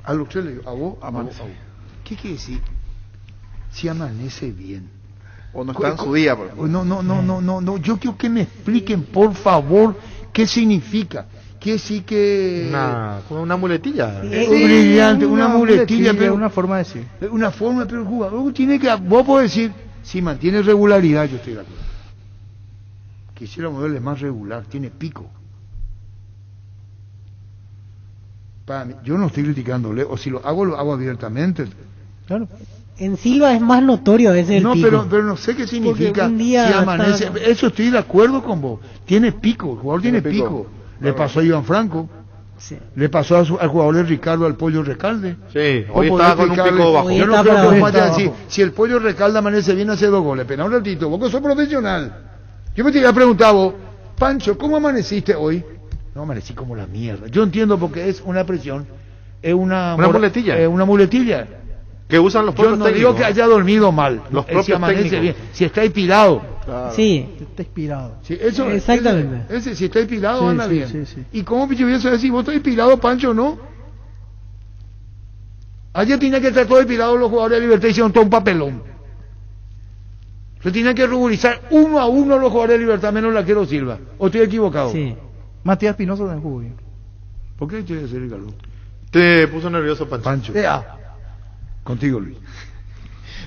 Al doctor le digo, a vos, amanece. ¿Qué quiere decir? Si amanece bien. O no está en su día. Por ejemplo. No. Yo quiero que me expliquen, por favor, qué significa. Que sí que... Como una muletilla. Brillante, una muletilla, pero... Una forma de decir. Una forma, pero el jugador tiene que... Vos podés decir, si mantiene regularidad, yo estoy de acuerdo. Quisiéramos verle más regular, tiene pico. Para mí, yo no estoy criticándole, o si lo hago abiertamente. Claro. En Silva es más notorio ese el pico. No, pero no sé qué significa si amanece. Eso estoy de acuerdo con vos. Tiene pico, el jugador tiene pico. Le pasó a Iván Franco, le pasó al jugador de Ricardo, al Pollo Recalde. Sí, hoy estaba con un pico bajo. Yo no creo que vaya a decir, si el Pollo Recalde amanece bien, hace 2 goles. Pero un ratito, vos que sos profesional. Yo me te había preguntado, vos, Pancho, ¿cómo amaneciste hoy? No, amanecí como la mierda. Yo entiendo porque es una presión, es una muletilla. Es una muletilla. Que usan los propios técnicos. Yo no digo que haya dormido mal. Los propios si amanece técnicos. bien, si está inspirado. Claro. Sí. Está inspirado. Sí, eso, exactamente. Si está inspirado, sí, anda sí, bien. Sí, sí. ¿Y cómo yo voy a saber si vos estás inspirado, Pancho, o no? Ayer tenía que estar todo inspirado los jugadores de Libertad, hicieron todo un papelón. Se tenían que ruborizar 1 a 1 los jugadores de Libertad, menos Laquero Silva. ¿O estoy equivocado? Sí. Matías Espinosa también jugó bien. ¿Por qué estoy hacer Ricardo? Te puso nervioso, Pancho. Contigo, Luis.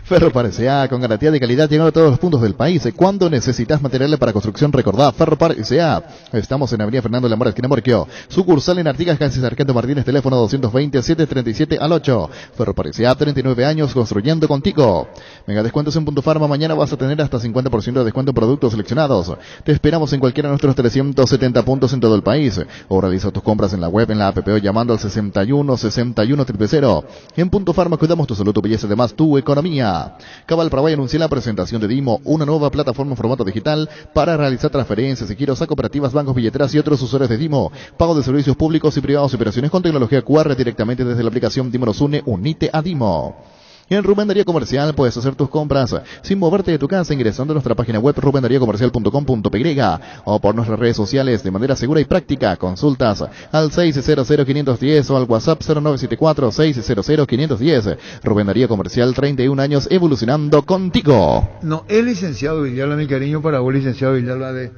Ferropar S.A. con garantía de calidad llegando a todos los puntos del país. Cuando necesitas materiales para construcción, recordá Ferropar S.A. Estamos en Avenida Fernando Lamora, esquina Morquio. Sucursal en Artigas, casi Sargento Martínez, teléfono 220-737-8. Ferropar S.A. 39 años construyendo contigo. Mega descuentos en Punto Farma. Mañana vas a tener hasta 50% de descuento en productos seleccionados. Te esperamos en cualquiera de nuestros 370 puntos en todo el país. O realiza tus compras en la web, en la app o llamando al 61-61-000. En Punto Farma cuidamos tu salud, tu belleza, además tu economía. Cabal Paraguay anuncia la presentación de Dimo, una nueva plataforma en formato digital para realizar transferencias y giros a cooperativas, bancos, billeteras y otros usuarios de Dimo. Pago de servicios públicos y privados y operaciones con tecnología QR directamente desde la aplicación Dimo nos une, unite a Dimo. En Rubén Darío Comercial puedes hacer tus compras sin moverte de tu casa ingresando a nuestra página web rubendariocomercial.com.py o por nuestras redes sociales de manera segura y práctica. Consultas al 600-510 o al WhatsApp 0974-600-510. Rubén Darío Comercial, 31 años evolucionando contigo. No, el licenciado Villalba, mi cariño para vos, licenciado Villalba de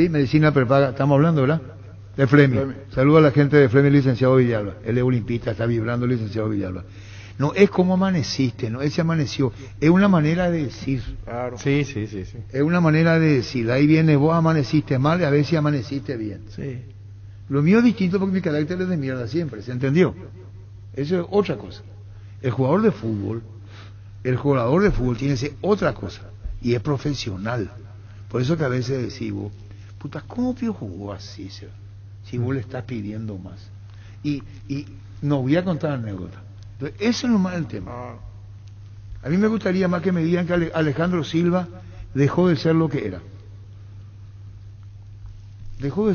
Medicina Prepaga. Estamos hablando, ¿verdad? De Fleming. Saludo a la gente de Fleming, licenciado Villalba. Él es olimpista, está vibrando, licenciado Villalba. No es como amaneciste, no, él se amaneció. Es una manera de decir. Claro. Sí. Es una manera de decir. Ahí viene, vos amaneciste mal y a ver si amaneciste bien. Sí. Lo mío es distinto porque mi carácter es de mierda siempre, ¿se entendió? Eso es otra cosa. El jugador de fútbol tiene que ser otra cosa. Y es profesional. Por eso que a veces decimos, puta, ¿cómo Pío jugó así? Si vos le estás pidiendo más. Y no voy a contar anécdotas. Entonces, eso es lo más el tema. A mí me gustaría más que me digan que Alejandro Silva dejó de ser lo que era.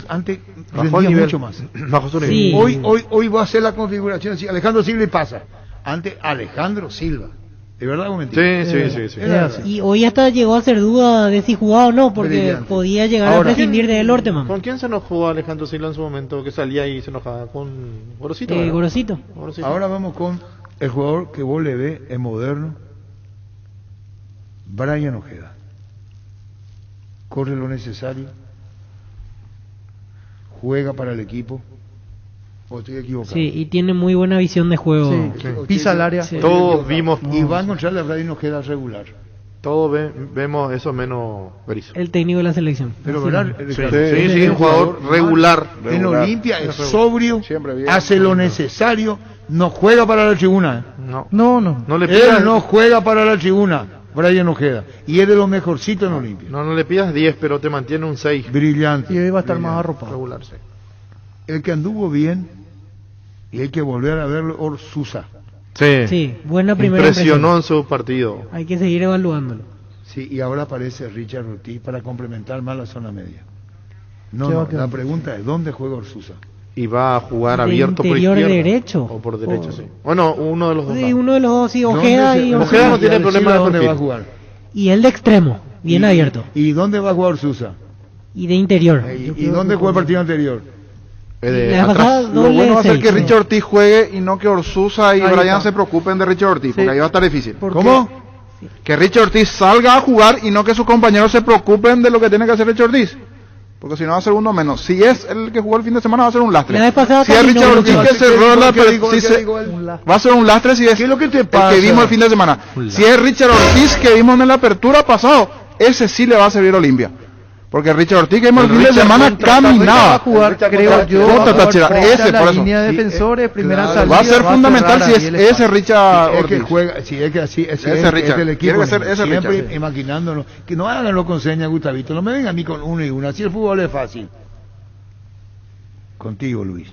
Antes rendía mucho más. Bajo su nivel. Sí. Hoy va a hacer la configuración así, Alejandro Silva y pasa. Antes Alejandro Silva. ¿De verdad o mentira? Sí. Y hoy hasta llegó a ser duda de si jugaba o no, porque brillante. Podía llegar a prescindir de él Orteman. ¿Con quién se enojó Alejandro Silva en su momento? Que salía y se enojaba con Gorosito. Gorosito. Ahora vamos con el jugador que vos le ves en moderno, Brian Ojeda. Corre lo necesario, juega para el equipo. ¿O estoy equivocado? Sí, y tiene muy buena visión de juego. Sí. Pisa el área. Sí. Todos vimos. Y va a encontrar la Brian Ojeda regular. Todos vemos eso menos Berizzo. El técnico de la selección. Pero verdad, sí, un jugador regular. En Olimpia es sobrio, hace lo necesario, no juega para la tribuna. No le pidas. Él no juega para la tribuna, Brian Ojeda. Y es de los mejorcitos en Olimpia. No le pidas 10, pero te mantiene un 6. Brillante. Y hoy va a estar más arropado. Regular, sí. El que anduvo bien, y hay que volver a verlo, Orsusa. Sí, buena primera impresionó en su partido. Hay que seguir evaluándolo. Sí, y ahora aparece Richard Ortiz para complementar más la zona media. No, la pregunta es, ¿dónde juega Orsusa? Y va a jugar abierto por izquierda. Derecho. O por derecho, sí. Bueno, uno de los dos. Sí, uno de los dos, sí, Ojeda y Orsusa. Ojeda no tiene problema de ¿Dónde va a jugar? Y él de extremo, bien abierto. ¿Y dónde va a jugar Orsusa? Y de interior. ¿Y dónde jugó el partido anterior? Lo bueno va a ser que Richard Ortiz juegue y no que Orsusa y Brian se preocupen de Richard Ortiz, porque ahí va a estar difícil. ¿Cómo? Que Richard Ortiz salga a jugar y no que sus compañeros se preocupen de lo que tiene que hacer Richard Ortiz. Porque si no va a ser uno menos. Si es el que jugó el fin de semana va a ser un lastre. Si es Richard Ortiz que cerró la va a ser un lastre si es ¿Qué es lo que te el pasa? que vimos el fin de semana. Si es Richard Ortiz que vimos en la apertura pasado, ese sí le va a servir a Olimpia. Porque Richard Ortiz que vimos el fin de semana caminaba. Creo yo, ese por eso. Línea de defensores, primera salida. Va a ser fundamental si es ese Richard Es Ortiz. que juega, si es que así, Ese Richard. es el equipo. Tiene que ser ese siempre Richard, sí. imaginándonos. Que no háganlo con señas, Gustavito. No me vengan a mí con uno y uno. Así el fútbol es fácil. Contigo, Luis.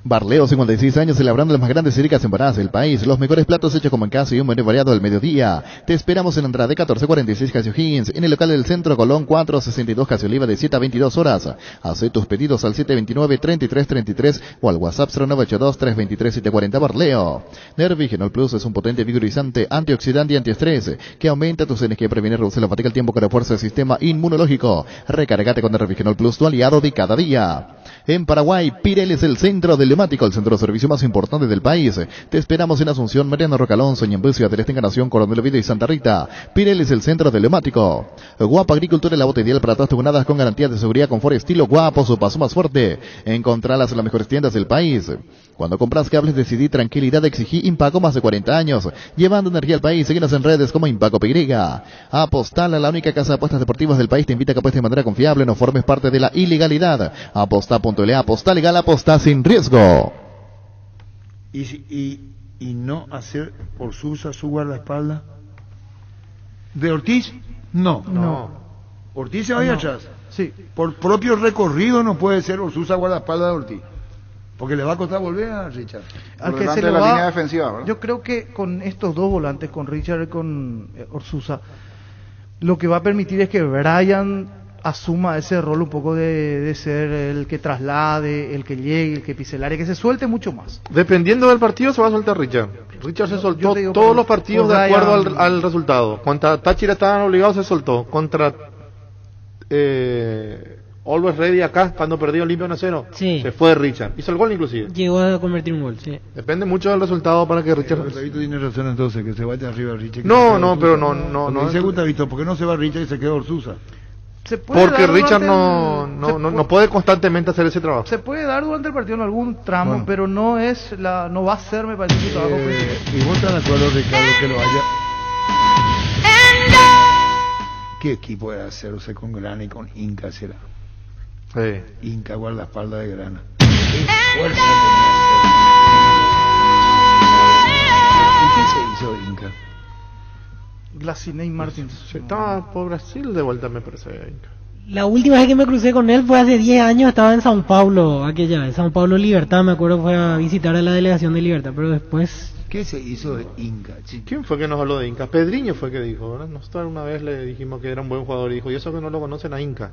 Barleo, 56 años, celebrando las más grandes y ricas empanadas del país. Los mejores platos hechos como en casa y un menú variado al mediodía. Te esperamos en Andrade 1446 Casio Higgins, en el local del Centro Colón 462 Casio Oliva de 7 a 22 horas. Haz tus pedidos al 729-3333 o al WhatsApp 0982-323-740 Barleo. Nervigenol Plus es un potente vigorizante, antioxidante y antiestrés que aumenta tus energía, previene, reduce la fatiga al tiempo que refuerza el sistema inmunológico. Recárgate con Nervigenol Plus, tu aliado de cada día. En Paraguay, Pirelli es el centro del neumático, el centro de servicio más importante del país. Te esperamos en Asunción, Mariano Roca Alonso, Ñembucio, del Este Encarnación, Coronel Oviedo y Santa Rita. Pirelli es el centro del neumático. Guapa Agricultura es la bota ideal para todas tus ganadas con garantía de seguridad, confort, estilo Guapo, su paso más fuerte. Encontralas en las mejores tiendas del país. Cuando compras cables, decidí tranquilidad, exigí Impaco, más de 40 años, llevando energía al país. Síguenos en redes como Impaco PY. Apostala, la única casa de apuestas deportivas del país, te invita a que apuestes de manera confiable, no formes parte de la ilegalidad. Aposta.la, aposta legal, aposta sin riesgo. Y no hacer Orsusa su guardaespaldas. ¿De Ortiz? No. Ortiz se vaya atrás. Sí. Por propio recorrido no puede ser Orsusa guardaespaldas de Ortiz. Porque le va a costar volver a Richard. Al que se de le la va, línea defensiva, ¿verdad? yo creo que con estos dos volantes, con Richard y con Orsusa, lo que va a permitir es que Brian asuma ese rol un poco de ser el que traslade, el que llegue, el que pise el área, que se suelte mucho más. Dependiendo del partido se va a soltar Richard. Richard se soltó todos los partidos de acuerdo al resultado. Contra Táchira estaban obligados, se soltó. Contra Always Ready acá, cuando perdió limpio 1-0, se fue Richard. Hizo el gol inclusive. Llegó a convertir un gol, sí. Depende mucho del resultado para que Richard... Gustavito tiene razón entonces, que se vaya arriba Richard. No, pero no. Dice Gustavito, ¿por qué no se va Richard y se queda Orsusa? Porque Richard no puede constantemente hacer ese trabajo. Se puede dar durante el partido en algún tramo, pero no va a ser, me parece, su trabajo principal. ¿Y vos estás de acuerdo, Ricardo, que lo haya? ¿Qué equipo de hacerse con Grana y con Inca será? Inca guardaespaldas de Grana. ¿Qué fuerza tenía? ¿Qué se hizo Inca? Glacinei Martins. Se estaba por Brasil de vuelta, me parece, Inca. La última vez que me crucé con él fue hace 10 años, estaba en Sao Paulo, en Sao Paulo Libertad, me acuerdo, fue a visitar a la delegación de Libertad, pero después... ¿Qué se hizo de Inca? ¿Quién fue que nos habló de Inca? Pedriño fue que dijo, ¿verdad? Nosotros una vez le dijimos que era un buen jugador y dijo, y eso que no lo conocen a Inca.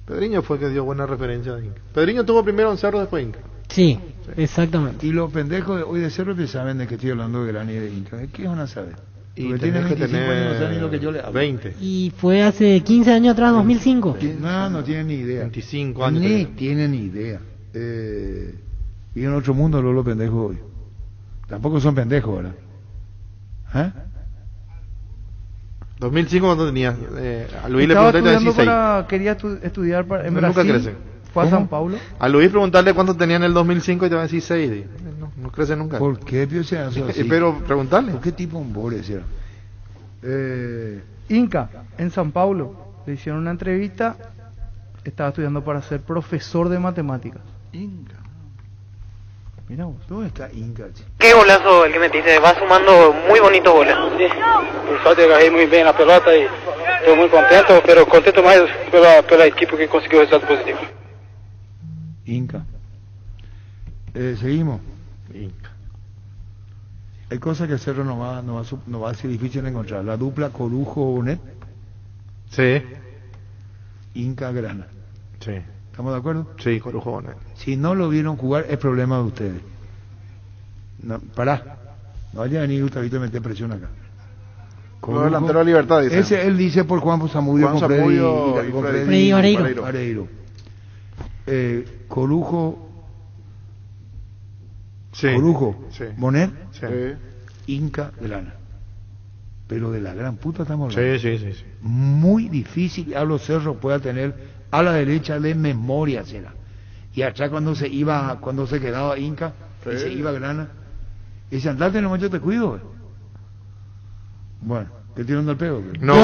Pedriño fue que dio buena referencia a Inca. Pedriño tuvo primero en Cerro, después Inca. Sí, exactamente. Y los pendejos de hoy de Cerro que saben de que estoy hablando de Grana y de Inca, ¿qué van a saber? Y tiene 25 años, no saben ni lo que yo le hablo. 20. Y fue hace 15 años atrás, 2005. No tienen ni idea. 25 años. Ni tienen ni idea. Y en otro mundo los pendejos hoy. Tampoco son pendejos, ¿verdad? 2005 cuando tenías a Luis le pregunté 16. Quería estudiar en Brasil. Nunca crece. Fue a San Paulo. A Luis preguntarle cuánto tenía en el 2005 y te va a decir 6. No crece nunca. ¿Por qué se hace así? Pero preguntarle. ¿Por qué tipo un bore, cierto? Inca, en San Paulo, le hicieron una entrevista. Estaba estudiando para ser profesor de matemáticas. Inca. Mira vos, ¿dónde está Inca? Qué golazo el que metiste, va sumando muy bonito goles. Sí, por suerte agarré muy bien la pelota y estoy muy contento, pero contento más pela equipo que consiguió el resultado positivo. Inca. Seguimos. Inca. Hay cosas que Cerro no va a ser difícil de encontrar. La dupla Corujo-Bonet. Sí. Inca-Grana. Sí. ¿Estamos de acuerdo? Sí, Corujo-Bonet. Si no lo vieron jugar, es problema de ustedes. No, pará. No vaya a venir Gustavito a meter presión acá. Corujo, delantero de Libertad, dice. Ese él dice por Juan Zamudio con Freddy Vareiro. Corujo. Sí. Corujo, sí. Bonet, sí. Inca, Grana. Pero de la gran puta estamos hablando. Sí. Muy difícil, hablo Cerro pueda tener a la derecha de memoria será. Y atrás cuando se quedaba Inca y se iba Grana. Y dice, andate nomás, yo te cuido. Bueno, ¿te tirando el pego? No.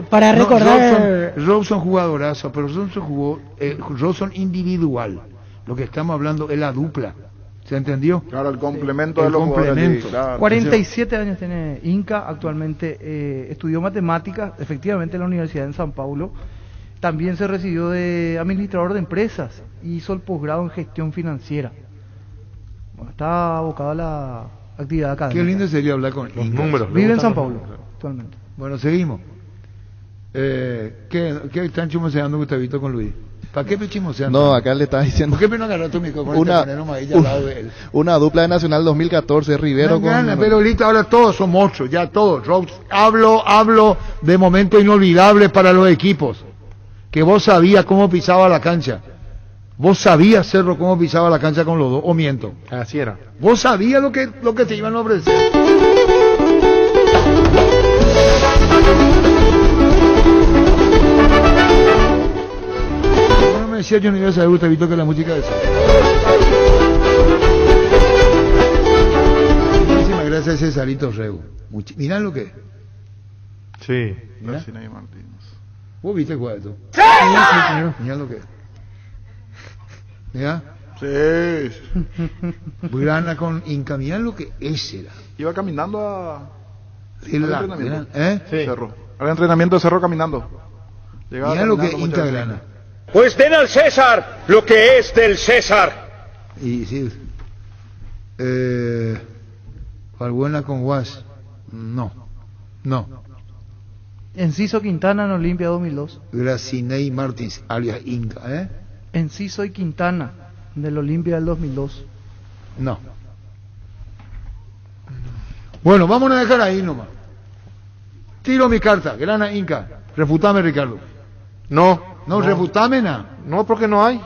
Para recordar... Robson jugadorazo, pero Robson jugó Robson individual. Lo que estamos hablando es la dupla. ¿Se entendió? Claro, el complemento de los jugadores. Claro. 47 años tiene Inca actualmente. Estudió matemáticas, efectivamente, en la Universidad de San Paulo. También se recibió de administrador de empresas y hizo el posgrado en gestión financiera. Bueno, está abocado a la actividad académica. Qué lindo sería hablar con los números. Vive en San Paulo actualmente. Bueno, seguimos. ¿Qué están chumoseando Gustavito con Luis? ¿Para qué chimoseando? No, acá le estaba diciendo. ¿Por qué no agarró tu micrófono una dupla de Nacional 2014, Rivero con... Pero ahorita ahora todos son monstruos, ya todos. Hablo de momentos inolvidables para los equipos. Que vos sabías cómo pisaba la cancha. Vos sabías, Cerro, cómo pisaba la cancha con los dos, o miento. Así era. Vos sabías lo que te iban a ofrecer. No me decía yo ni iba a saber, Gustavito, que la música de eso. Muchísimas gracias, Cesarito Rego. Mirá lo que. Sí. Glacinei Martínez. ¿Vos viste jugar esto? Sí. Mirá lo que. ¿Ya? Sí. Grana con Inca, mirá lo que era. Iba caminando al entrenamiento. Sí. Cerro. Al entrenamiento de Cerro caminando. Mirá lo que Inca Grana. Pues den al César lo que es del César. Y sí. Valbuena con Guas. No. Enciso Quintana en Olimpia 2002. Gracinei Martins, alias Inca, ¿eh? Enciso y Quintana del Olimpia del 2002. No. Bueno, vamos a dejar ahí nomás. Tiro mi carta, Grana Inca. Refutame, Ricardo. No, refutame nada. No, porque no hay.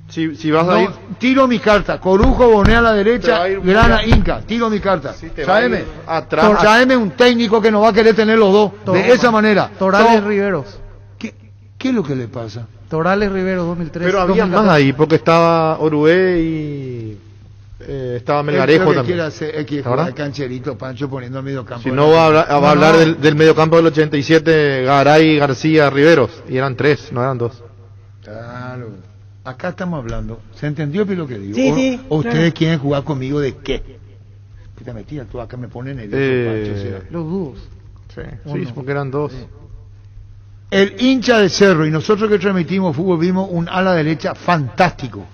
Si vas a ir... Tiro mi carta, Corujo Bonet a la derecha, Grana Inca, tiro mi carta. Tráeme un técnico que no va a querer tener los dos, de esa manera. Torales Riveros. ¿Qué es lo que le pasa? Torales Riveros 2013. Pero había 2014. Más ahí, porque estaba Orué y... estaba Melgarejo también. Hay que jugar Cancherito, Pancho poniendo el medio campo. Si no va a hablar del medio campo del 87, Garay, García, Riveros. Y eran 3, no eran 2. Claro. Acá estamos hablando. ¿Se entendió lo que digo? Sí, ¿O ustedes quieren jugar conmigo de qué? ¿Qué te metías tú? Acá me ponen el Pancho, los dúos. Sí, porque eran 2. El hincha de Cerro y nosotros que transmitimos fútbol vimos un ala derecha fantástico.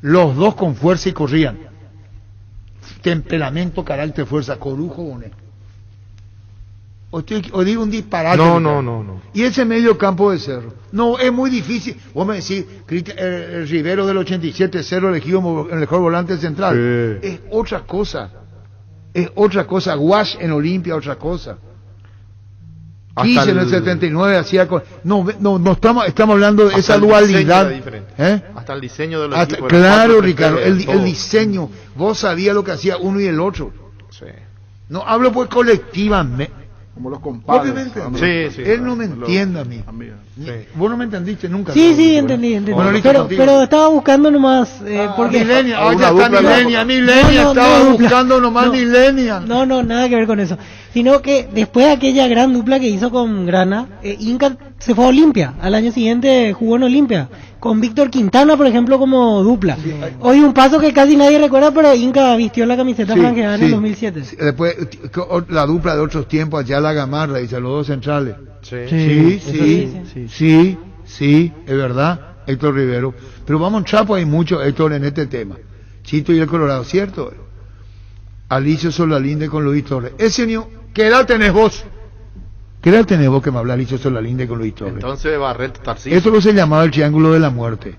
Los dos con fuerza y corrían. Temperamento, carácter, fuerza. Corujo Bonet. O digo un disparate. No. Y ese medio campo de Cerro. No, es muy difícil. Vos me decís, el Rivero del 87, Cerro elegido el mejor volante central. Sí. Es otra cosa. Guash en Olimpia, otra cosa. Quise en el 79 hacía... No estamos hablando de esa dualidad. Hasta el diseño de los equipos. Claro, Ricardo, el diseño. Vos sabías lo que hacía uno y el otro. Sí. No hablo pues colectivamente. Como los compadres. Obviamente. Sí. Él no me entiende a mí. Sí. Vos no me entendiste nunca. Sí, entendí. Bueno, pero estaba buscando nomás... porque Milenia, estaba buscando nomás Milenia. No, nada que ver con eso. Sino que después de aquella gran dupla que hizo con Grana, Inca se fue a Olimpia. Al año siguiente jugó en Olimpia. Con Víctor Quintana, por ejemplo, como dupla. Sí. Hoy un paso que casi nadie recuerda, pero Inca vistió la camiseta franqueada en el 2007. Sí. Después, la dupla de otros tiempos, allá la Gamarra, y los dos centrales. Sí, es verdad, Héctor Rivero. Pero vamos a entrar, pues hay mucho, Héctor, en este tema. Chito y el Colorado, ¿cierto? Alicio Solalinde con Luis Torres. Ese niño, ¿qué edad tenés vos? ¿Qué edad tenés vos que me habla Alicio Solalinde con Luis Torres? Entonces Barreto Tarcísio. Eso lo se llamaba el Triángulo de la Muerte.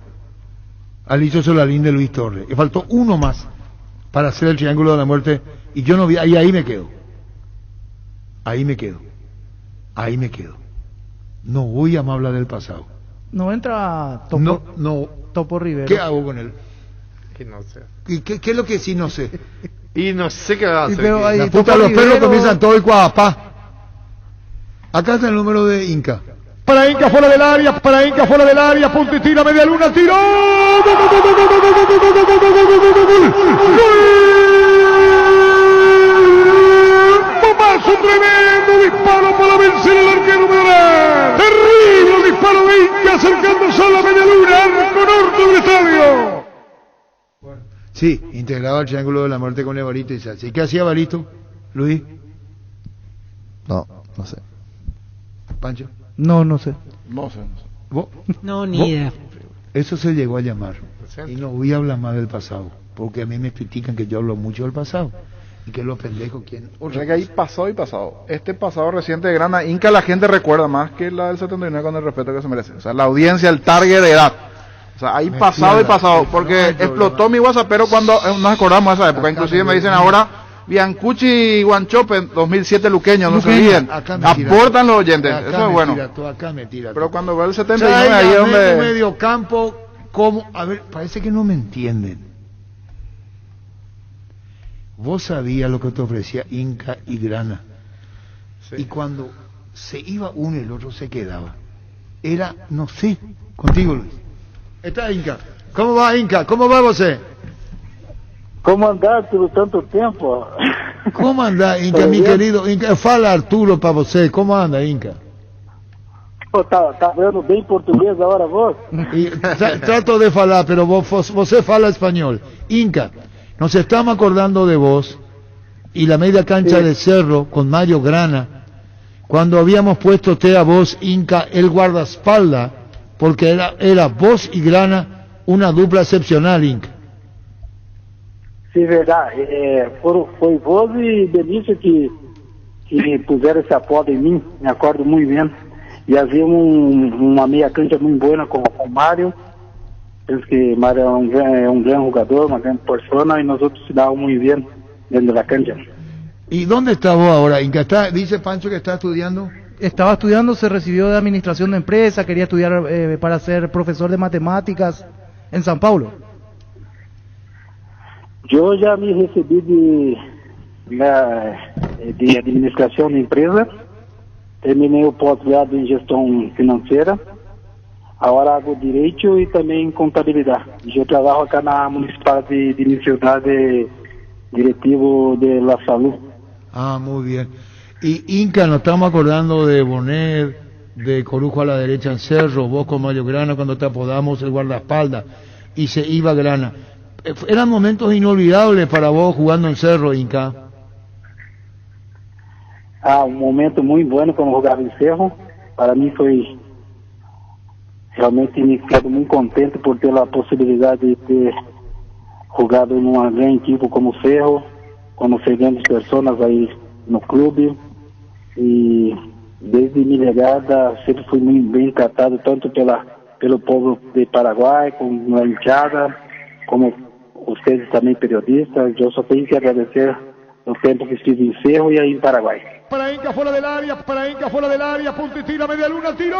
Alicio Solalinde, Luis Torres. Le faltó uno más para hacer el Triángulo de la Muerte y yo no vi, ahí me quedo. No voy a más hablar del pasado. No entra Topo, Topo Rivero. ¿Qué hago con él? Que no sé. ¿Y qué es lo que sí no sé? Y no sé qué va a hacer. La puta, los perros comienzan todo y cuapá. Acá está el número de Inca. Para Inca fuera del área, punto y tira, media luna, tiro. Más un tremendo disparo para vencer al arquero Morán. Terrible disparo de Inca acercándose a la media luna, arco norte del estadio. Sí, integraba el Triángulo de la Muerte con Evarito y Sassi. ¿Qué hacía Evarito, Luis? No sé. ¿Pancho? No sé. ¿Vos? No, ni idea. Eso se llegó a llamar. Y no voy a hablar más del pasado, porque a mí me critican que yo hablo mucho del pasado. Y que los pendejos quieren... O sea que hay pasado y pasado. Este pasado reciente de Grana Inca la gente recuerda más que la del 79 con el respeto que se merece. O sea, la audiencia, el target de edad. O sea, hay pasado y pasado. Porque explotó mi WhatsApp, pero cuando nos acordamos de esa época. Inclusive me dicen ahora... Biancucci y Guanchope, 2007 luqueños, no se olviden. Aportan los oyentes, eso es bueno. Pero cuando va el 79 ahí es donde... medio campo, ¿cómo? A ver, parece que no me entienden. Vos sabías lo que te ofrecía Inca y Grana. Sí. Y cuando se iba uno y el otro se quedaba. Era, no sé, contigo Luis. Está Inca. ¿Cómo va Inca? ¿Cómo va vos? ¿Cómo andás por tanto tiempo? ¿Cómo andás, Inca, mi querido? Inca, fala Arturo para você. ¿Cómo anda, Inca? Tá falando bem português agora vos? Trato de falar, pero você fala español. Inca, nos estamos acordando de vos y la media cancha de Cerro con Mario Grana, cuando habíamos puesto a vos, Inca, el guardaespaldas, porque era vos y Grana una dupla excepcional, Inca. Sim, verdade. Foi vos e Benício que que puseram esse apodo em mim, me acordo muito bem. E havia uma meia cancha muito boa com o Mário. Penso que Mário é um grande jogador, uma grande persona, e nós outros se dávamos muito bem dentro da cancha. ¿Y dónde está vos ahora, Inca? Dice Pancho que está estudiando. Estaba estudiando, se recibió de administración de empresa, quería estudiar para ser profesor de matemáticas en São Paulo. Eu já me recebi de administração de empresa, terminei o pós-grado em gestão financeira, agora hago direito e também contabilidade. Eu trabalho aqui na Municipal de mi ciudad de directivo de la salud. Ah, muy bien. Y Inca, nos estamos acordando de Bonet, de Corujo a la derecha en Cerro, vos con Mario Grana cuando te apodamos el guardaespaldas y se iba Grana. Eran momentos inolvidables para vos jugando en Cerro, Inca. Um momento muito bom quando jogava em Cerro. Para mim foi realmente me fico muito contente por ter a possibilidade de ter jogado numa grande equipe como Cerro, conhecer grandes pessoas aí no clube, e desde minha chegada sempre fui muito bem tratado tanto pelo povo de Paraguai, como a hinchada, como vocês também periodistas. Eu só tenho que agradecer o tempo que estive em Cerro e aí em Paraguai. Para Inca fuera del área, punta y tira, media luna, tiró.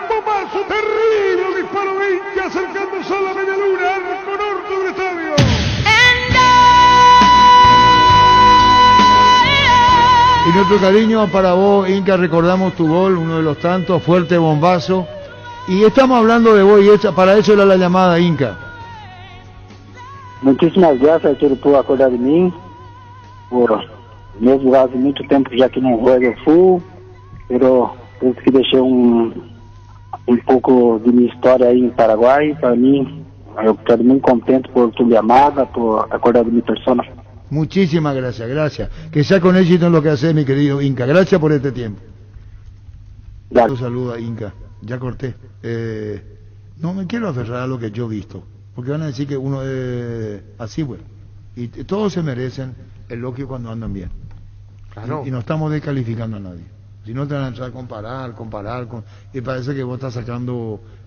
Bombazo terrible, disparo de Inca acercándose a la media luna, arco norte del estadio. Y nuestro cariño para vos, Inca, recordamos tu gol, uno de los tantos, fuerte bombazo. Y estamos hablando de vos y para eso era la llamada, Inca. Muitíssimas graças, Arturo, por acordar de mim, por mesmo há muito tempo já que não jogo full, pero penso que deixei um pouco de minha história aí em Paraguai. Para mim, eu quero muito contente por tu llamada, por acordar de mi persona. Muchísimas gracias, gracias. Que sea con éxito en lo que haces, mi querido Inca. Gracias por este tiempo. Un saludo a Inca. Ya corté. No me quiero aferrar a lo que yo he visto, porque van a decir que uno es así, bueno. Y todos se merecen el elogio cuando andan bien. Claro. Y no estamos descalificando a nadie. Si no te van a entrar a comparar, y parece que vos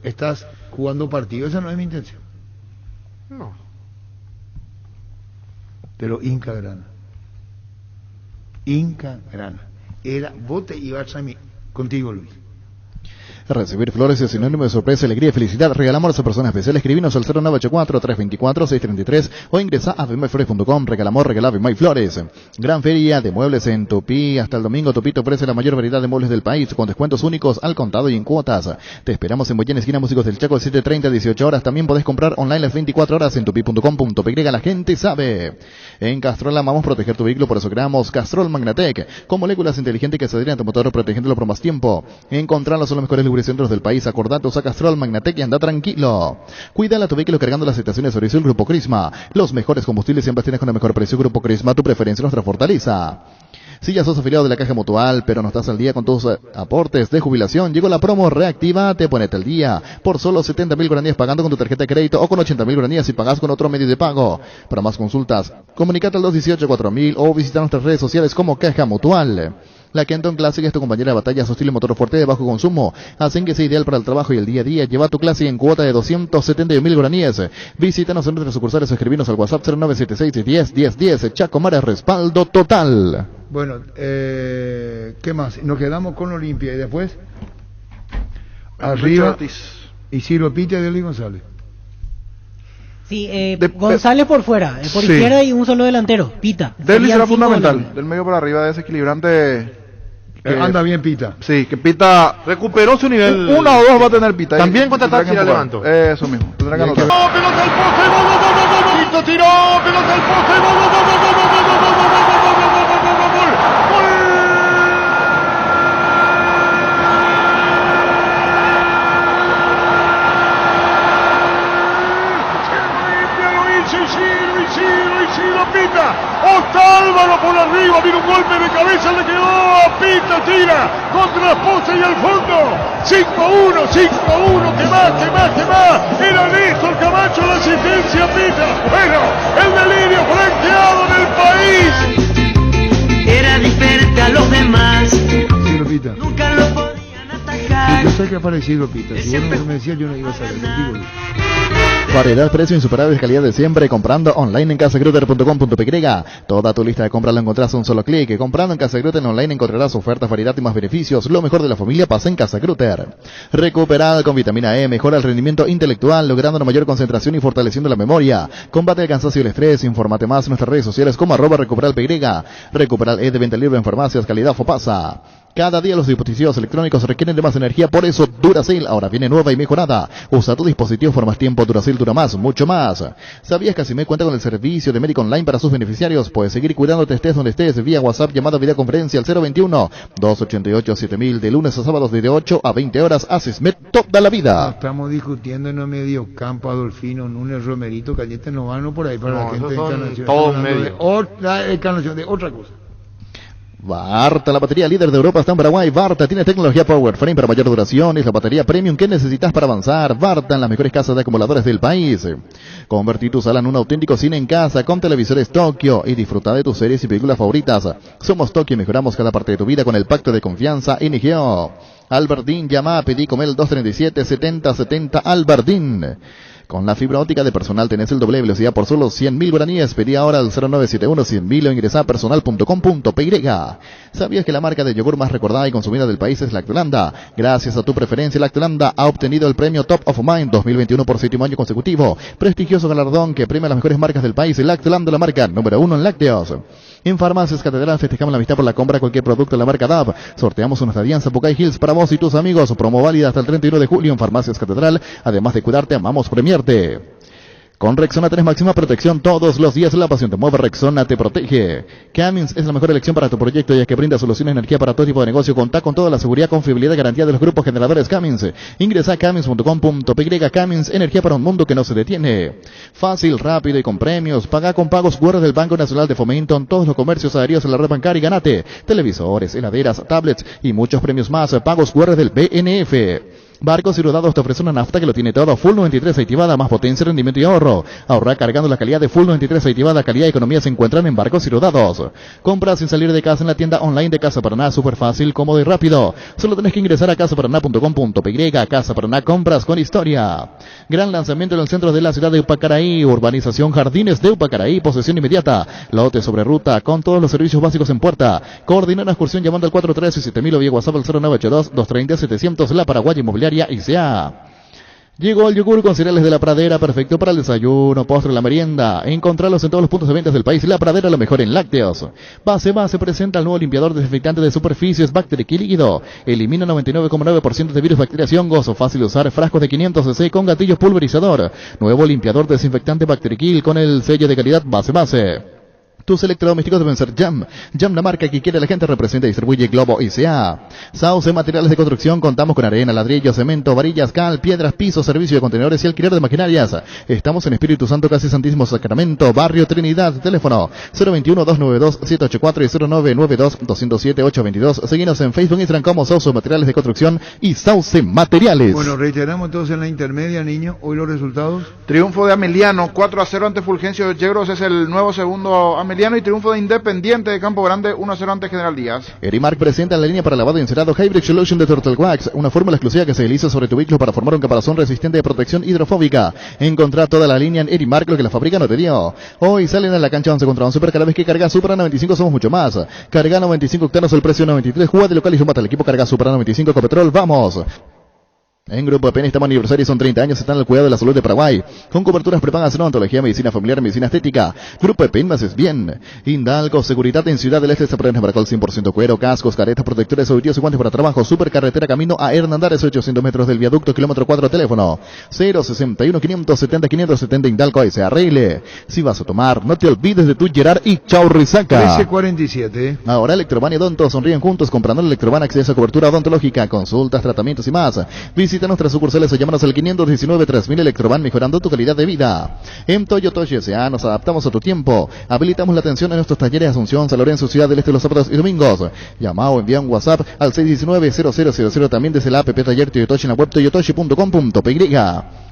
estás jugando partido. Esa no es mi intención. No. Pero Inca Grana. Vos te ibas a mí, contigo, Luis. Recibir flores es sinónimo de sorpresa, alegría y felicidad. Regalamos a personas especiales. Escribinos al 0984-324-633 o ingresa a vmayflores.com. Regalamos, regala Vmayflores. Gran feria de muebles en Tupí. Hasta el domingo, Tupí te ofrece la mayor variedad de muebles del país con descuentos únicos al contado y en cuotas. Te esperamos en Boyén, esquina Músicos del Chaco, de 7:30 a 18 horas. También podés comprar online las 24 horas en tupi.com.py. La gente sabe. En Castrol amamos proteger tu vehículo, por eso creamos Castrol Magnatec, con moléculas inteligentes que se adhieren a tu motor, protegiéndolo por más tiempo. Encontrarlos son los mejores lubricentros del país. Acordate, usa Castrol Magnatec y anda tranquilo. Cuídala tu vehículo cargando las estaciones Horizon. Grupo Crisma. Los mejores combustibles siempre tienes con el mejor precio. Grupo Crisma, tu preferencia, nuestra fortaleza. Si ya sos afiliado de la Caja Mutual, pero no estás al día con tus aportes de jubilación, llegó la promo Reactivate, ponete al día. Por solo 70.000 guaraníes pagando con tu tarjeta de crédito o con 80.000 guaraníes si pagás con otro medio de pago. Para más consultas, comunicate al 218-4000 o visita nuestras redes sociales como Caja Mutual. La Kenton Classic es tu compañera de batalla, su estilo motor fuerte de bajo consumo. Hacen que sea ideal para el trabajo y el día a día. Lleva tu Classic en cuota de 271.000 guaraníes. Visítanos en nuestras sucursales o escribinos al WhatsApp 0976-10-10-10. Chaco Mara, respaldo total. Bueno, ¿qué más? Nos quedamos con Olimpia y después arriba Isidro Pita y Eli González. Sí, González por fuera, por izquierda y un solo delantero, Pita. Deli será fundamental, del medio para arriba, desequilibrante. Anda bien Pita. Sí, que Pita recuperó su nivel. Una o dos va a tener Pita. También contra Taxi la levantó. Eso mismo. Tendrá que anotar. Pelota al poste, Pita tiró, pelota al poste, Isidro árbitro pita. Otálvaro por arriba, viene un golpe de cabeza, le quedó a Pita, tira contra la posta y al fondo. 5-1, 5-1, que más. Era Néstor Camacho la asistencia, Pita. Bueno, el delirio franqueado en el país. Era diferente a los demás. Sí, Lopita. Nunca lo podían atacar. Yo sé que ha aparecido, Lopita. Si vos no me decías, yo no iba a saber. Digo, Variedad, precio insuperable, calidad de siempre. Comprando online en casagrutter.com.py. Toda tu lista de compras la encontrás a un solo clic. Comprando en Casa Grutter online encontrarás ofertas, variedad y más beneficios. Lo mejor de la familia pasa en Casa Grutter. Recuperad con vitamina E. Mejora el rendimiento intelectual, logrando una mayor concentración y fortaleciendo la memoria. Combate el cansancio y el estrés. Infórmate más en nuestras redes sociales como @recuperalpy. Recuperal E de venta libre en farmacias, calidad Fopasa. Cada día los dispositivos electrónicos requieren de más energía, por eso Duracell ahora viene nueva y mejorada. Usa tu dispositivo por más tiempo, Duracell dura más, mucho más. ¿Sabías que Acimé cuenta con el servicio de médico online para sus beneficiarios? Puedes seguir cuidándote estés donde estés, vía WhatsApp, llamada, videoconferencia al 021-288-7000, de lunes a sábados desde 8 a 20 horas. Acimé toda la vida. Estamos discutiendo en el medio campo, Adolfino, Núñez, Romerito, Cañete, Novano, por ahí, para la gente de Encarnación. Todos medios. De otra cosa. Varta, la batería líder de Europa está en Paraguay. Varta tiene tecnología Power Frame para mayor duración. Es la batería premium que necesitas para avanzar. Varta en las mejores casas de acumuladores del país. Convertí tu sala en un auténtico cine en casa con televisores Tokio y disfruta de tus series y películas favoritas. Somos Tokio y mejoramos cada parte de tu vida con el pacto de confianza NGO. Albertín, llama, pedí comer el 237-7070 Albertín. Con la fibra óptica de Personal tenés el doble velocidad por solo 100.000 guaraníes. Pedí ahora al 0971-100.000 o ingresá a personal.com.py. ¿Sabías que la marca de yogur más recordada y consumida del país es Lactolanda? Gracias a tu preferencia, Lactolanda ha obtenido el premio Top of Mind 2021 por 7º año consecutivo. Prestigioso galardón que premia las mejores marcas del país. Lactolanda, la marca número 1 en lácteos. En Farmacias Catedral festejamos la amistad por la compra de cualquier producto de la marca DAV. Sorteamos una estadía en Zapucay Hills para vos y tus amigos. Promo válida hasta el 31 de julio en Farmacias Catedral. Además de cuidarte, amamos premiarte. Con Rexona tenés máxima protección todos los días. La pasión te mueve, Rexona te protege. Cummins es la mejor elección para tu proyecto, ya que brinda soluciones de energía para todo tipo de negocio. Contá con toda la seguridad, confiabilidad y garantía de los grupos generadores Cummins. Ingresa a cummins.com.py. Cummins, energía para un mundo que no se detiene. Fácil, rápido y con premios. Paga con pagos QR del Banco Nacional de Fomento en todos los comercios adheridos a la red bancaria y ganate televisores, heladeras, tablets y muchos premios más. Pagos QR del BNF. Barcos y Rodados te ofrece una nafta que lo tiene todo. Full 93 activada, más potencia, rendimiento y ahorro. Ahorra cargando la calidad de Full 93 activada. Calidad y economía se encuentran en Barcos y Rodados. Compra sin salir de casa en la tienda online de Casa Paraná. Súper fácil, cómodo y rápido. Solo tenés que ingresar a casaparaná.com.py. Casa Paraná, compras con historia. Gran lanzamiento en el centro de la ciudad de Upacaraí. Urbanización Jardines de Upacaraí. Posesión inmediata. Lote sobre ruta con todos los servicios básicos en puerta. Coordina una excursión llamando al 413-7000 o vía WhatsApp al 0982-230-700. La Paraguaya Inmobiliaria ICA. Llegó el yogur con cereales de La Pradera, perfecto para el desayuno, postre, la merienda. Encontralos en todos los puntos de ventas del país. La Pradera, lo mejor en lácteos. Base presenta el nuevo limpiador desinfectante de superficies Bacteric líquido. Elimina 99,9% de virus, bacterias y hongos. Fácil de usar, frascos de 500 cc con gatillo pulverizador. Nuevo limpiador desinfectante Bacteric con el sello de calidad Base. Tus electrodomésticos deben ser Jam. Jam, la marca que quiere la gente, representa y distribuye Globo ICA. Sauce, materiales de construcción. Contamos con arena, ladrillo, cemento, varillas, cal, piedras, pisos, servicio de contenedores y alquiler de maquinarias. Estamos en Espíritu Santo, casi Santísimo Sacramento, Barrio Trinidad. Teléfono 021-292-784 y 0992-207-822. Seguinos en Facebook, Instagram como Sauce Materiales de Construcción y Sauce Materiales. Bueno, reiteramos entonces en la intermedia, niño, hoy los resultados. Triunfo de Ameliano, 4-0 ante Fulgencio de Yegros, es el nuevo segundo Ameliano, y triunfo de Independiente de Campo Grande, 1-0 ante General Díaz. Erimark presenta la línea para lavado y encerado Hybrid Solution de Turtle Wax, una fórmula exclusiva que se desliza sobre tu vehículo para formar un caparazón resistente de protección hidrofóbica. Encontrá toda la línea en Erimark, lo que la fábrica no te dio. Hoy salen a la cancha 11 contra 11, pero cada vez que cargas Supra 95 somos mucho más. Carga 95 octanos, el precio 93, juega de local y sumate al equipo. Carga Supra 95 con petrol, vamos. En Grupo EPN estamos aniversario y son 30 años, están al cuidado de la salud de Paraguay. Con coberturas prepagas en odontología, medicina familiar, medicina estética. Grupo EPN más es bien. Hidalgo, seguridad en Ciudad del Este, se aprende para 100% cuero, cascos, caretas, protectores, oídos y guantes para trabajo. Supercarretera camino a Hernandares, 800 metros del viaducto, kilómetro 4, teléfono 061-570-570 Hidalgo se arregle. Si vas a tomar, no te olvides de tu Gerard y Chaurrizaca. 1347. Ahora Electrobana y Odonto sonríen juntos comprando la Electrobana, acceso a cobertura odontológica, consultas, tratamientos y más. Visita nuestras sucursales o llámanos al 519-3000 Electrovan, mejorando tu calidad de vida. En Toyotoshi S.A. nos adaptamos a tu tiempo. Habilitamos la atención en nuestros talleres de Asunción, San Lorenzo, Ciudad del Este los sábados y domingos. Llama o envía un WhatsApp al 619-0000, también desde la app Taller Toyotoshi en la web toyotoshi.com.py.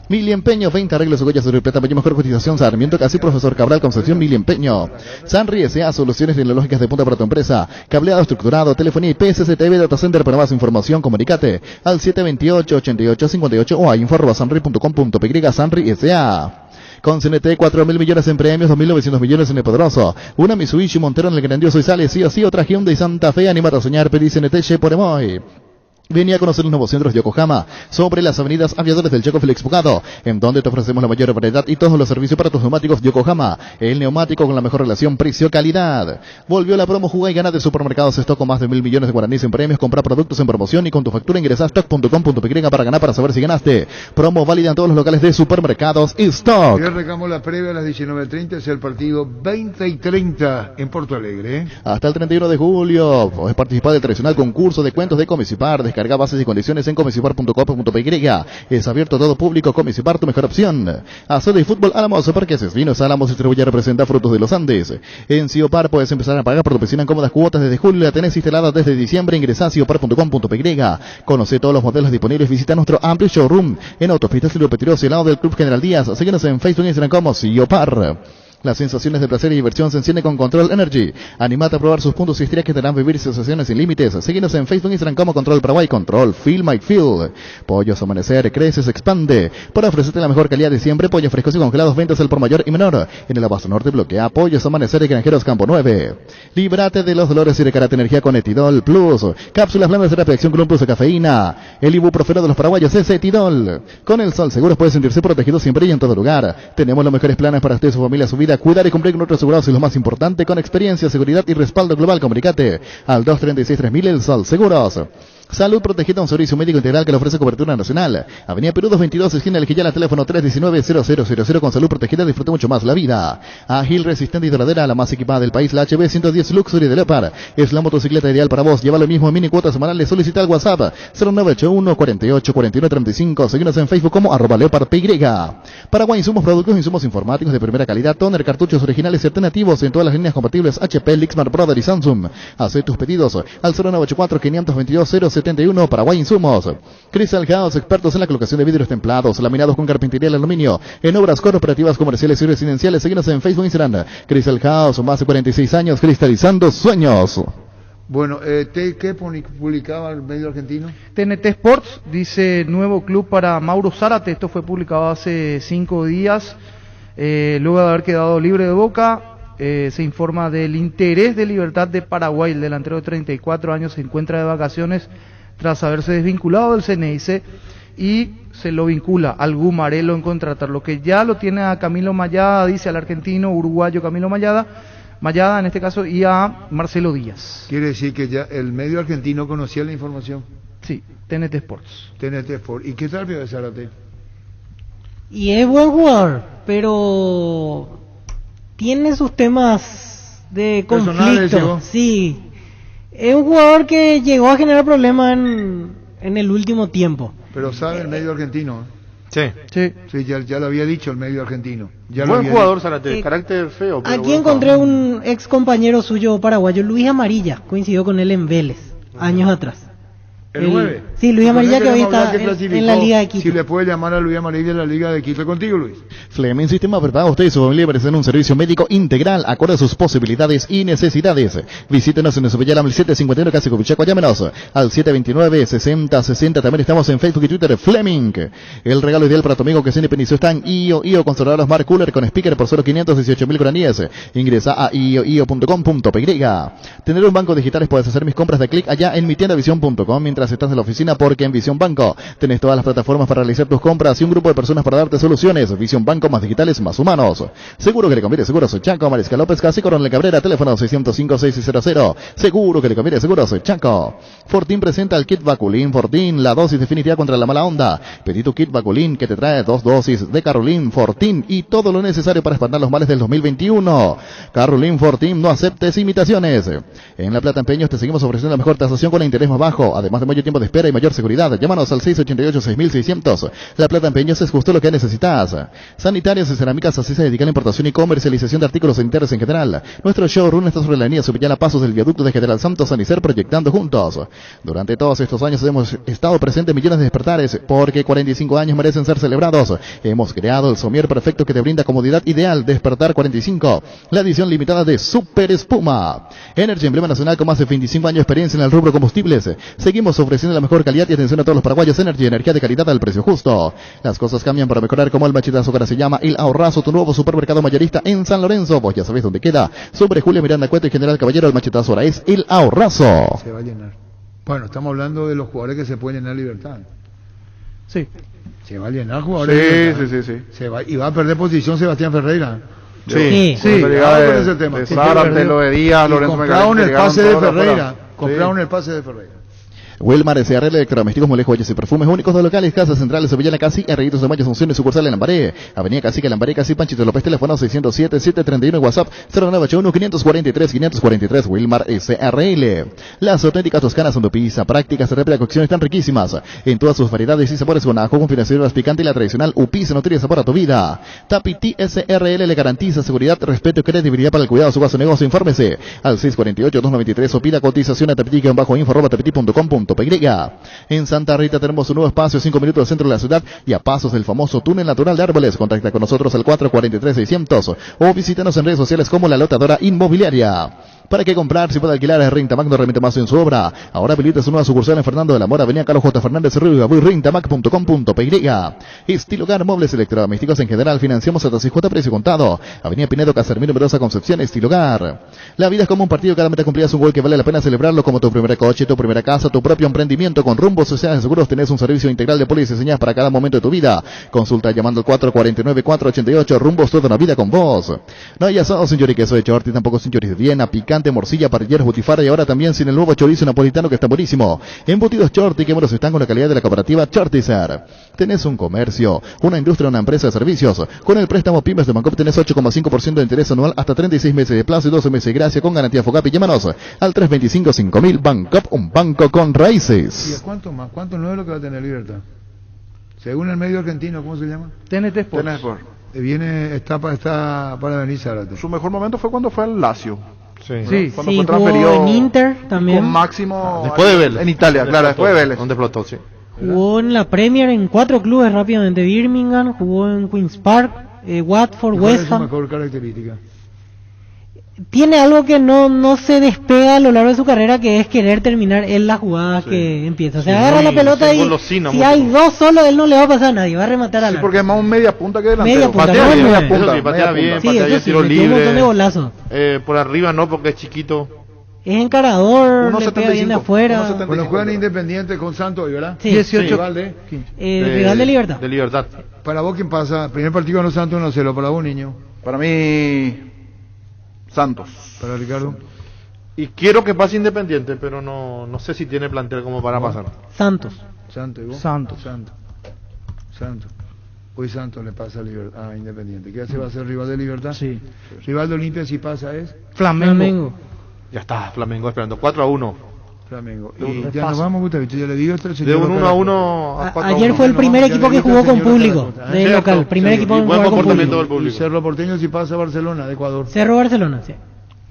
Mil Empeño, 20 arreglos, joyas de plata, mejor cotización, Sarmiento, casi Profesor Cabral, Concepción, Mil Empeño. Sanri S.A. Soluciones tecnológicas de punta para tu empresa. Cableado estructurado, telefonía y PSCTV Data Center. Para más información, comunícate al 728-8858 o a info@sanri.com.py. Sanri S.A. Con CNT, 4.000 millones en premios, 2.900 millones en el poderoso. Una Mitsubishi Montero en el grandioso y sale sí o sí. Otra Hyundai Santa Fe, animate a soñar, pedí CNT por Emoy. Venía a conocer los nuevos centros Yokohama, sobre las avenidas Aviadores del Checo Félix Bugado, en donde te ofrecemos la mayor variedad y todos los servicios para tus neumáticos Yokohama, el neumático con la mejor relación precio-calidad. Volvió la promo Juga y Gana de Supermercados Stock con más de 1.000 millones de guaraníes en premios. Compra productos en promoción y con tu factura ingresa a stock.com.py para ganar, para saber si ganaste. Promo válida en todos los locales de Supermercados Stock. Y arrancamos la previa a las 19:30, es el partido 20 y 30 en Porto Alegre. Hasta el 31 de julio, puedes participar del tradicional concurso de cuentos de Comisipar. Descarga bases y condiciones en comisipar.com.py. Es abierto a todo público. Comisipar, tu mejor opción. Azul y Fútbol Álamos, Parques Vinos Álamos distribuye y representa Frutos de los Andes. En Ciopar puedes empezar a pagar por tu piscina en cómodas cuotas desde julio. La tenés instalada desde diciembre. Ingresa a ciopar.com.py. Conoce todos los modelos disponibles. Visita nuestro amplio showroom en Autopista Silvio Petiroso, al lado del Club General Díaz. Síguenos en Facebook e Instagram como Ciopar. Las sensaciones de placer y diversión se encienden con Control Energy. Animate a probar sus puntos y estrellas que te harán vivir sensaciones sin límites. Síguenos en Facebook e Instagram como Control Paraguay. Control, Feel My Feel. Pollos Amanecer, crece, se expande. Para ofrecerte la mejor calidad de siempre, pollos frescos y congelados, ventas al por mayor y menor. En el Abasto Norte bloquea Pollos Amanecer y Granjeros Campo 9. Líbrate de los dolores y recargate energía con Etidol Plus. Cápsulas blandas de terapia acción con un plus de cafeína. El ibuprofeno de los paraguayos es Etidol. Con el Sol Seguros puede sentirse protegido siempre y en todo lugar. Tenemos los mejores planes para usted, su familia, su vida. Cuidar y cumplir con nuestros asegurados es lo más importante, con experiencia, seguridad y respaldo global. Comunicate al 236-3000 El Sol Seguros. Salud Protegida, un servicio médico integral que le ofrece cobertura nacional. Avenida Perú 222, esquina El Quillala, teléfono 319-0000. Con Salud Protegida disfruta mucho más la vida. Ágil, resistente y duradera, la más equipada del país, la HB 110 Luxury de Leopard. Es la motocicleta ideal para vos. Lleva lo mismo en mini cuotas semanales. Solicita al WhatsApp 0981 48 49 35. Seguinos en Facebook como @LeopardPY. Paraguay Insumos, productos e insumos informáticos de primera calidad. Toner, cartuchos originales y alternativos en todas las líneas compatibles HP, Lixmar, Brother y Samsung. Haz tus pedidos al 0984 522 071. Paraguay Insumos. Crystal House, expertos en la colocación de vidrios templados, laminados con carpintería y aluminio, en obras corporativas, comerciales y residenciales. Síguenos en Facebook e Instagram. Crystal House, más de 46 años cristalizando sueños. Bueno, ¿qué publicaba el medio argentino? TNT Sports dice nuevo club para Mauro Zárate. Esto fue publicado hace 5 días, luego de haber quedado libre de Boca. Se informa del interés de Libertad de Paraguay. El delantero de 34 años se encuentra de vacaciones tras haberse desvinculado del CNIC y se lo vincula al Gumarelo en contratar, lo que ya lo tiene a Camilo Mayada, dice al argentino uruguayo Camilo Mayada en este caso, y a Marcelo Díaz. Quiere decir que ya el medio argentino conocía la información. Sí, TNT Sports. TNT Sports. ¿Y qué tal de Zárate? Y es buen jugador, pero tiene sus temas de conflicto. Sí, es un jugador que llegó a generar problemas en el último tiempo. Pero sabe el medio argentino. Sí. Sí, ya lo había dicho el medio argentino. Buen jugador, Zárate, carácter feo. Pero aquí encontré un ex compañero suyo paraguayo, Luis Amarilla, coincidió con él en Vélez, años atrás. ¿El 9? Sí, Luis Amarilla, que hoy está en la Liga de Quito. Si le puede llamar a Luis Amarilla en la Liga de Quito contigo, Luis. Fleming Sistema prepara usted y su familia para un servicio médico integral acorde a sus posibilidades y necesidades. Visítenos en nuestro Villarama 751 Casi Copichaco. Llámenos al 729-6060. También estamos en Facebook y Twitter. Fleming, el regalo ideal para tu amigo que se independizó está en IO controlador Smart Cooler con speaker por solo 518.000 guaraníes. Ingresa a io.com.py. Tener un banco digital es puedes hacer mis compras de clic allá en mitiendavision.com mientras estás en la oficina, porque en Visión Banco tenés todas las plataformas para realizar tus compras y un grupo de personas para darte soluciones. Visión Banco, más digitales, más humanos. Seguro que le conviene Seguros Chaco. Mariscal López, Casi Coronel Cabrera, teléfono 605-6600. Seguro que le conviene Seguros Chaco. Fortín presenta el kit Vaculin Fortín, la dosis definitiva contra la mala onda. Pedí tu kit Vaculin que te trae 2 dosis de Carolin Fortín y todo lo necesario para espantar los males del 2021. Carolin Fortín, no aceptes imitaciones. En La Plata Empeños te seguimos ofreciendo la mejor tasación con el interés más bajo, además de mayor tiempo de espera y mayor seguridad. Llámanos al 688-6600. La Plata en Peñas es justo lo que necesitas. Sanitarias y Cerámicas así se dedica a la importación y comercialización de artículos sanitarios en general. Nuestro showroom está sobre la avenida Subillana Pasos del viaducto de General Santos Sanicer, proyectando juntos. Durante todos estos años hemos estado presentes en millones de despertares, porque 45 años merecen ser celebrados. Hemos creado el somier perfecto que te brinda comodidad ideal. Despertar 45, la edición limitada de Super Espuma. Energy, emblema nacional con más de 25 años de experiencia en el rubro combustibles. Seguimos ofreciendo la mejor calidad y atención a todos los paraguayos. Energy, energía de calidad al precio justo. Las cosas cambian para mejorar, como el machetazo que ahora se llama El Ahorrazo, tu nuevo supermercado mayorista en San Lorenzo. Vos ya sabés dónde queda. Sobre Julia Miranda Cueto y General Caballero, el machetazo ahora es El Ahorrazo. Se va a llenar. Bueno, estamos hablando de los jugadores que se pueden llenar Libertad. Sí. Se va a llenar jugadores. Sí. Se va, y va a perder posición Sebastián Ferreira. Sí. Ese tema. De Zárate, lo de Díaz, Lorenzo Megalín. Compraron el pase de Ferreira. Compraron el pase de Ferreira. Wilmar SRL, electrodomésticos, molejos, joyas y perfumes únicos de locales, casas centrales, Sevillana Casi, Herreritos de Mayo, Asunción y sucursal en Lambaré, Avenida Cacique, Lambaré, Casi, Panchito López, teléfono 607-731, WhatsApp 0981-543-543, Wilmar SRL. Las auténticas toscanas son de pizza, prácticas de rápida cocción están riquísimas, en todas sus variedades y sabores con ajo, con financiación picante y la tradicional UPIS, no tiene sabor a tu vida. Tapiti SRL le garantiza seguridad, respeto y credibilidad para el cuidado de su vaso negocio. Infórmese al 648-293 o pida cotización a tapiti-info@tapiti.com.py. En Santa Rita tenemos un nuevo espacio, 5 minutos del centro de la ciudad y a pasos del famoso túnel natural de Árboles. Contacta con nosotros al 443-600 o visítanos en redes sociales como La Lotadora Inmobiliaria. ¿Para qué comprar si puede alquilar? Rentamac no remite más en su obra. Ahora habilita su nueva sucursal en Fernando de la Mora, Avenida Carlos J. Fernández Río, rentamac.com.py. Estilogar, muebles electrodomésticos en general, financiamos hasta 50 precio contado. Avenida Pinedo, Casermino, Mendoza, Concepción, Estilogar. La vida es como un partido, cada meta cumplida es un gol que vale la pena celebrarlo, como tu primer coche, tu primera casa, tu propio emprendimiento. Con Rumbo Sociedades de Seguros tenés un servicio integral de pólizas y señas para cada momento de tu vida. Consulta llamando al 449-488, Rumbos, toda una vida con vos. No hay asado sin chorizo queso de Chorti, tampoco sin chorizo de Viena, picante, morcilla, parrilleros, butifarra y ahora también sin el nuevo chorizo napolitano que está buenísimo. Embutidos Chorti, que buenos están con la calidad de la cooperativa Chortizer. Tenés un comercio, una industria, una empresa de servicios. Con el préstamo Pymes de Bancop tenés 8,5% de interés anual hasta 36 meses de plazo y 12 meses de gracia con garantía Fogapi. Llámanos al 325-5000. Bancop, un banco con raíces. ¿Y a cuánto más? ¿Cuánto no es lo que va a tener Libertad? Según el medio argentino, ¿cómo se llama? TNT Sport. Está para venir Zárate. Su mejor momento fue cuando fue al Lazio. Sí, cuando fue transferido jugó en Inter también. Con máximo después de Vélez. En Italia, después de Vélez. ¿Dónde explotó? Sí. Jugó en la Premier en 4 clubes rápidamente. Birmingham, jugó en Queen's Park, Watford, West Ham. Mejor característica. Tiene algo que no se despega a lo largo de su carrera, que es querer terminar en la jugada que empieza. O sea, agarra la pelota y si hay dos solo, él no le va a pasar a nadie, va a rematar al arco. Porque es más un media punta que delantero. Media punta, patea bien, media punta. Sí, patea bien, patea bien, tiro libre. Un montón de golazos. Por arriba no, porque es chiquito. Es encarador, le pega bien de afuera. Bueno, juegan Independiente con Santos hoy, ¿verdad? Sí. 18. Rival de rival de Libertad. De Libertad. Para vos, ¿quién pasa? Primer partido ganó Santos 1-0. Para vos, niño. Para mí, Santos. Para Ricardo. Y quiero que pase Independiente, pero no sé si tiene plantel como para pasar. Santos. ¿y vos? Santos. Hoy Santos le pasa a Independiente. ¿Qué hace? ¿Va a ser rival de Libertad? Sí. Rival de Olimpia, si pasa, es Flamengo. Ya está, Flamengo esperando. 4-1. Flamengo. Y ya nos vamos, Gustavito. Ya le digo esto. De un 1-1 a 4-1. Ayer fue el primer equipo que jugó con público de local. Primer equipo que jugó con público. Y Cerro Porteño si pasa a Barcelona, de Ecuador. Cerro Barcelona, sí.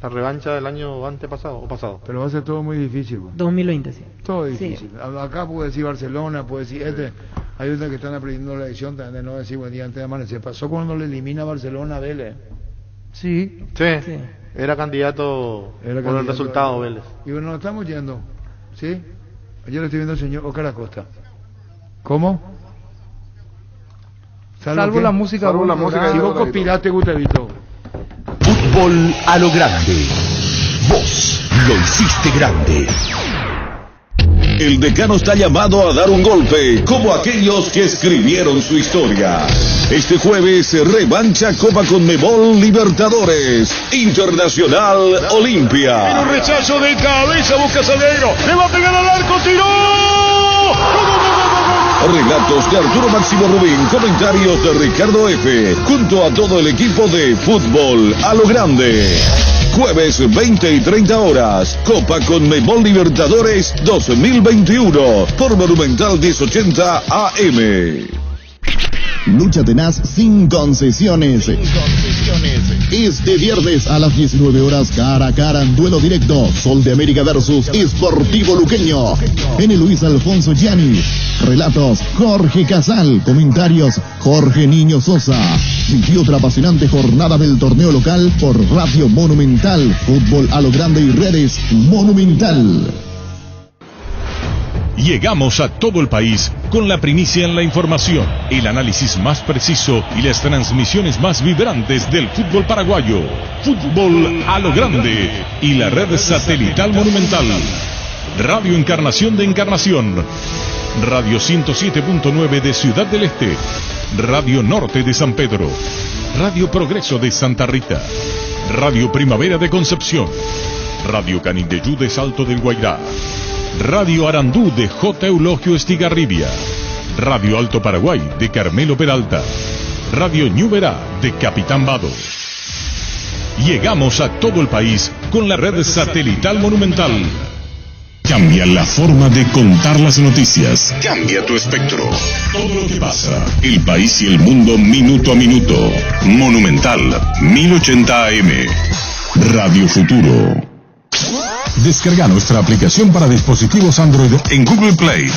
La revancha del año antepasado o pasado. Pero va a ser todo muy difícil. 2020, sí. Todo difícil. Acá puede decir Barcelona, puede decir hay otros que están aprendiendo la lección de no decir buen día antes de amanecer. Pasó cuando le elimina Barcelona a Vélez. Sí. Era candidato por el resultado Vélez. Y bueno, nos estamos yendo. ¿Sí? Ayer le estoy viendo al señor Oscar Acosta. ¿Cómo? Salvo la música. Si vos copilaste, Gustavito. Fútbol a lo grande. Vos lo hiciste grande. El decano está llamado a dar un golpe, como aquellos que escribieron su historia. Este jueves, revancha Copa Conmebol Libertadores, Internacional Olimpia. En un rechazo de cabeza, busca Salgueiro, le va a pegar al arco, tiró. Relatos de Arturo Máximo Rubín, comentarios de Ricardo F., junto a todo el equipo de Fútbol a lo Grande. Jueves 20 y 30 horas. Copa Conmebol Libertadores 2021 por Monumental 1080 AM. Lucha tenaz sin concesiones. Este viernes a las 19 horas, cara a cara en duelo directo, Sol de América versus Sportivo Luqueño. En el Luis Alfonso Gianni. Relatos, Jorge Casal. Comentarios, Jorge Niño Sosa. Y otra apasionante jornada del torneo local por Radio Monumental. Fútbol a lo grande y redes Monumental. Llegamos a todo el país con la primicia en la información, el análisis más preciso y las transmisiones más vibrantes del fútbol paraguayo. Fútbol a lo grande y la red satelital Monumental. Radio Encarnación de Encarnación. Radio 107.9 de Ciudad del Este. Radio Norte de San Pedro. Radio Progreso de Santa Rita. Radio Primavera de Concepción. Radio Canindeyú de Salto del Guairá. Radio Arandú de J. Eulogio Estigarribia. Radio Alto Paraguay de Carmelo Peralta. Radio Ñuberá de Capitán Vado. Llegamos a todo el país con la red satelital Monumental. Cambia la forma de contar las noticias. Cambia tu espectro. Todo lo que pasa, el país y el mundo minuto a minuto. Monumental 1080 AM. Radio Futuro. Descarga nuestra aplicación para dispositivos Android en Google Play.